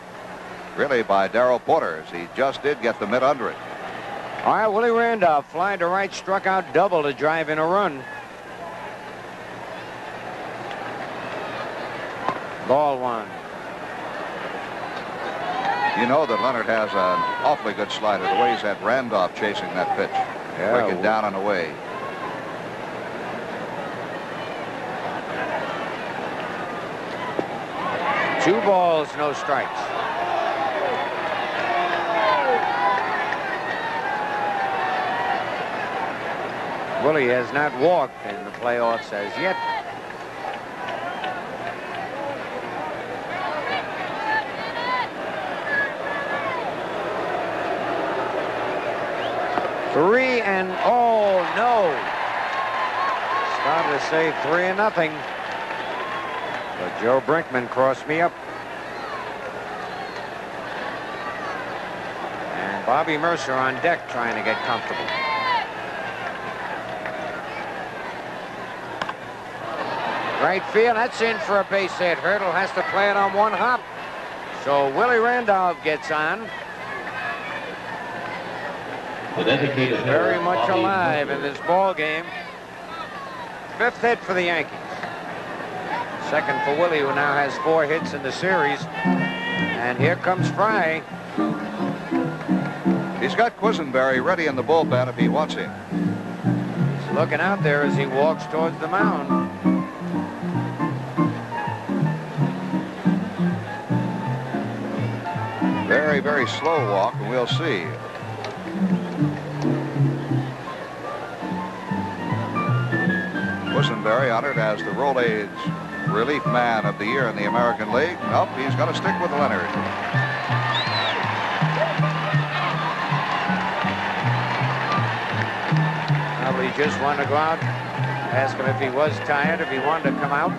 Really by Darrell Porter, as he just did get the mid under it. All right, Willie Randolph flying to right, struck out double to drive in a run. Ball 1. You know that Leonard has an awfully good slider. The way he's had Randolph chasing that pitch. Break it down and away. Two balls, no strikes. Willie has not walked in the playoffs as yet. Three and oh no. Started to say 3-0. But Joe Brinkman crossed me up. And Bobby Mercer on deck trying to get comfortable. Right field, that's in for a base hit. Hurdle has to play it on one hop. So Willie Randolph gets on. Very much alive in this ball game. 5th hit for the Yankees. 2nd for Willie, who now has 4 hits in the series. And here comes Fry. He's got Quisenberry ready in the bullpen if he wants him. He's looking out there as he walks towards the mound. Very, very slow walk, and we'll see. Quisenberry honored as the Rolaids relief man of the year in the American League. Nope, he's going to stick with Leonard. Probably just wanted to go out, ask him if he was tired, if he wanted to come out.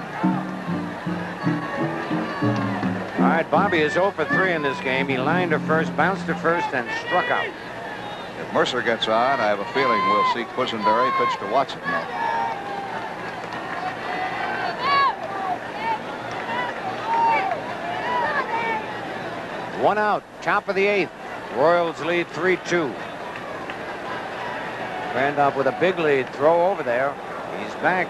All right, Bobby is 0 for 3 in this game. He lined to first, bounced to first, and struck out. If Mercer gets on, I have a feeling we'll see Quisenberry pitch to Watson. One out, top of the 8th. Royals lead 3-2. Randolph with a big lead, throw over there. He's back.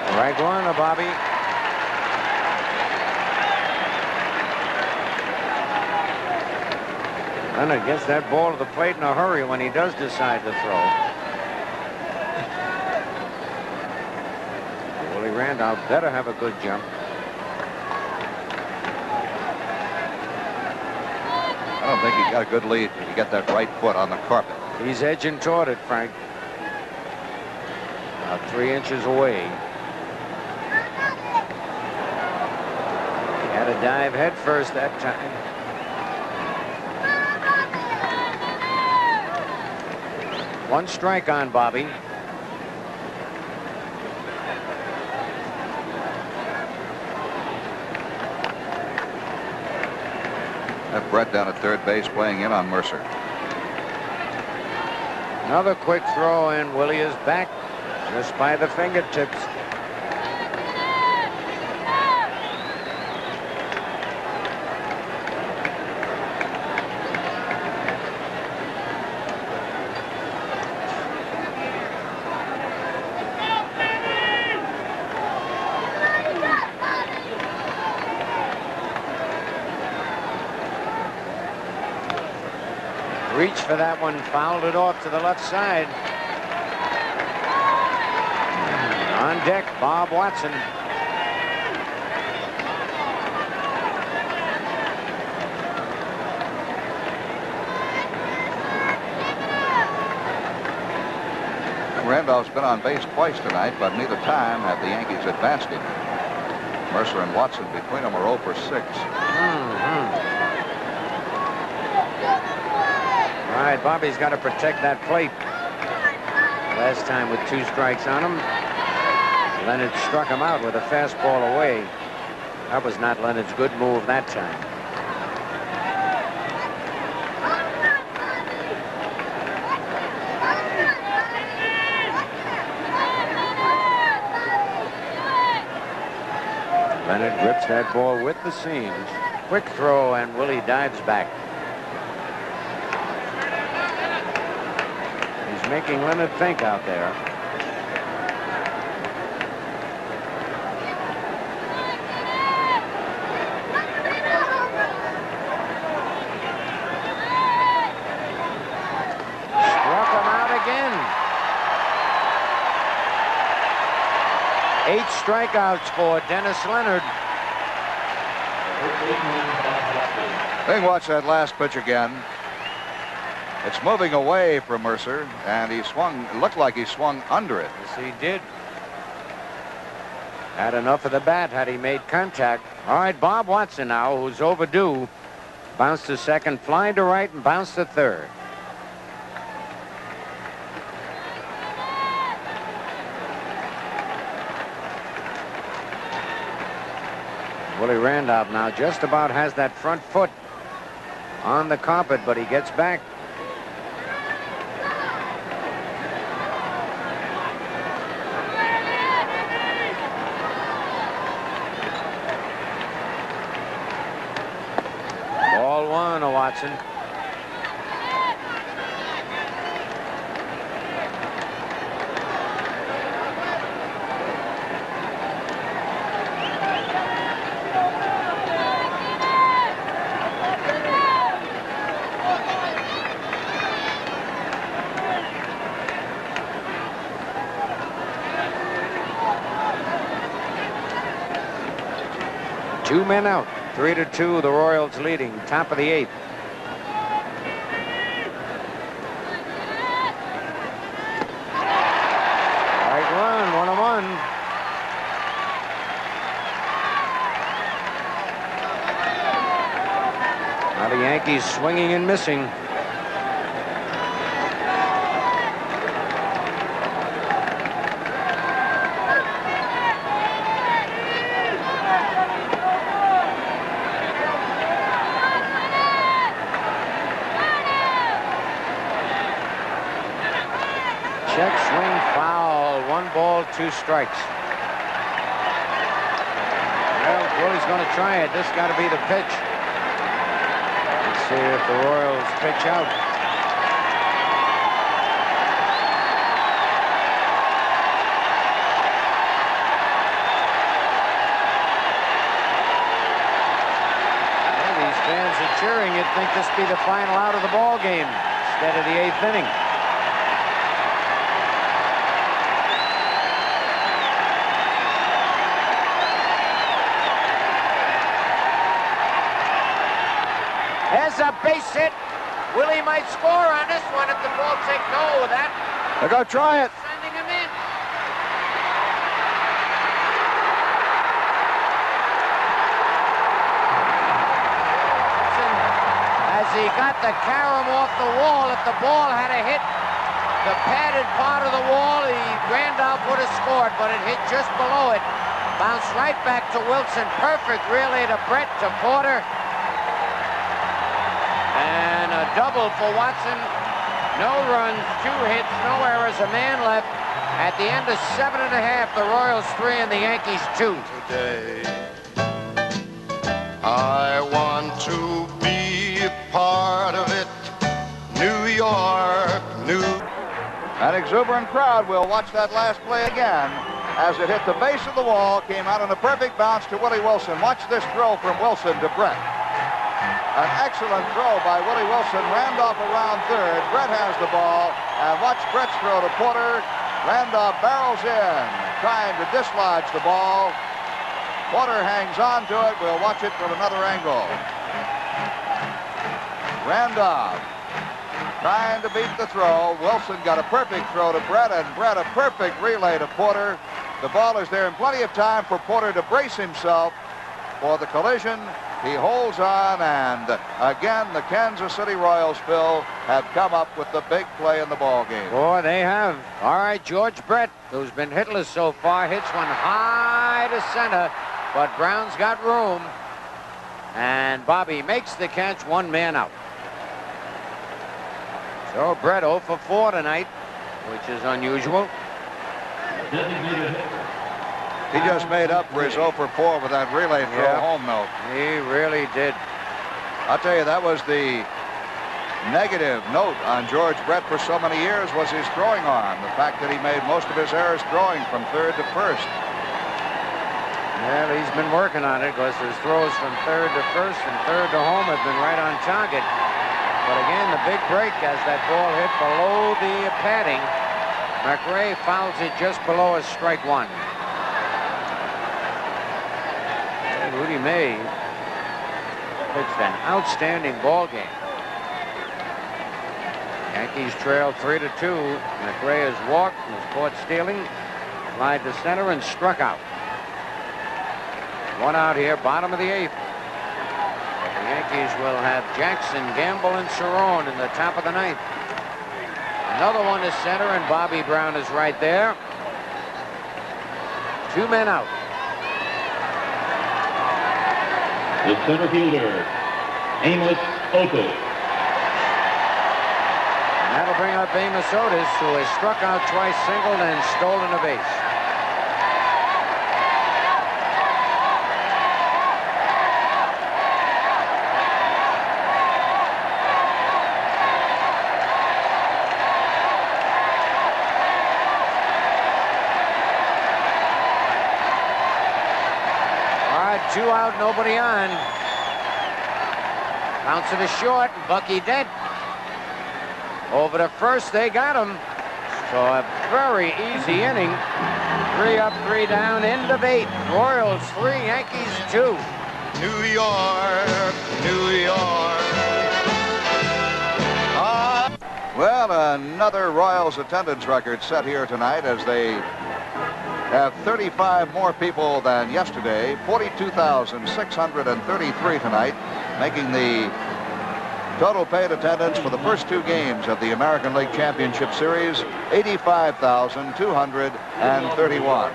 Strike 1 to Bobby. Leonard gets that ball to the plate in a hurry when he does decide to throw. Willie Randolph better have a good jump. I don't think he got a good lead if you get that right foot on the carpet. He's edging toward it, Frank. About 3 inches away. He had to dive head first that time. One strike on Bobby. That Brett down at third base playing in on Mercer. Another quick throw, and Willie is back just by the fingertips. Reached for that one, fouled it off to the left side. On deck, Bob Watson. Randolph's been on base twice tonight, but neither time have the Yankees advanced him. Mercer and Watson between them are 0 for 6. All right, Bobby's got to protect that plate. Last time with 2 strikes on him, Leonard struck him out with a fastball away. That was not Leonard's good move that time. Leonard grips that ball with the seams. Quick throw, and Willie dives back. He's making Leonard think out there. Struck him out again. 8 strikeouts for Dennis Leonard. They can watch that last pitch again. It's moving away from Mercer, and he swung, it looked like he swung under it. Yes, he did. Had enough of the bat had he made contact. All right, Bob Watson now, who's overdue. Bounced to second, flying to right, and bounced to third. Willie Randolph now just about has that front foot on the carpet, but he gets back. Ball 1 to Watson. Two men out, 3-2, the Royals leading, top of the 8th. Right run, 1-1. Now the Yankees swinging and missing. Check, swing, foul. 1 ball, 2 strikes. Well, Willie's going to try it. This got to be the pitch. Let's see if the Royals pitch out. Well, these fans are cheering. You'd think this be the final out of the ball game instead of the 8th inning. There's a base hit. Willie might score on this one if the ball take no with that. They're going to try it. Sending him in. As he got the carom off the wall, if the ball had hit the padded part of the wall, Randolph would have scored, but it hit just below it. Bounced right back to Wilson. Perfect, really, to Brett, to Porter. double for Watson. No runs, 2 hits, no errors, a man left. At the end of 7.5, the Royals 3 and the Yankees 2. Today, I want to be a part of it. New York, New. An exuberant crowd will watch that last play again as it hit the base of the wall, came out on a perfect bounce to Willie Wilson. Watch this throw from Wilson to Brett. An excellent throw by Willie Wilson. Randolph around third. Brett has the ball, and watch Brett's throw to Porter. Randolph barrels in, trying to dislodge the ball. Porter hangs on to it. We'll watch it from another angle. Randolph trying to beat the throw. Wilson got a perfect throw to Brett, and Brett a perfect relay to Porter. The ball is there in plenty of time for Porter to brace himself for the collision. He holds on, and again, the Kansas City Royals, Phil, have come up with the big play in the ball game. Boy, they have. All right, George Brett, who's been hitless so far, hits one high to center, but Brown's got room, and Bobby makes the catch, 1 man out. So Brett 0 for 4 tonight, which is unusual. Designated hitter. He just made up for his 0 for 4 with that relay throw home, though. He really did. I'll tell you, that was the negative note on George Brett for so many years, was his throwing arm. The fact that he made most of his errors throwing from third to first. Well, he's been working on it because his throws from third to first and third to home have been right on target. But again, the big break as that ball hit below the padding. McRae fouls it just below a strike 1. And Rudy May pitched an outstanding ball game. Yankees trail 3-2. McRae has walked and was caught stealing. Slide to center and struck out. 1 out here, bottom of the 8th. The Yankees will have Jackson, Gamble, and Cerrone in the top of the 9th. Another one to center, and Bobby Brown is right there. 2 men out. The center fielder, Amos Otis. And that'll bring up Amos Otis, who has struck out twice, singled, and stolen a base. All right, 2 out, nobody on. Bounce it is short, Bucky Dent. Over to first, they got him. So a very easy inning. 3 up, 3 down, end of 8. Royals 3, Yankees 2. New York, New York. Well, another Royals attendance record set here tonight as they have 35 more people than yesterday. 42,633 tonight, making the total paid attendance for the first 2 games of the American League Championship Series 85,231.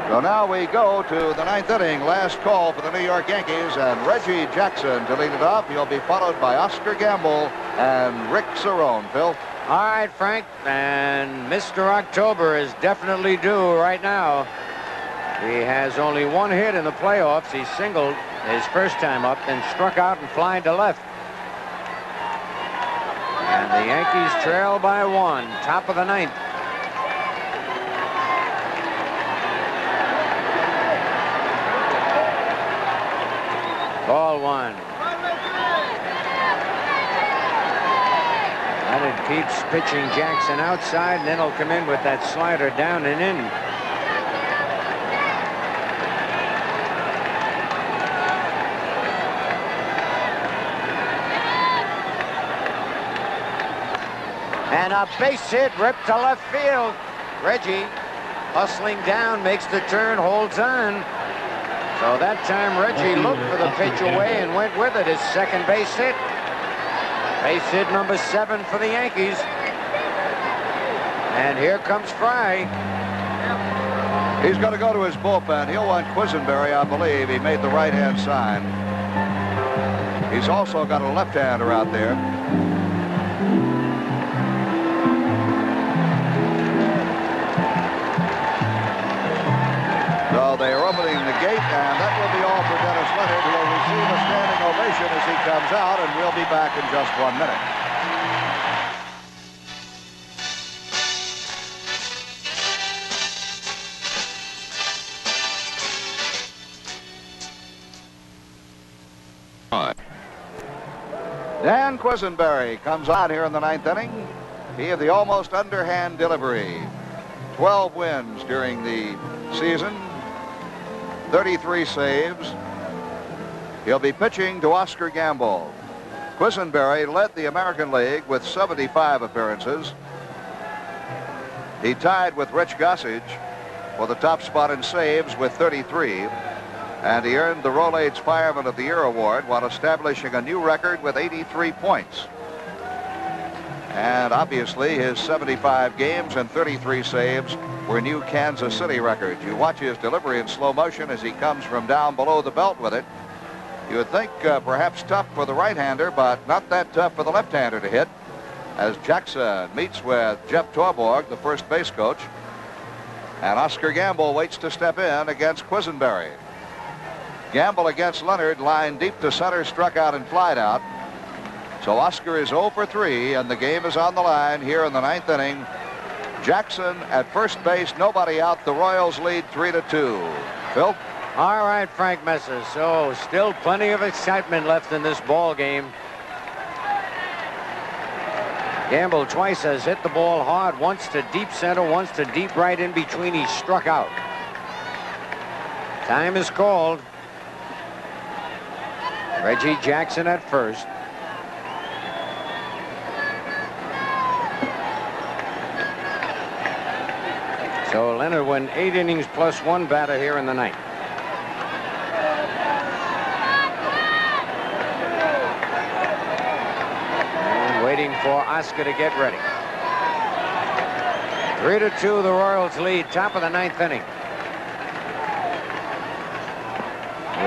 So now we go to the 9th inning, last call for the New York Yankees, and Reggie Jackson to lead it off. He'll be followed by Oscar Gamble and Rick Cerrone. Phil? All right, Frank, and Mr. October is definitely due right now. He has only 1 hit in the playoffs. He singled his first time up, then struck out and flying to left. And the Yankees trail by 1, top of the 9th. Ball 1. Leonard keeps pitching Jackson outside, and then he'll come in with that slider down and in. And a base hit ripped to left field. Reggie hustling down, makes the turn, holds on. So that time Reggie looked for the pitch away and went with it. His second base hit. Base hit number 7 for the Yankees. And here comes Fry. He's going to go to his bullpen. He'll want Quisenberry, I believe. He made the right-hand sign. He's also got a left-hander out there. So they are opening the gate, and that will be all for Dennis Leonard, who will receive a standing ovation as he comes out, and we'll be back in just 1 minute. Dan Quisenberry comes on here in the 9th inning. He of the almost underhand delivery. 12 wins during the season. 33 saves. He'll be pitching to Oscar Gamble. Quisenberry led the American League with 75 appearances. He tied with Rich Gossage for the top spot in saves with 33. And he earned the Rolaids Fireman of the Year award while establishing a new record with 83 points. And obviously his 75 games and 33 saves were new Kansas City records. You watch his delivery in slow motion as he comes from down below the belt with it. You would think perhaps tough for the right-hander, but not that tough for the left-hander to hit, as Jackson meets with Jeff Torborg, the first base coach. And Oscar Gamble waits to step in against Quisenberry. Gamble against Leonard, lined deep to center, struck out and flied out. So Oscar is 0 for 3, and the game is on the line here in the 9th inning. Jackson at first base, nobody out. The Royals lead 3-2. Phil? All right, Frank Messer. So still plenty of excitement left in this ball game. Gamble twice has hit the ball hard, once to deep center, once to deep right. In between, he struck out. Time is called. Reggie Jackson at first. So Leonard went 8 innings plus 1 batter here in the 9th. And waiting for Oscar to get ready. 3-2, the Royals lead, top of the 9th inning.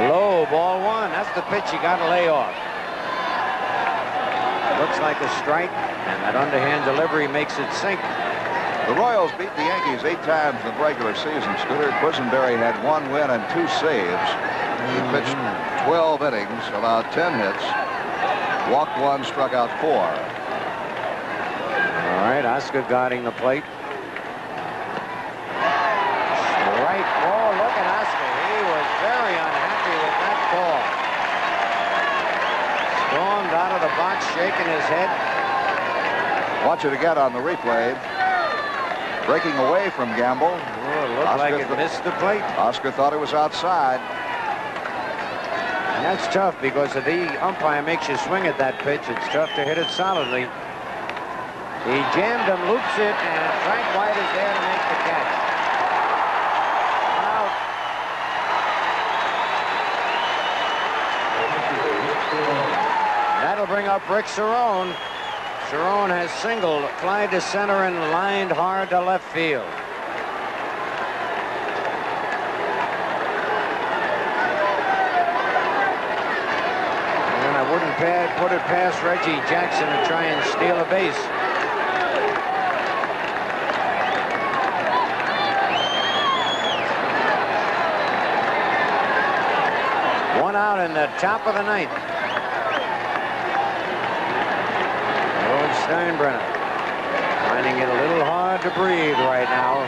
Low, ball 1. That's the pitch you got to lay off. Looks like a strike, and that underhand delivery makes it sink. The Royals beat the Yankees 8 times in the regular season. Scooter. Quisenberry had 1 win and 2 saves. He pitched 12 innings, allowed 10 hits, walked 1, struck out 4. All right, Oscar guarding the plate. Strike ball. Look at Oscar. He was very unhappy with that ball. Stormed out of the box, shaking his head. Watch it again on the replay. Breaking away from Gamble. Oh, it looked like it missed the plate. Oscar thought it was outside. And that's tough because if the umpire makes you swing at that pitch, it's tough to hit it solidly. He jammed him, loops it, and Frank White is there to make the catch. Out. That'll bring up Rick Cerrone. Cerrone has singled, fly to center, and lined hard to left field. And I wouldn't put it past Reggie Jackson to try and steal a base. One out in the top of the 9th. Steinbrenner finding it a little hard to breathe right now.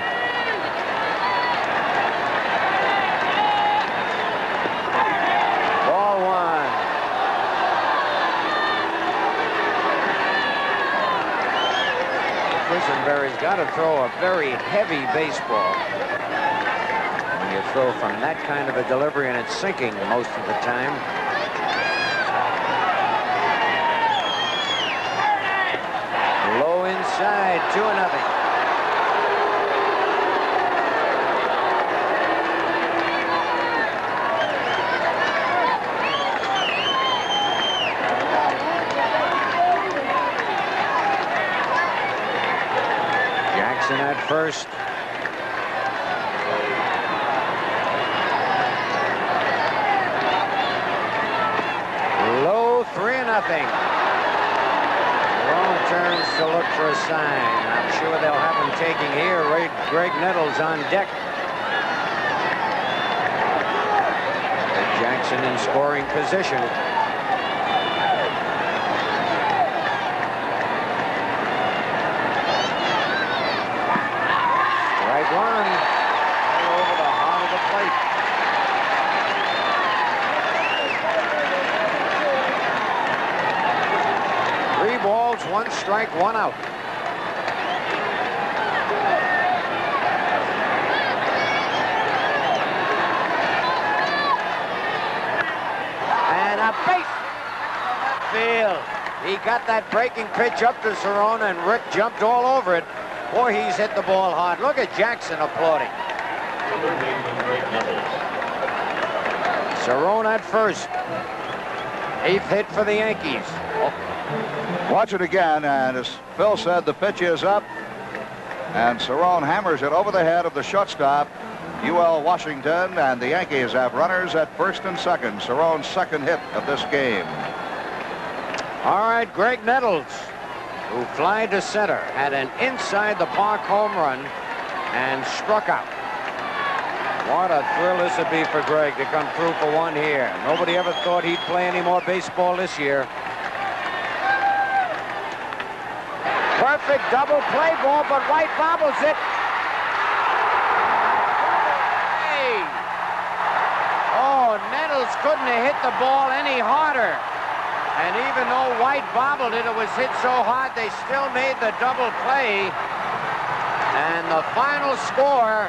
Ball 1. Quisenberry's got to throw a very heavy baseball. When you throw from that kind of a delivery and it's sinking most of the time. Inside, 2-0. Jackson at first. Low Jerome turns to look for a sign. I'm sure they'll have him taking here. Greg Nettles on deck. Jackson in scoring position. Strike one. All over the heart of the plate. Three balls, one strike, one out. And a base. Field. He got that breaking pitch up to Cerrone, and Rick jumped all over it. Boy, he's hit the ball hard. Look at Jackson applauding. Cerrone at first. 8th hit for the Yankees. Watch it again, and as Phil said, the pitch is up, and Cerrone hammers it over the head of the shortstop, UL Washington, and the Yankees have runners at first and second. Cerrone's second hit of this game. All right, Greg Nettles, who fly to center, had an inside the park home run and struck out. What a thrill this would be for Greg to come through for one here. Nobody ever thought he'd play any more baseball this year. Perfect double play ball, but White bobbles it. Hey! Oh, Nettles couldn't have hit the ball any harder. And even though White bobbled it, it was hit so hard they still made the double play. And the final score,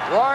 Roy